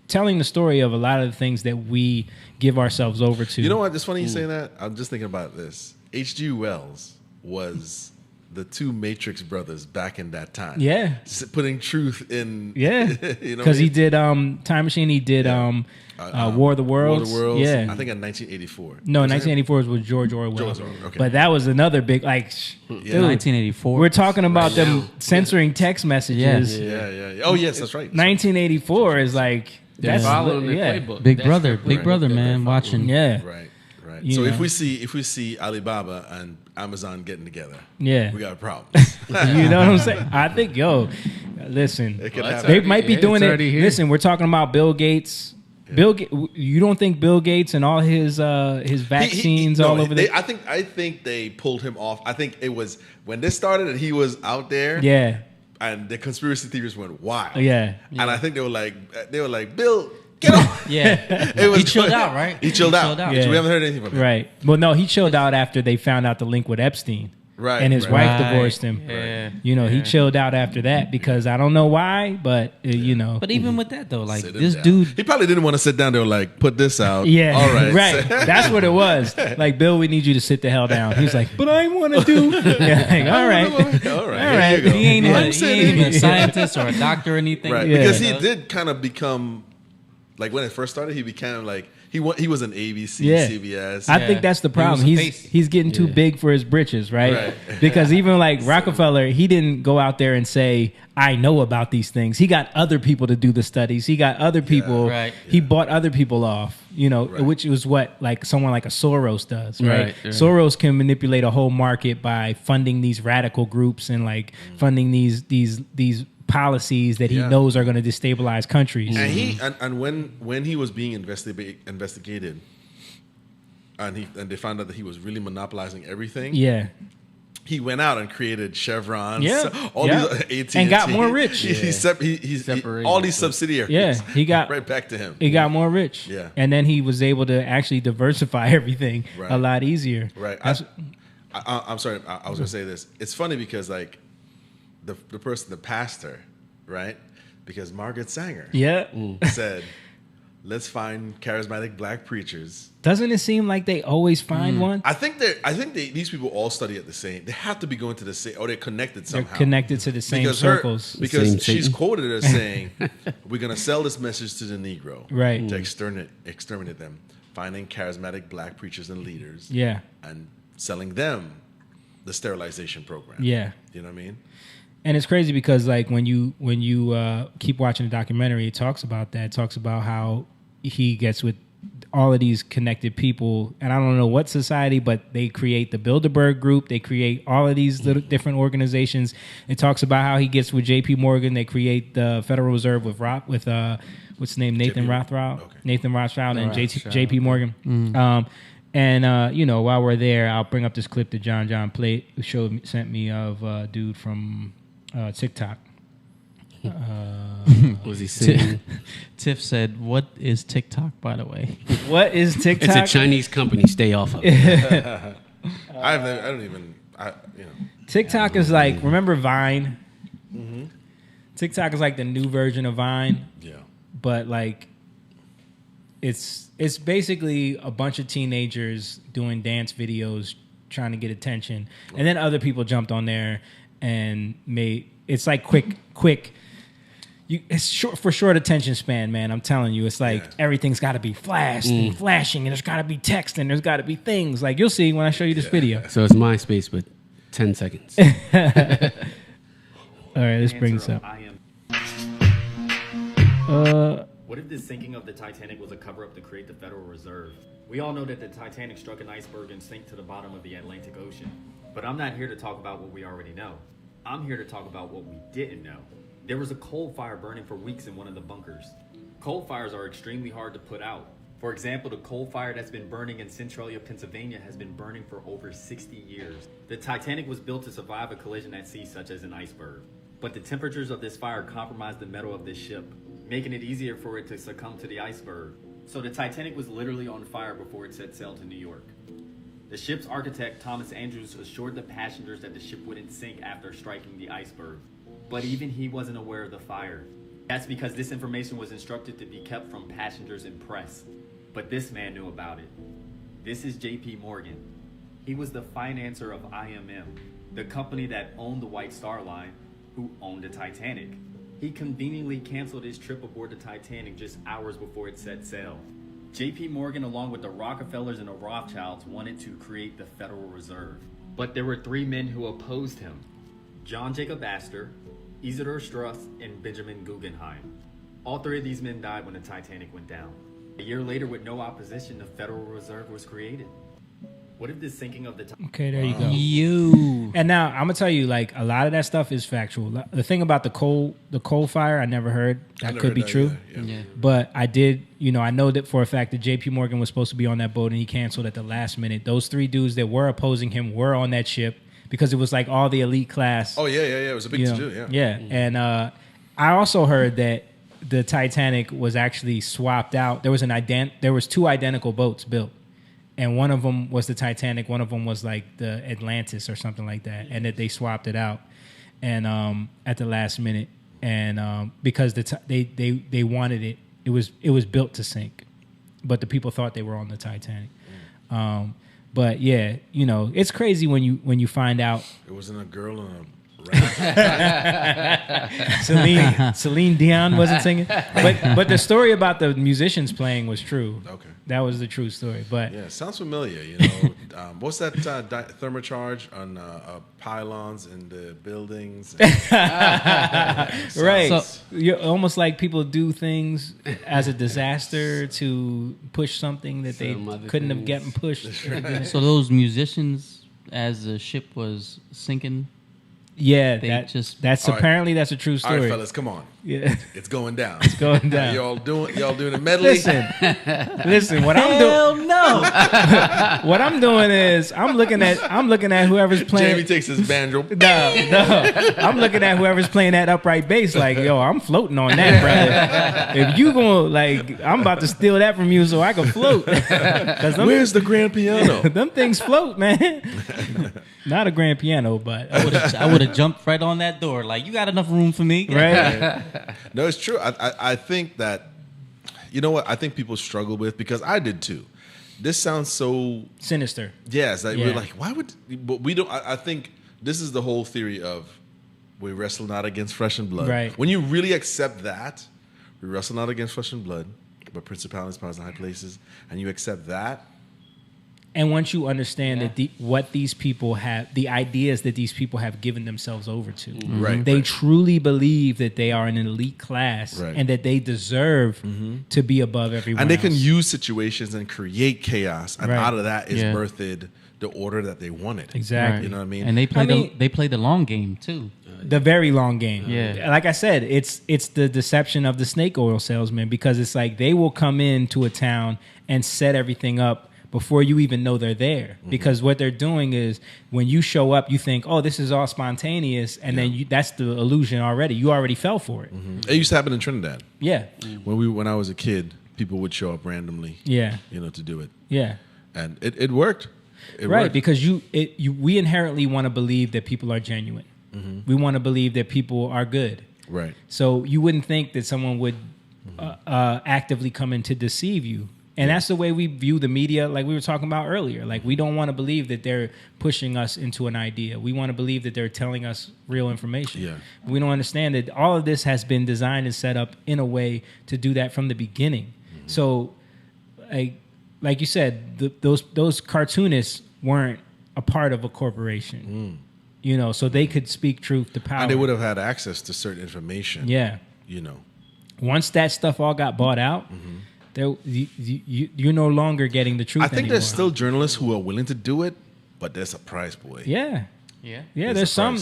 telling the story of a lot of the things that we give ourselves over to. You know what? It's funny you say that. I'm just thinking about this. H.G. Wells was the two Matrix brothers back in that time. Yeah. Putting truth in. Yeah. You know, Because he did Time Machine. He did War of the Worlds. Yeah. I think in 1984. No, Was it 1984 was with George Orwell. George Orwell, okay. But that was another big, like, dude, 1984. We're talking about Right them now. censoring text messages. Yeah. Oh, yes, that's right. 1984 is like, that's following the yeah. playbook. Big That's brother, the big playbook brother, that they're man, watching. Yeah. Right. You So know. if we see Alibaba and Amazon getting together, Yeah. we got a problem. You know what I'm saying? I think, listen, It could happen. they might be doing it. already here. Listen, we're talking about Bill Gates. You don't think Bill Gates and all his vaccines all over there? I think they pulled him off. I think it was when this started and he was out there. Yeah. And the conspiracy theorists went wild. Yeah. And I think they were like, Bill, get off. Yeah. It was He chilled out, right? He chilled out. Yeah. We haven't heard anything from him. Right. Well, no, he chilled out after they found out the link with Epstein. Right. And his right. wife Right. divorced him. Yeah. You know, he Yeah. chilled out after that because I don't know why, but you know. But even with that though, like Sit him this down. dude, He probably didn't want to sit down there like put this out. Yeah. All right. Right. That's what it was. Like, Bill, we need you to sit the hell down. He's like, but I want to do. Yeah, like, all right. All right. All right. Here you go. he ain't I'm even sitting. a scientist or a doctor or anything. Right. Yeah. Because he did kind of become like when it first started, he became like he was an ABC, Yeah. CBS. I think that's the problem. He was a He's face. he's getting too big for his britches, right? Right. Because even like Rockefeller, he didn't go out there and say, "I know about these things." He got other people to do the studies. He got other people. Right. He bought other people off. You know, Right. which was what like someone like a Soros does, right? Right, right. Soros can manipulate a whole market by funding these radical groups and like funding these policies that he Yeah. knows are going to destabilize countries. And he and when he was being investigated, and they found out that he was really monopolizing everything. Yeah. He went out and created Chevron, Yeah. all Yeah. these AT&T, And got more rich. He Separated. all these subsidiaries. Yeah, he got right back to him. He got more rich. Yeah. And then he was able to actually diversify everything Right. a lot easier. Right. That's- I'm sorry. I was going to say this. It's funny because like the person, the pastor, right? Because Margaret Sanger yeah. said, "Let's find charismatic black preachers." Doesn't it seem like they always find one? I think these people all study at the same. They have to be going to the same, or they're connected They're somehow. connected to the same because circles. because Same she's Satan. quoted as saying, "We're going to sell this message to the Negro, Right. To exterminate them, finding charismatic black preachers and leaders, Yeah. and selling them the sterilization program." Yeah. You know what I mean? And it's crazy because like when you keep watching the documentary, it talks about that. It talks about how he gets with all of these connected people, and I don't know what society, but they create the Bilderberg Group. They create all of these little different organizations. It talks about how he gets with J.P. Morgan. They create the Federal Reserve with what's his name, Nathan Rothschild, Okay. Nathan Rothschild, and Rothschild. J.P. Morgan. And you know, while we're there, I'll bring up this clip that John sent me of a dude from TikTok. Was he saying? Tiff said, "What is TikTok, by the way?" What is TikTok? It's a Chinese company. Stay off of it. I don't even. TikTok is like, remember Vine? Mm-hmm. TikTok is like the new version of Vine. Yeah. But like, it's basically a bunch of teenagers doing dance videos trying to get attention, and then other people jumped on there and made it's like quick. It's short attention span, man. I'm telling you, it's like everything's got to be flashed and flashing, and there's got to be text, and there's got to be things. Like you'll see when I show you this video. So it's MySpace, but 10 seconds. All right, let's bring this up. What if the sinking of the Titanic was a cover-up to create the Federal Reserve? We all know that the Titanic struck an iceberg and sank to the bottom of the Atlantic Ocean. But I'm not here to talk about what we already know. I'm here to talk about what we didn't know. There was a coal fire burning for weeks in one of the bunkers. Coal fires are extremely hard to put out. For example, the coal fire that's been burning in Centralia, Pennsylvania has been burning for over 60 years. The Titanic was built to survive a collision at sea such as an iceberg. But the temperatures of this fire compromised the metal of this ship, making it easier for it to succumb to the iceberg. So the Titanic was literally on fire before it set sail to New York. The ship's architect, Thomas Andrews, assured the passengers that the ship wouldn't sink after striking the iceberg. But even he wasn't aware of the fire. That's because this information was instructed to be kept from passengers and press. But this man knew about it. This is J.P. Morgan. He was the financier of IMM. the company that owned the White Star Line, who owned the Titanic. He conveniently canceled his trip aboard the Titanic just hours before it set sail. J.P. Morgan, along with the Rockefellers and the Rothschilds, wanted to create the Federal Reserve. But there were 3 men who opposed him: John Jacob Astor, Isidor Strass, and Benjamin Guggenheim. All 3 of these men died when the Titanic went down. A year later, with no opposition, the Federal Reserve was created. What if this sinking of the Okay, there you go. And now I'm gonna tell you, like, a lot of that stuff is factual. The thing about the coal fire, I never heard that could be true. Yeah. But I did, I know that for a fact that J.P. Morgan was supposed to be on that boat and he canceled at the last minute. Those 3 dudes that were opposing him were on that ship because it was like all the elite class. Oh yeah. It was a big to-do. Yeah. Yeah, and I also heard that the Titanic was actually swapped out. There was there was 2 identical boats built. And one of them was the Titanic. One of them was like the Atlantis or something like that. And that they swapped it out, and at the last minute, and because they wanted it, it was built to sink, but the people thought they were on the Titanic. But yeah, it's crazy when you find out it wasn't a girl in a Celine Dion wasn't singing, but the story about the musicians playing was true. Okay, that was the true story. But yeah, sounds familiar. What's that thermocharge on pylons in the buildings? Right. So you're almost like people do things as a disaster to push something that they couldn't have gotten pushed. So those musicians, as the ship was sinking. Yeah, that's apparently that's a true story. All right, fellas, come on. Yeah, it's going down. It's going down. Y'all doing a medley? Listen. What I'm doing? No. What I'm doing is I'm looking at whoever's playing. Jamie takes his banjo. No. I'm looking at whoever's playing that upright bass. Like, yo, I'm floating on that, brother. If you gonna I'm about to steal that from you so I can float. Where's the grand piano? Them things float, man. Not a grand piano, but I would have jumped right on that door. Like, you got enough room for me, right? No, it's true. I think that, what I think people struggle with, because I did too. This sounds so sinister. Yes, we're like, why would? But we don't. I think this is the whole theory of we wrestle not against flesh and blood. Right. When you really accept that, we wrestle not against flesh and blood, but principalities, powers, and high places, and you accept that. And once you understand that what these people have, the ideas that these people have given themselves over to, they truly believe that they are an elite class and that they deserve to be above everyone and they else. can use situations and create chaos, and out of that is birthed the order that they wanted. Exactly. You know what I mean? And they play the long game too. The very long game. Yeah. Like I said, it's the deception of the snake oil salesman, because it's like they will come into a town and set everything up before you even know they're there. Because what they're doing is, when you show up, you think, oh, this is all spontaneous, and then that's the illusion already. You already fell for it. It used to happen in Trinidad. Yeah. When I was a kid, people would show up randomly. Yeah. To do it. Yeah. And it worked. It right, worked. because we inherently want to believe that people are genuine. We want to believe that people are good. Right. So you wouldn't think that someone would actively come in to deceive you. And that's the way we view the media, like we were talking about earlier. Like, we don't want to believe that they're pushing us into an idea. We want to believe that they're telling us real information. Yeah. We don't understand that all of this has been designed and set up in a way to do that from the beginning. So, like you said, those cartoonists weren't a part of a corporation. So they could speak truth to power. And they would have had access to certain information. Yeah. Once that stuff all got bought out, you're no longer getting the truth. I think anymore. there's still journalists who are willing to do it, but there's a price, boy. Yeah. There's some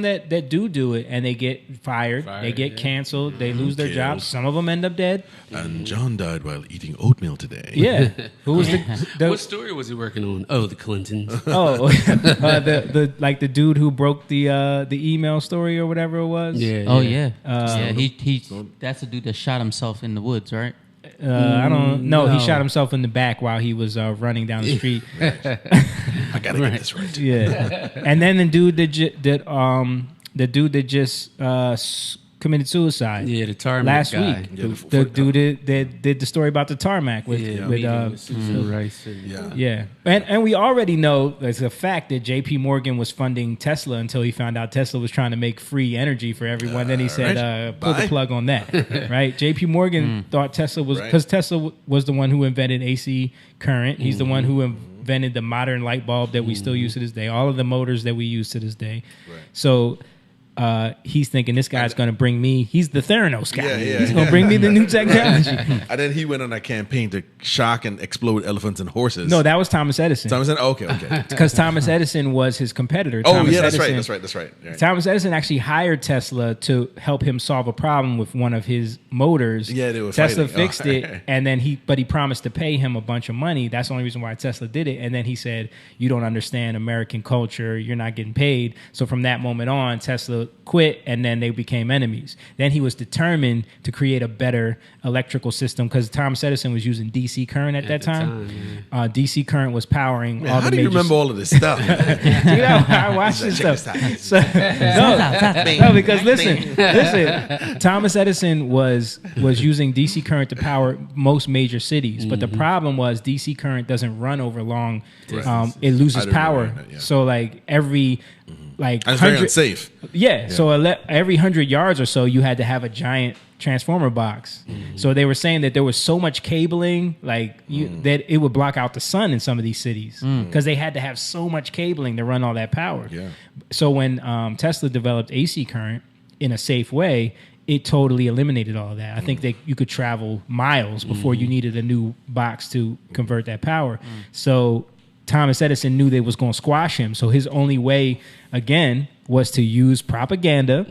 that do it, and they get fired. They get canceled. They lose their jobs. Some of them end up dead. And John died while eating oatmeal today. Yeah. Who was what story was he working on? Oh, the Clintons. the dude who broke the email story or whatever it was. He that's the dude that shot himself in the woods, right? I don't know. No. He shot himself in the back while he was running down the street. I gotta get this right. Yeah, and then the dude that just committed suicide. Yeah, the tarmac last guy. week. Yeah, the dude that did the story about the tarmac with Susan Rice. yeah. And we already know there's a fact that J.P. Morgan was funding Tesla until he found out Tesla was trying to make free energy for everyone. Then he said, pull the plug on that. Right? J.P. Morgan thought Tesla was, because Tesla was the one who invented AC current. He's the one who invented the modern light bulb that we still use to this day, all of the motors that we use to this day. Right. So he's thinking this guy's going to bring me. He's the Theranos guy. He's going to bring me the new technology. And then he went on a campaign to shock and explode elephants and horses. No, that was Thomas Edison. Thomas Edison. Okay. Because Thomas Edison was his competitor. Oh, Thomas yeah, Edison, that's right. Right. Thomas Edison actually hired Tesla to help him solve a problem with one of his motors. Yeah, they were Tesla fighting. fixed it, and then he promised to pay him a bunch of money. That's the only reason why Tesla did it. And then he said, "You don't understand American culture. You're not getting paid." So from that moment on, Tesla quit, and then they became enemies. Then he was determined to create a better electrical system because Thomas Edison was using DC current at that time. DC current was powering all the how do you major remember all of this stuff? I watched this stuff. So, no, because listen. Thomas Edison was using DC current to power most major cities, but the problem was DC current doesn't run over long. It loses power. So like every like and it's very unsafe. Yeah. So every 100 yards or so, you had to have a giant transformer box. So they were saying that there was so much cabling, like that it would block out the sun in some of these cities because they had to have so much cabling to run all that power. Yeah. So when Tesla developed AC current in a safe way, it totally eliminated all of that. I think that you could travel miles before you needed a new box to convert that power. So Thomas Edison knew they was going to squash him. So his only way, again, was to use propaganda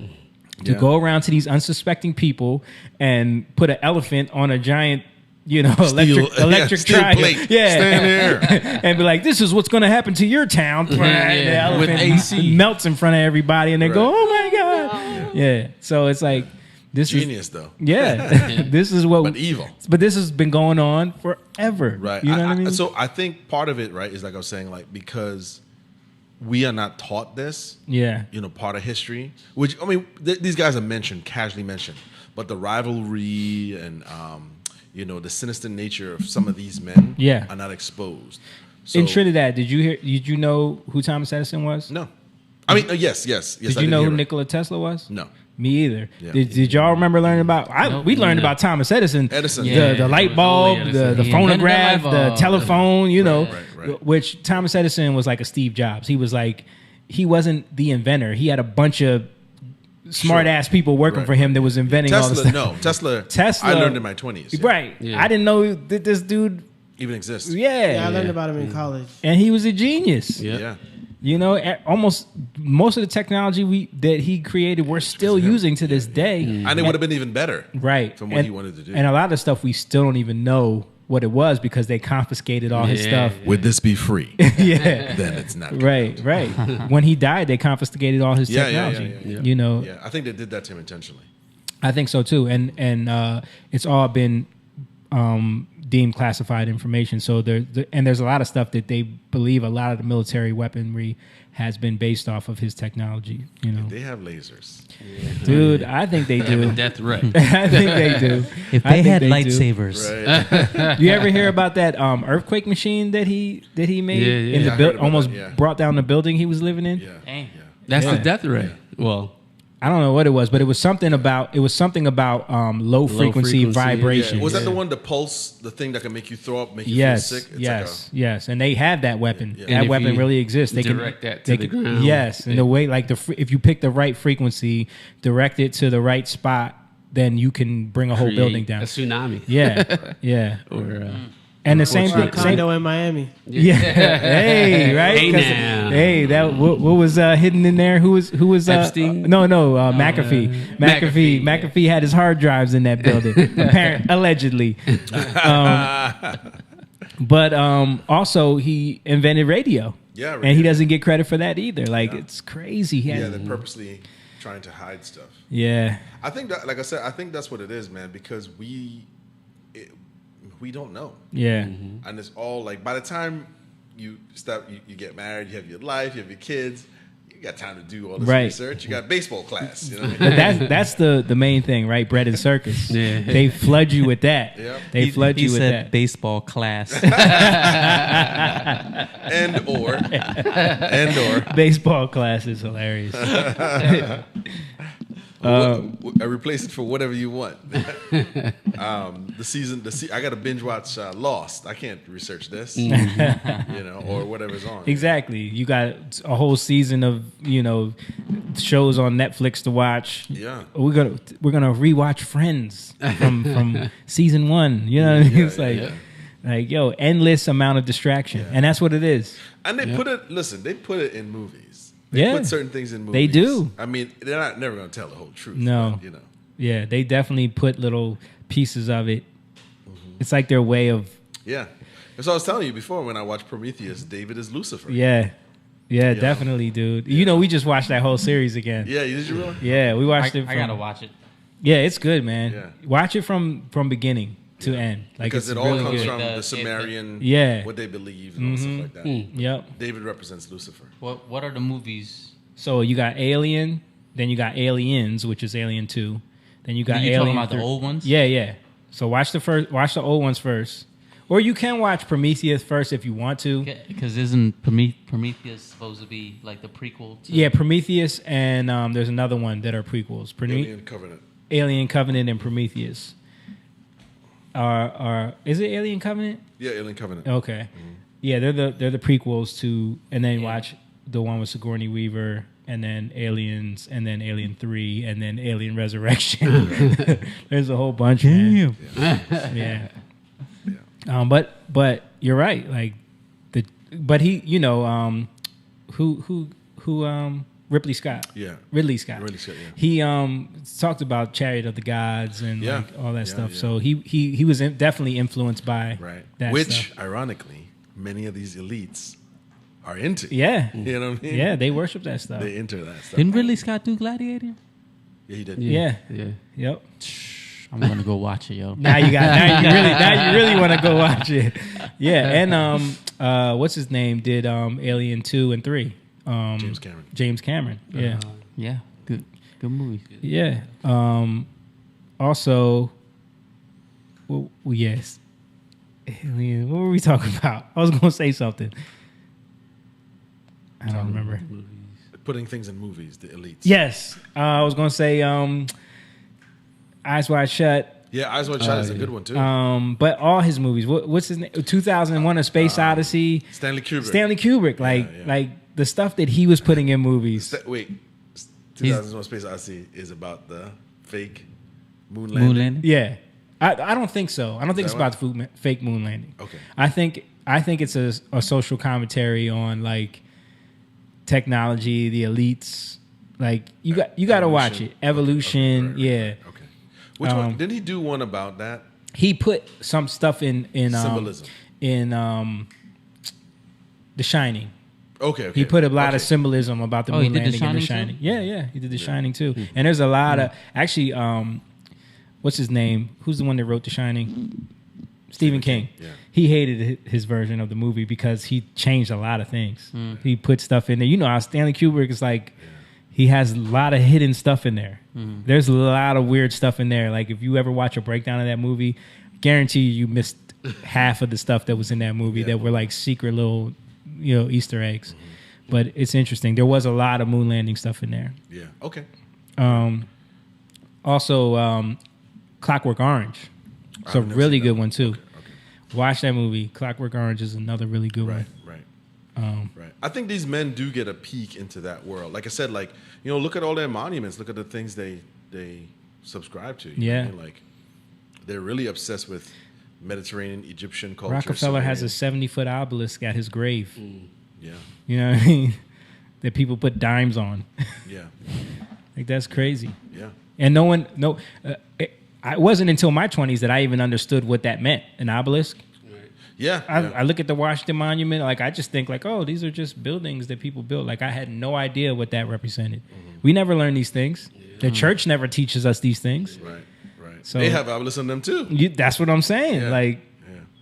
to go around to these unsuspecting people and put an elephant on a giant, electric triangle. Stand there. And be like, this is what's going to happen to your town. The elephant with AC melts in front of everybody and they go, oh my God. Yeah. So it's like, this genius though. Yeah. This is what but evil. But this has been going on forever. Right. You know what I mean? So I think part of it, right, is like I was saying, like because we are not taught this. Yeah. Part of history. Which these guys are casually mentioned. But the rivalry and the sinister nature of some of these men are not exposed. So, in Trinidad, did you know who Thomas Edison was? No. I mean, yes. Did you know who Nikola Tesla was? No. Me either. Yeah. Did y'all remember learning about? We learned about Thomas Edison. The light bulb, the phonograph, the telephone. Right. Which Thomas Edison was like a Steve Jobs. He was like, he wasn't the inventor. He had a bunch of smart ass people working for him that was inventing all this stuff. Tesla. I learned in my 20s. Yeah. Right. Yeah. I didn't know that this dude even exists. Yeah. I learned about him in college. And he was a genius. Yeah. Almost most of the technology that he created, we're still using to this day. And it would have been even better. Right. From what he wanted to do. And a lot of the stuff we still don't even know what it was because they confiscated all his stuff. Would this be free? Yeah. Then it's not. Right. When he died, they confiscated all his technology. Yeah. I think they did that to him intentionally. I think so too. And it's all been deemed classified information. So there's a lot of stuff that they believe a lot of the military weaponry has been based off of his technology. They have lasers, dude. I think they do. They have a death ray. I think they do. If they had lightsabers, right. You ever hear about that earthquake machine that he made in the almost brought down the building he was living in? Yeah. That's the death ray. Well, I don't know what it was, but it was something about low frequency vibration. Yeah. Was that the one, the pulse, the thing that can make you throw up, make you feel sick? It's yes. And they have that weapon. Yeah. That weapon really exists. They direct that to the ground. Yes, and the way if you pick the right frequency, direct it to the right spot, then you can bring a whole building down. A tsunami. Yeah. Or and the same thing. Condo in Miami. Yeah. Hey, right. Hey now. Hey, that what was hidden in there? Who was Epstein? No, McAfee. McAfee had his hard drives in that building. Allegedly. But also he invented radio. Yeah. And he doesn't get credit for that either. Like it's crazy. They're purposely trying to hide stuff. Yeah. I think that, like I said, that's what it is, man. Because we don't know. Yeah. And it's all like by the time you get married, you have your life, you have your kids, You got time to do all this Right. research. You got baseball class. You know what I But mean? that's the main thing, right? Bread and circus. Yeah. They flood you with that. Yep. They flood he you with said that. baseball class. and or baseball class is hilarious. I replace it for whatever you want. I got to binge watch Lost. I can't research this, you know, or whatever's on. Exactly. You got a whole season of shows on Netflix to watch. Yeah. We're gonna rewatch Friends from season 1. You know what I mean? It's like endless amount of distraction, and that's what it is. And they put it. Listen, they put it in movies. They put certain things in movies. They do. I mean, they're never going to tell the whole truth. No. But, you know. Yeah, they definitely put little pieces of it. It's like their way of. Yeah. That's what I was telling you before when I watched Prometheus. David is Lucifer. Yeah, definitely, dude. Yeah. You know, we just watched that whole series again. Yeah, did you really? Yeah, we watched it. I gotta watch it. Yeah, it's good, man. Yeah. Watch it from beginning to end. Like, because it's it all really comes good. from the Sumerian, what they believe and all stuff like that. Yep. David represents Lucifer. What are the movies? So you got Alien, then you got Aliens, which is Alien 2. Then you got You Alien talking about the 3. old ones? Yeah. So watch the old ones first. Or you can watch Prometheus first if you want to. Because isn't Prometheus supposed to be like the prequel to... Yeah, Prometheus and there's another one that are prequels. Alien Covenant. Alien Covenant and Prometheus. Is it Alien Covenant? Yeah, Alien Covenant. Okay. Yeah, they're the prequels to, and then watch the one with Sigourney Weaver, and then Aliens, and then Alien 3, and then Alien Resurrection. There's a whole bunch. Man. Yeah. But you're right. Like Ridley Scott. Yeah. Ridley Scott. Yeah. He talked about Chariot of the Gods and like all that stuff. Yeah. So he was definitely influenced by that Which, stuff. ironically, many of these elites are into. Yeah. You know what I mean? Yeah, they worship that stuff. They into that stuff. Didn't Ridley Scott do Gladiator? Yeah, he did. Yeah. Yep. I'm gonna go watch it, yo. Now you really want to go watch it. Yeah, and what's his name did Alien 2 and 3? James Cameron. Yeah. Yeah. Good movies. Yeah. Also, well, yes. Alien. What were we talking about? I was gonna say something. I don't remember. Putting things in movies, the elites. Yes. I was gonna say Eyes Wide Shut. Yeah, Eyes Wide Shut is a good one too. But all his movies. What's his name? 2001: A Space Odyssey. Stanley Kubrick. Stanley Kubrick. Like the stuff that he was putting in movies. 2001: Space Odyssey is about the fake moon landing. Yeah, I don't think so. I don't think it's about the fake moon landing. Okay. I think it's a social commentary on like technology, the elites. Like you got to watch it. Evolution. Okay. Which one? Didn't he do one about that? He put some stuff in symbolism in The Shining. Okay. He put a lot of symbolism about the moon landing in The Shining. Too? Yeah. He did The Shining too. And there's a lot of actually. What's his name? Who's the one that wrote The Shining? Stephen King. Yeah. He hated his version of the movie because he changed a lot of things. He put stuff in there. You know how Stanley Kubrick is like. He has a lot of hidden stuff in there. There's a lot of weird stuff in there. Like if you ever watch a breakdown of that movie, guarantee you missed half of the stuff that was in that movie that were like secret little, Easter eggs. But it's interesting. There was a lot of moon landing stuff in there. Yeah. Okay. Also, Clockwork Orange. It's a really good one too. Okay. Watch that movie. Clockwork Orange is another really good one. Right. Right. I think these men do get a peek into that world. Like I said, look at all their monuments. Look at the things they subscribe to. You know what I mean? Like they're really obsessed with Mediterranean, Egyptian culture. Rockefeller has a 70-foot obelisk at his grave. Yeah. You know what I mean? That people put dimes on. Yeah. Like that's crazy. Yeah. And it wasn't until my 20s that I even understood what that meant, an obelisk. Yeah, I look at the Washington Monument, like I just think like, oh, these are just buildings that people built. Like I had no idea what that represented. We never learn these things. The church never teaches us these things. Right. So they have obelisks on them too. That's what I'm saying. Yeah.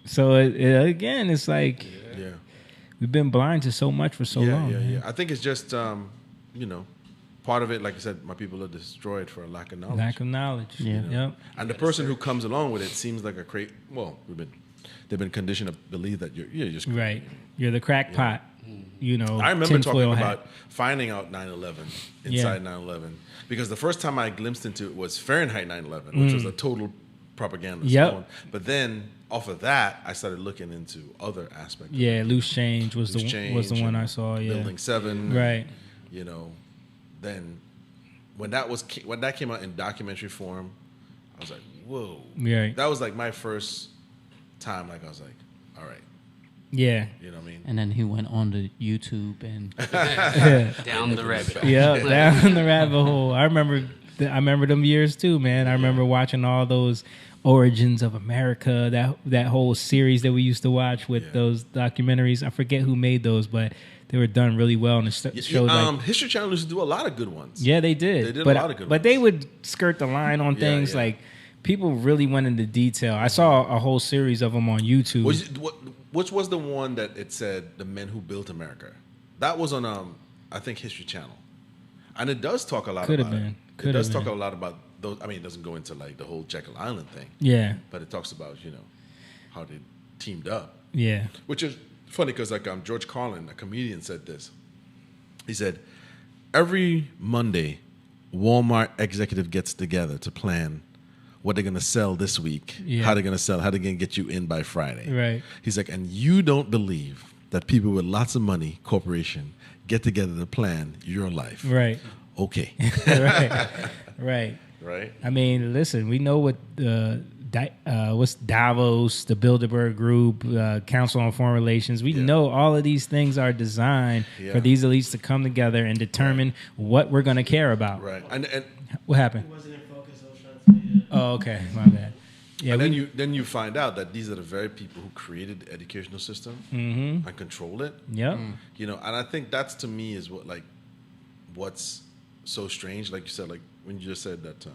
So again, it's like we've been blind to so much for so long. Yeah. I think it's just part of it, like I said, my people are destroyed for a lack of knowledge. Lack of knowledge. Yeah. Yep. And the person who comes along with it seems like a great. Well, they've been conditioned to believe that you're just right. You're the crackpot. You know. I remember talking tinfoil about hat. finding out 9/11 inside 9/11 because the first time I glimpsed into it was Fahrenheit 9/11, which was a total propaganda. Yep. zone. But then off of that, I started looking into other aspects. Yeah, Loose Change was Loose the Change one and I saw. Yeah. Building 7. Right. Then when that came out in documentary form, I was like, whoa. Right. That was like my first time. Like I was like, all right. Yeah. You know what I mean? And then he went on to YouTube and Down the rabbit hole. Yeah, down the rabbit hole. I remember them years too, man. I remember watching all those Origins of America, that whole series that we used to watch with those documentaries. I forget who made those, but they were done really well. And it showed like History Channel used to do a lot of good ones. yeah, they did. They did but, a lot of good but ones. they would skirt the line on things like people really went into detail. I saw a whole series of them on YouTube. Which was the one that it said the men who built America? That was on I think History Channel, and it does talk a lot Could have about been. it. Could It does have talk been. a lot about those. I mean, it doesn't go into like the whole Jekyll Island thing. Yeah. But it talks about how they teamed up. Yeah. Which is funny because like George Carlin, a comedian, said this. He said, every Monday, Walmart executive gets together to plan what they're going to sell this week, Yeah. how they're going to sell, how they're going to get you in by Friday. Right. He's like, and you don't believe that people with lots of money, corporation, get together to plan your life. Right. Okay. Right. Right. I mean, listen, we know what what's Davos, the Bilderberg Group, Council on Foreign Relations. We know all of these things are designed for these elites to come together and determine what we're going to care about. Right. And what happened? It wasn't in focus. I was trying to say Oh, okay. My bad. Yeah. and then you find out that these are the very people who created the educational system and control it. Yep. And I think that's to me is what's so strange. Like you said, like when you just said that,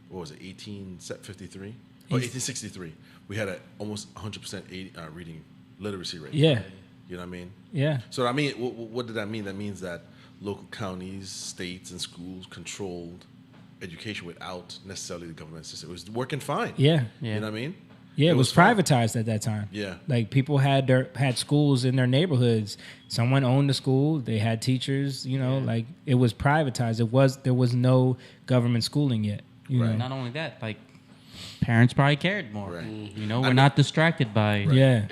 what was it, 1853? Oh, 1863. We had almost 100% reading literacy rate. Yeah. You know what I mean? Yeah. So I mean, what did that mean? That means that local counties, states, and schools controlled education without necessarily the government system. It was working fine. Yeah. You know what I mean? Yeah, it was fine. privatized at that time. Yeah. Like people had schools in their neighborhoods. Someone owned the school. They had teachers, like it was privatized. There was no government schooling yet. You know? Not only that, like parents probably cared more. Right. We're not distracted by Yeah.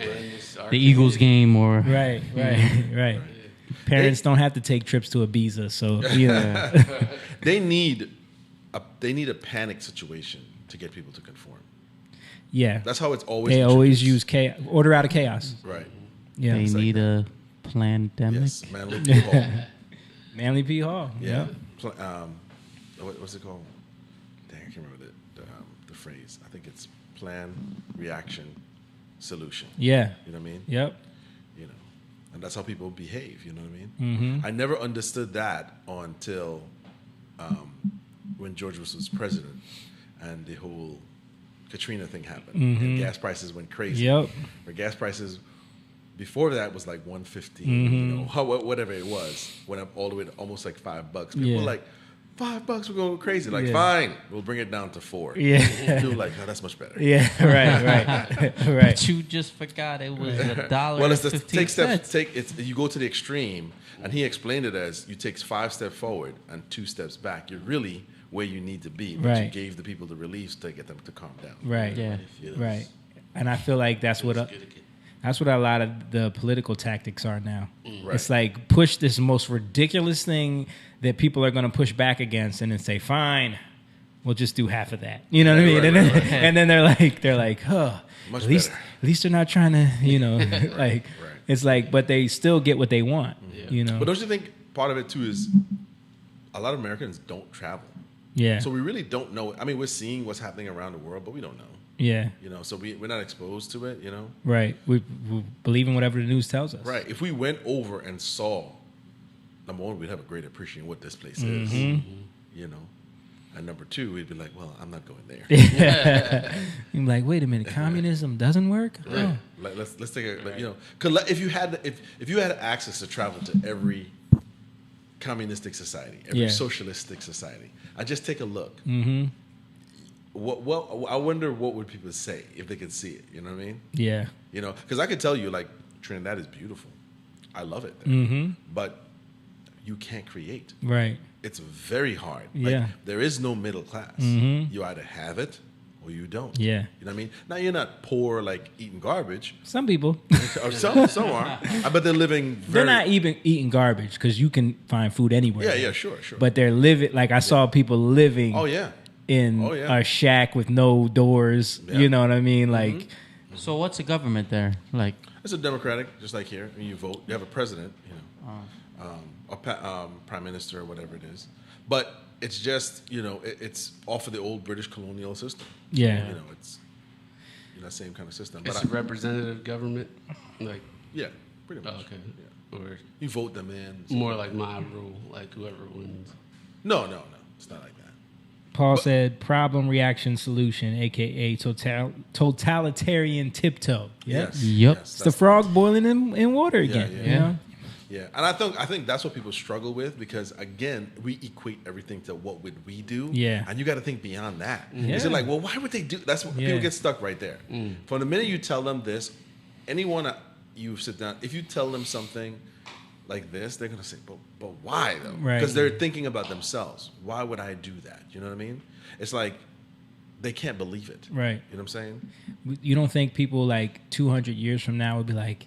the Eagles game or Right. Parents don't have to take trips to Ibiza, so They need a panic situation to get people to conform. Yeah. That's how it's always. They always use chaos, order out of chaos. Right. Yeah. They need a pandemic. Yes, Manly P. Hall. Manly P. Hall. Yeah. What's it called? Dang, I can't remember the phrase. I think it's plan, reaction, solution. Yeah. You know what I mean? Yep. And that's how people behave. You know what I mean? Mm-hmm. I never understood that until when George Bush was president, and the whole Katrina thing happened, and gas prices went crazy. Yep. Where gas prices before that was like $1.15, whatever it was, went up all the way to almost like $5. People were like, $5, we're going crazy. Like, fine, we'll bring it down to $4. Yeah. People were like, oh, that's much better. Yeah, right. But you just forgot it was $1. Well, it's the 15 take steps. cents. You go to the extreme, and he explained it as you take 5 steps forward and 2 steps back. You're really where you need to be, but you Right. gave the people the relief to get them to calm down. Right. Yeah. Right. And I feel like that's what a lot of the political tactics are now. Right. It's like push this most ridiculous thing that people are going to push back against, and then say, "Fine, we'll just do half of that." You know what I mean? Right. And then they're like, "Huh, Much at least they're not trying to, like." Right. It's like, but they still get what they want. You know? But don't you think part of it too is a lot of Americans don't travel? Yeah. So we really don't know. I mean, we're seeing what's happening around the world, but we don't know. Yeah. So we're not exposed to it. Right. We believe in whatever the news tells us. Right. If we went over and saw, number one, we'd have a great appreciation of what this place is. And number two, we'd be like, well, I'm not going there. You're like, wait a minute, communism doesn't work? Right. Oh. Like, let's take a, cause if you had access to travel to every communistic society, every Yeah. socialistic society. I just take a look. Mm-hmm. What I wonder what would people say if they could see it. You know what I mean? Yeah. You know, because I could tell you like Trinidad is beautiful. I love it there. Mhm. But you can't create. Right. It's very hard. Like, Yeah. there is no middle class. Mhm. You either have it or you don't. Yeah. You know what I mean? Now you're not poor like eating garbage. Some people. Or some are. But they're living They're very not even eating garbage because you can find food anywhere. Yeah, yeah, sure. But they're living like I saw people living. Oh, yeah. In Oh, yeah. a shack with no doors. Yeah. You know what I mean? Like, So what's the government there like? It's a democratic, just like here. When you vote, you have a president, you know, prime minister or whatever it is. But it's just, you know, it's off of the old British colonial system. Yeah. You know, it's same kind of system. It's But a representative government, like yeah, pretty much. Oh, okay. Yeah. Or you vote them in. More like mob rule, like whoever wins. No, it's not like that. Paul said, problem, reaction, solution, a.k.a. totalitarian tiptoe. Yep. Yes. Yep. Yes, It's the frog boiling in water again. Yeah. You know? Yeah, and I think that's what people struggle with because again we equate everything to what would we do. Yeah. and you got to think beyond that. Yeah. Is it like, well, why would they do? That's what people get stuck right there. From the minute you tell them this, anyone you sit down, if you tell them something like this, they're gonna say, but why though? Right. Because they're thinking about themselves. Why would I do that? You know what I mean? It's like they can't believe it. Right. You know what I'm saying? You don't think people like 200 years from now would be like,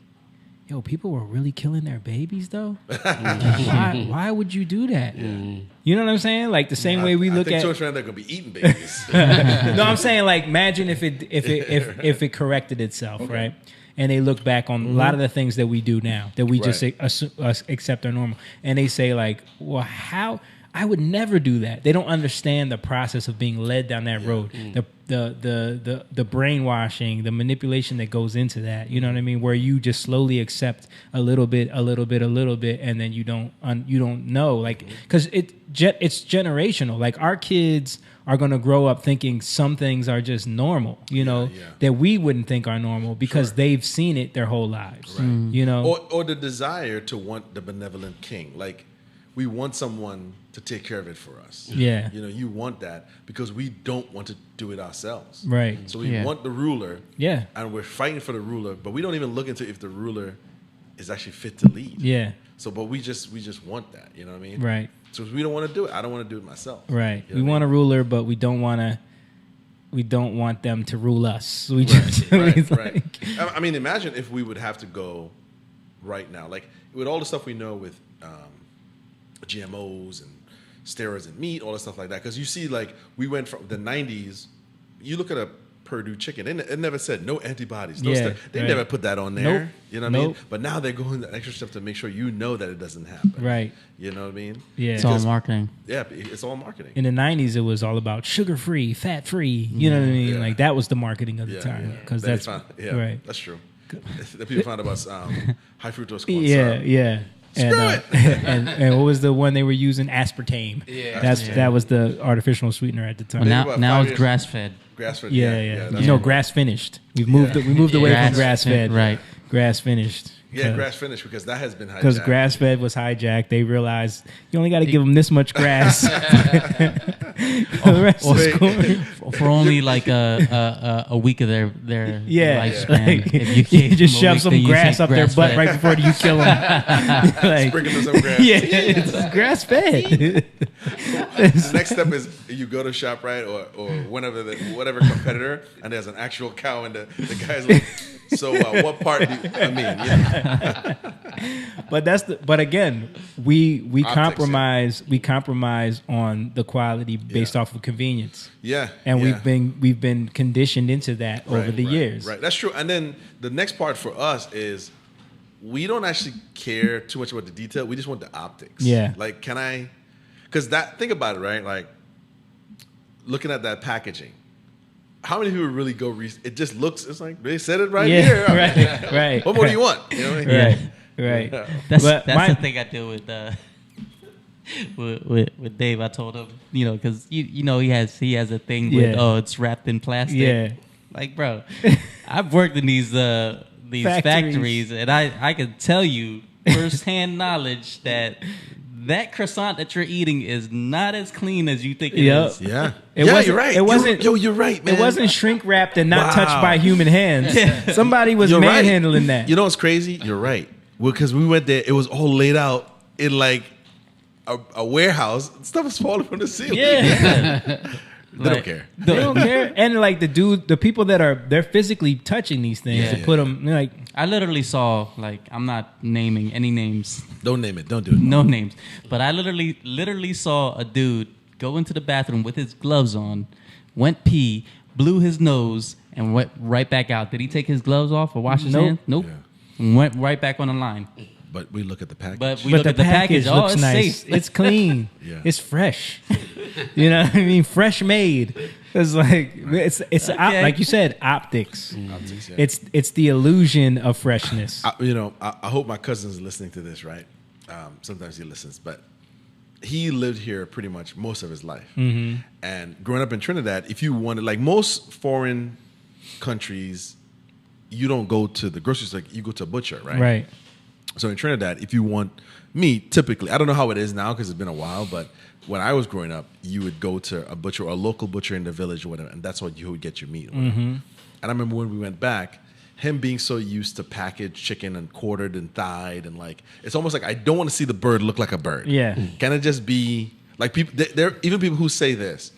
yo, people were really killing their babies though? Why would you do that? You know what I'm saying? Like the same way we look I think at. children they're gonna be eating babies. No, I'm saying like imagine if it corrected itself, Okay. right? And they look back on a lot of the things that we do now that we just Right. accept are normal, and they say like, well, how? I would never do that. They don't understand the process of being led down that road. The brainwashing, the manipulation that goes into that. You know what I mean? Where you just slowly accept a little bit, and then you don't know, like, because it's generational. Like our kids are going to grow up thinking some things are just normal, you know, that we wouldn't think are normal because they've seen it their whole lives. Right. You know, or the desire to want the benevolent king. Like we want someone to take care of it for us. Yeah. You know, you want that because we don't want to do it ourselves. Right. So we want the ruler. Yeah. And we're fighting for the ruler, but we don't even look into if the ruler is actually fit to lead. Yeah. So, but we just want that. You know what I mean? Right. So we don't want to do it. I don't want to do it myself. Right. You know We what I want a ruler, but we don't want them to rule us. We just right, right. I mean, imagine if we would have to go right now, like with all the stuff we know with GMOs and steroids in meat, all that stuff like that. Because you see, like we went from the '90s. You look at a Purdue chicken; it never said no antibodies. No Yeah, they right. never put that on there. Nope. You know what I Nope. mean? But now they're going that extra stuff to make sure you know that it doesn't happen. Right. You know what I mean? Yeah. It's all marketing. Yeah, it's all marketing. In the 90s, it was all about sugar-free, fat-free. You know what I mean? Yeah. Like that was the marketing of the Yeah, time. yeah. Because Then they that's found- right. That's true. The people found about high fructose corn Yeah, syrup. yeah. Screw and, it. and what was the one they were using? Aspartame. Yeah. That was the artificial sweetener at the time. Well, now it's grass fed. Grass fed. Yeah. that's No, right. grass finished. We moved away from grass fed. Right. Grass finished. Yeah, grass finished because that has been hijacked. Because grass fed was hijacked. They realized you only got to give them this much grass. The rest is corn. For only like a week of their lifespan. Like, If you gave just them a shove week, some then you grass say up their butt grass-fed. right before you kill them. Like, Sprinkle them some grass. Yeah, it's grass fed. The next step is you go to ShopRite or whatever competitor, and there's an actual cow, and the guy's like, so what part do you, I mean? Yeah. But again, we Optics, compromise we compromise on the quality based off of convenience. Yeah, and yeah. we've been conditioned into that over the years. Right, that's true. And then the next part for us is we don't actually care too much about the detail. We just want the optics. Yeah. Like, can I? Because think about it, right? Like looking at that packaging. How many people really go? It just looks. It's like they said it right here. Right. What more do you want? You know what I mean? Right. That's But the thing I do with Dave. I told him, because you know he has a thing with it's wrapped in plastic. Yeah. Like, bro, I've worked in these factories, and I can tell you firsthand knowledge that that croissant that you're eating is not as clean as you think it Yep. is. Yeah. It Yeah, wasn't, you're right. It wasn't. You're right, man. It wasn't shrink wrapped and not Wow. touched by human hands. Somebody was You're right. manhandling that. You know what's crazy? You're right. Well, because we went there, it was all laid out in like a warehouse. Stuff was falling from the ceiling. Yeah. They don't care. They don't care. And like the people that they're physically touching these things to put them like. I literally saw, like, I'm not naming any names. Don't name it. Don't do it. No names. But I literally saw a dude go into the bathroom with his gloves on, went pee, blew his nose, and went right back out. Did he take his gloves off or wash his Nope. hands? Nope. And went right back on the line. But we look at the package. But we look at the package. Oh, looks it's nice. safe. It's clean. Yeah. It's fresh. You know what I mean? Fresh made. It's like it's Okay. like you said, optics. Optics, yeah. It's the illusion of freshness. I hope my cousin's listening to this, right? Sometimes he listens, but he lived here pretty much most of his life. Mhm. And growing up in Trinidad, if you wanted, like most foreign countries, you don't go to the grocery store, you go to a butcher, right? Right. So in Trinidad, if you want meat, typically, I don't know how it is now because it's been a while, but when I was growing up, you would go to a butcher or a local butcher in the village or whatever, and that's what you would get your meat. Or whatever. Mhm. And I remember when we went back, him being so used to packaged chicken and quartered and thighed, and like it's almost like I don't want to see the bird look like a bird. Yeah. Can it just be like people? There are even people who say this.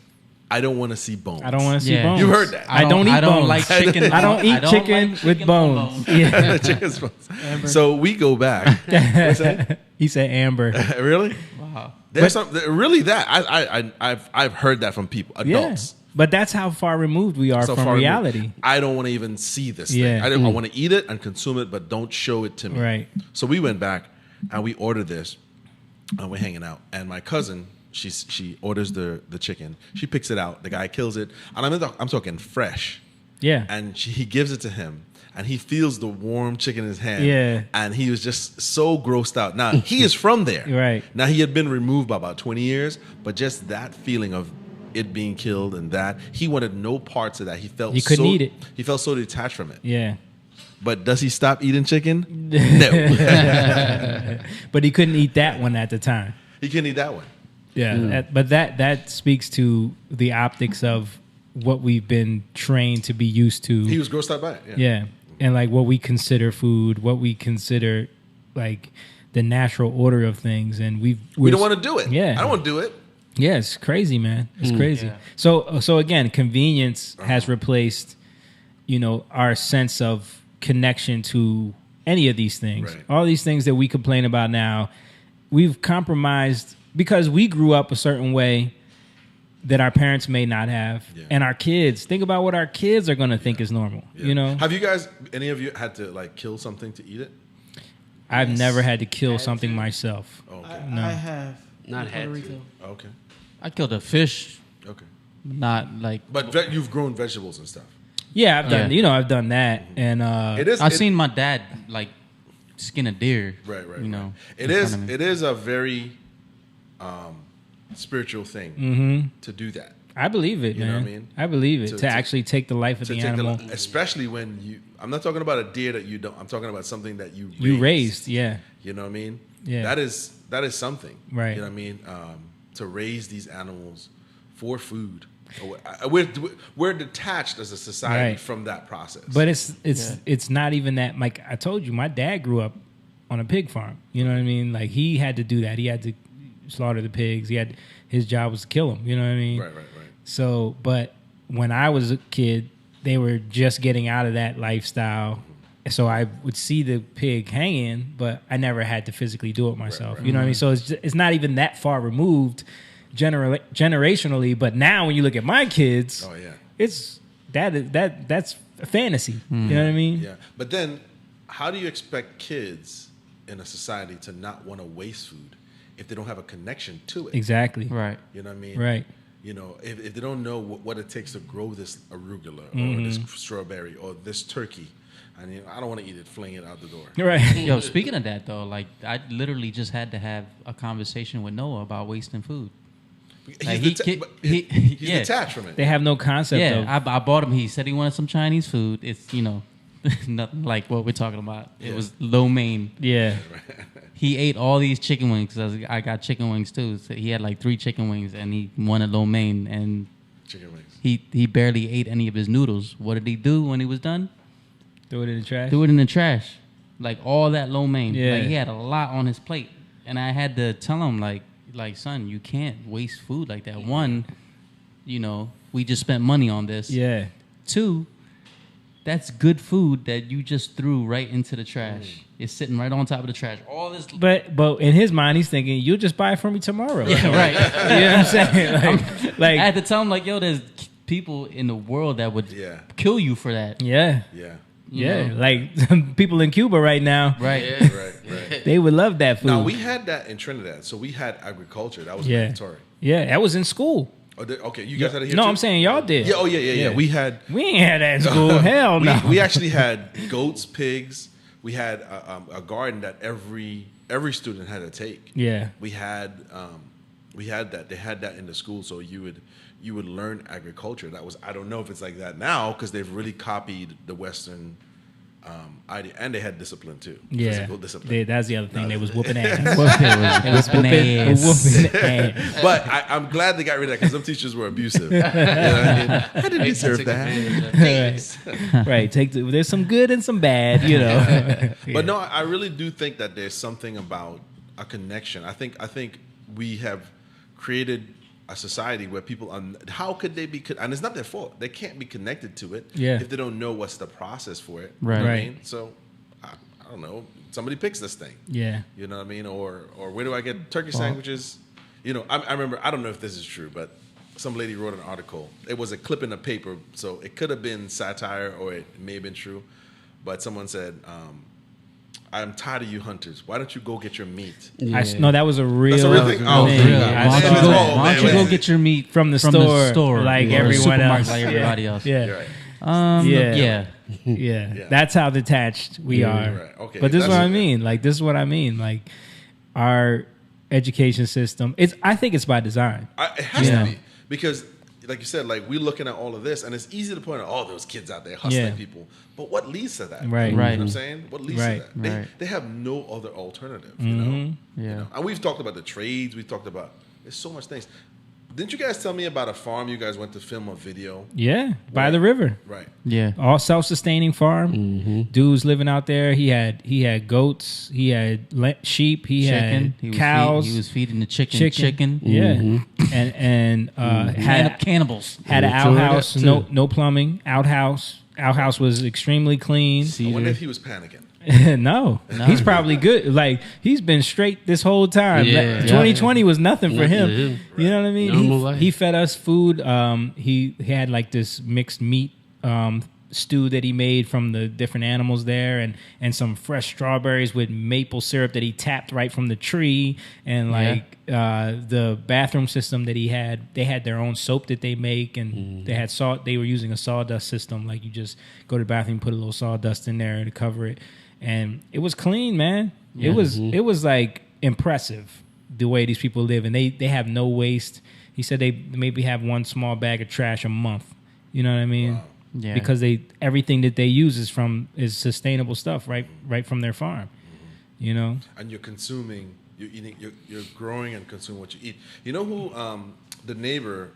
I don't want to see bones. I don't want to see bones. You've heard that. I don't eat I don't bones. like chicken. I don't eat I don't chicken like with chicken bones. with Yeah. Chicken's bones. So we go back. What's that? He said amber. Really? Wow. There's some really that I've heard that from people, adults. Yeah. But that's how far removed we are So from far reality. removed. I don't want to even see this Yeah. thing. I want to eat it and consume it, but don't show it to me. Right. So we went back and we ordered this, and we're hanging out. And my cousin, she orders the chicken. She picks it out. The guy kills it, and I'm talking fresh. Yeah. And he gives it to him, and he feels the warm chicken in his hand. Yeah. And he was just so grossed out. Now he is from there. Right. Now he had been removed by about 20 years, but just that feeling of it being killed and that he wanted no parts of that. He felt He couldn't eat it. He felt so detached from it. Yeah. But does he stop eating chicken? No. But he couldn't eat that one at the time. He couldn't eat that one. Yeah. But that speaks to the optics of what we've been trained to be used to. He was grossed out by it. Yeah. And like what we consider food, what we consider like the natural order of things. And we don't want to do it. Yeah. I don't want to do it. Yeah, it's crazy, man. It's crazy. Yeah. So again, convenience has replaced, our sense of connection to any of these things. Right. All these things that we complain about now, we've compromised because we grew up a certain way that our parents may not have. Yeah. And our kids, think about what our kids are going to think is normal, Have you guys, any of you had to like kill something to eat it? I've never had to kill something myself. Okay. No. I have. Not had Puerto to. Rico. Okay. I killed a fish. Okay. Not like. But you've grown vegetables and stuff. Yeah, I've done. I've done that, and I've seen my dad like skin a deer. Right. It is a very spiritual thing to do that. I believe it, man. You know what I mean? I believe it to actually take the life of the animal, especially when I'm not talking about a deer that you don't. I'm talking about something that you raised. Yeah. You know what I mean? Yeah. That is something. Right. You know what I mean? To raise these animals for food. We're detached as a society from that process. But it's not even that. Like I told you, my dad grew up on a pig farm. You know what I mean? Like he had to do that. He had to slaughter the pigs. His job was to kill them. You know what I mean? Right. So, but when I was a kid, they were just getting out of that lifestyle. So I would see the pig hanging, but I never had to physically do it myself. You know what I mean? So it's not even that far removed generationally. But now when you look at my kids, it's that's a fantasy. You know what I mean? Yeah. But then, how do you expect kids in a society to not want to waste food if they don't have a connection to it? Exactly. Right. You know what I mean? Right. If they don't know what it takes to grow this arugula or this strawberry or this turkey, and I don't want to eat it, fling it out the door. Right. Yo, speaking of that though, like I literally just had to have a conversation with Noah about wasting food. He's detached from it. They have no concept. Yeah, I bought him. He said he wanted some Chinese food. It's nothing like what we're talking about. It was lo mein. Yeah. he ate all these chicken wings. 'Cause I got chicken wings too. So he had like 3 chicken wings, and he wanted lo mein, and chicken wings. He barely ate any of his noodles. What did he do when he was done? Throw it in the trash. Threw it in the trash. Like all that lo mein. Yeah. Like he had a lot on his plate, and I had to tell him like son, you can't waste food like that. One, you know, we just spent money on this. Yeah. 2, that's good food that you just threw right into the trash. It's sitting right on top of the trash. All this. But in his mind, he's thinking, you'll just buy it from me tomorrow. Yeah, right. You know what I'm saying? Like I had to tell him like, yo, there's people in the world that would kill you for that. Yeah. Yeah. Yeah. Like people in Cuba right now. Right. Right. They would love that food. Now, we had that in Trinidad. So we had agriculture. That was mandatory. Yeah, that was in school. Oh, okay, you guys had it here No, too? I'm saying y'all did. Yeah, yeah. We ain't had that in school. Hell no. We actually had goats, pigs. We had a garden that every student had to take. Yeah. We had that. They had that in the school, so you would learn agriculture. That was, I don't know if it's like that now because they've really copied the Western idea, and they had discipline too. Yeah, physical discipline. that's the other thing. They was whooping ass. They was whooping ass. But I'm glad they got rid of that because some teachers were abusive. You know what I mean? I didn't deserve that. Right. There's some good and some bad, you know. Yeah. But no, I really do think that there's something about a connection. I think we have created a society where people how could they be, and it's not their fault, they can't be connected to it if they don't know what's the process for it. Right. You know what I mean? So I don't know, somebody picks this thing. Yeah. You know what I mean? Or where do I get turkey sandwiches? You know, I remember, I don't know if this is true, but some lady wrote an article. It was a clip in the paper, so it could have been satire or it may have been true. But someone said, I'm tired of you hunters. Why don't you go get your meat? Yeah. No, that was a real, That's a real thing. Oh, thing. Why don't you go get your meat from the store or like everyone else, like everybody else? Yeah. Yeah. That's how detached we are. Right. Okay. But this is what I mean. Like this is what I mean. Like our education system. I think it's by design. It has to be, because, like you said, like we're looking at all of this, and it's easy to point out all those kids out there hustling people. But what leads to that? Right. You know what I'm saying? What leads to that? Right. They have no other alternative. You know? Yeah. You know? And we've talked about the trades. We've talked about there's so much things. Didn't you guys tell me about a farm you guys went to film a video? Yeah, by the river. Right. Yeah. All self-sustaining farm. Dude's living out there. He had goats. He had sheep. He had cows. He was feeding the chicken. Yeah. And had cannibals. Had an outhouse. No plumbing. Outhouse. Outhouse was extremely clean. I wonder if he was panicking. No, he's probably good. Like he's been straight this whole time. Yeah. 2020 was nothing for him. You know what I mean? Normal He fed us food. He had like this mixed meat stew that he made from the different animals there, and some fresh strawberries with maple syrup that he tapped right from the tree, and the bathroom system that he had. They had their own soap that they make, and they had They were using a sawdust system. Like you just go to the bathroom, put a little sawdust in there to cover it. And it was clean, man. Yeah. It was like impressive the way these people live, and they have no waste. He said they maybe have one small bag of trash a month. You know what I mean? Wow. Yeah. Because everything that they use is sustainable stuff, right from their farm. You know? And you're consuming, you're eating, you're growing and consuming what you eat. You know who the neighbor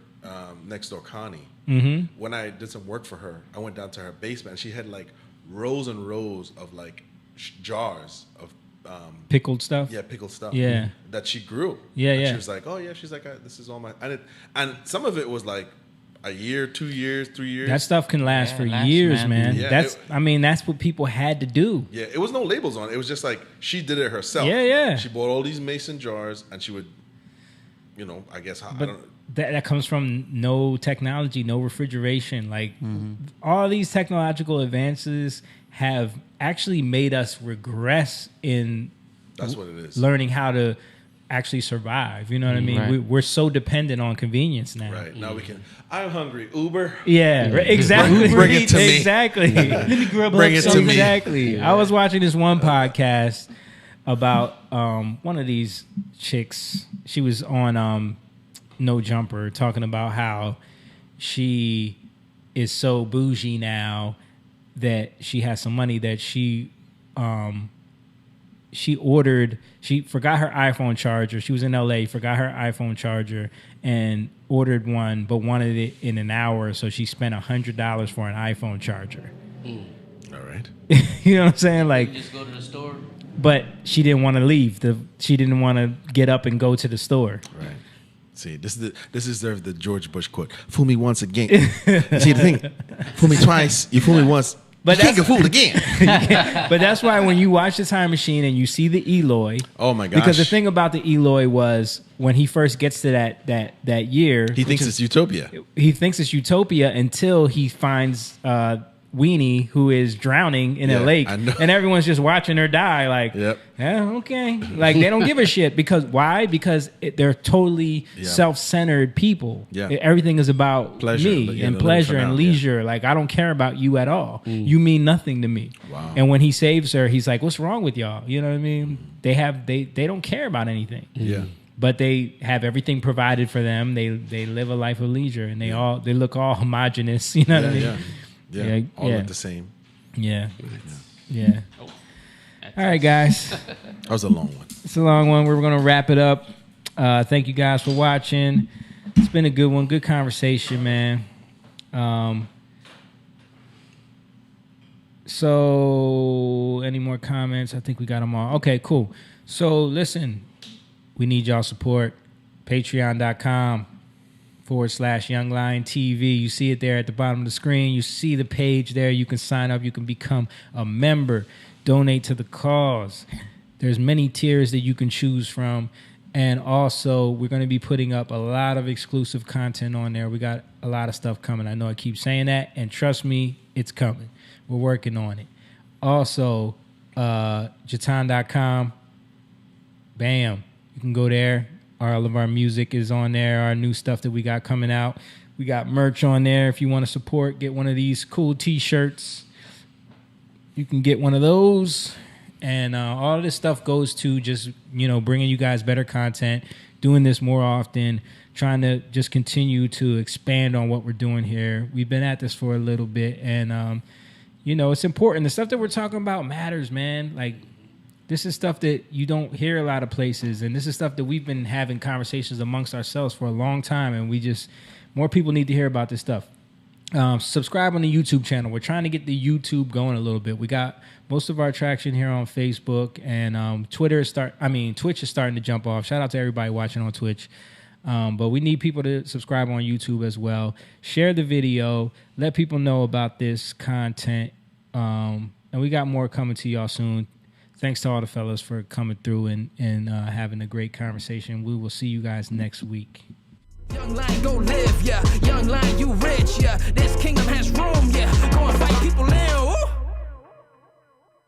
next door, Connie. Mm-hmm. When I did some work for her, I went down to her basement, and she had like rows and rows of like jars of pickled stuff. Yeah, pickled stuff. Yeah, that she grew. Yeah, and yeah. She was like, oh yeah, she's like, this is all my, and some of it was like a year, 2 years, 3 years. That stuff can last for years, man. Yeah, that's what people had to do. Yeah, it was no labels on it. It was just like she did it herself. Yeah. She bought all these mason jars, and she would, I guess, I don't know. That comes from no technology, no refrigeration. Like all these technological advances have actually made us regress in that's what it is. Learning how to actually survive. You know what I mean? Right. We're so dependent on convenience now. Right. Now we can, I'm hungry. Uber. Yeah, exactly. Bring it to me. Exactly. Let me grab Bring it to me. Exactly. I was watching this one podcast about one of these chicks. She was on No Jumper talking about how she is so bougie now that she has some money that she she forgot her iPhone charger. She was in LA, forgot her iPhone charger and ordered one, but wanted it in an hour. So she spent $100 for an iPhone charger. All right. You know what I'm saying? Like, You just go to the store. but she didn't want to leave. She didn't want to get up and go to the store. Right. See, this is the George Bush quote. Fool me once again. See the thing? Fool me twice. You fool me once. But you can't get fooled again. But that's why when you watch the Time Machine and you see the Eloy, oh my gosh! Because the thing about the Eloy was when he first gets to that year, he thinks it's utopia. He thinks it's utopia until he finds Weenie, who is drowning in a lake, and everyone's just watching her die. Like, yeah, okay. Like, they don't give a shit because why? Because they're totally self-centered people. Yeah, everything is about pleasure, me and pleasure and leisure. Like, I don't care about you at all. You mean nothing to me. Wow. And when he saves her, he's like, "What's wrong with y'all?" You know what I mean? They don't care about anything. Yeah. But they have everything provided for them. They live a life of leisure, and they look all homogenous. You know what I mean? Yeah, all look the same. Yeah. All right, guys. That was a long one. It's a long one. We're going to wrap it up. Thank you guys for watching. It's been a good one. Good conversation, man. So, any more comments? I think we got them all. Okay, cool. So, listen, we need y'all support. Patreon.com/youngliontv. You see it there at the bottom of the screen. You see the page there. You can sign up. You can become a member. Donate to the cause. There's many tiers that you can choose from. And also, we're going to be putting up a lot of exclusive content on there. We got a lot of stuff coming. I know I keep saying that. And trust me, it's coming. We're working on it. Also, Jatan.com. Bam. You can go there. All of our music is on there. Our new stuff that we got coming out. We got merch on there. If you want to support, get one of these cool T-shirts. You can get one of those. And all of this stuff goes to just, bringing you guys better content, doing this more often, trying to just continue to expand on what we're doing here. We've been at this for a little bit. And, it's important. The stuff that we're talking about matters, man. Like, this is stuff that you don't hear a lot of places, and this is stuff that we've been having conversations amongst ourselves for a long time, and more people need to hear about this stuff. Subscribe on the YouTube channel. We're trying to get the YouTube going a little bit. We got most of our traction here on Facebook, and Twitch is starting to jump off. Shout out to everybody watching on Twitch. But we need people to subscribe on YouTube as well. Share the video. Let people know about this content. And we got more coming to y'all soon. Thanks to all the fellas for coming through and having a great conversation. We will see you guys next week. Young lion go live, yeah. Young lion, you rich, yeah. This kingdom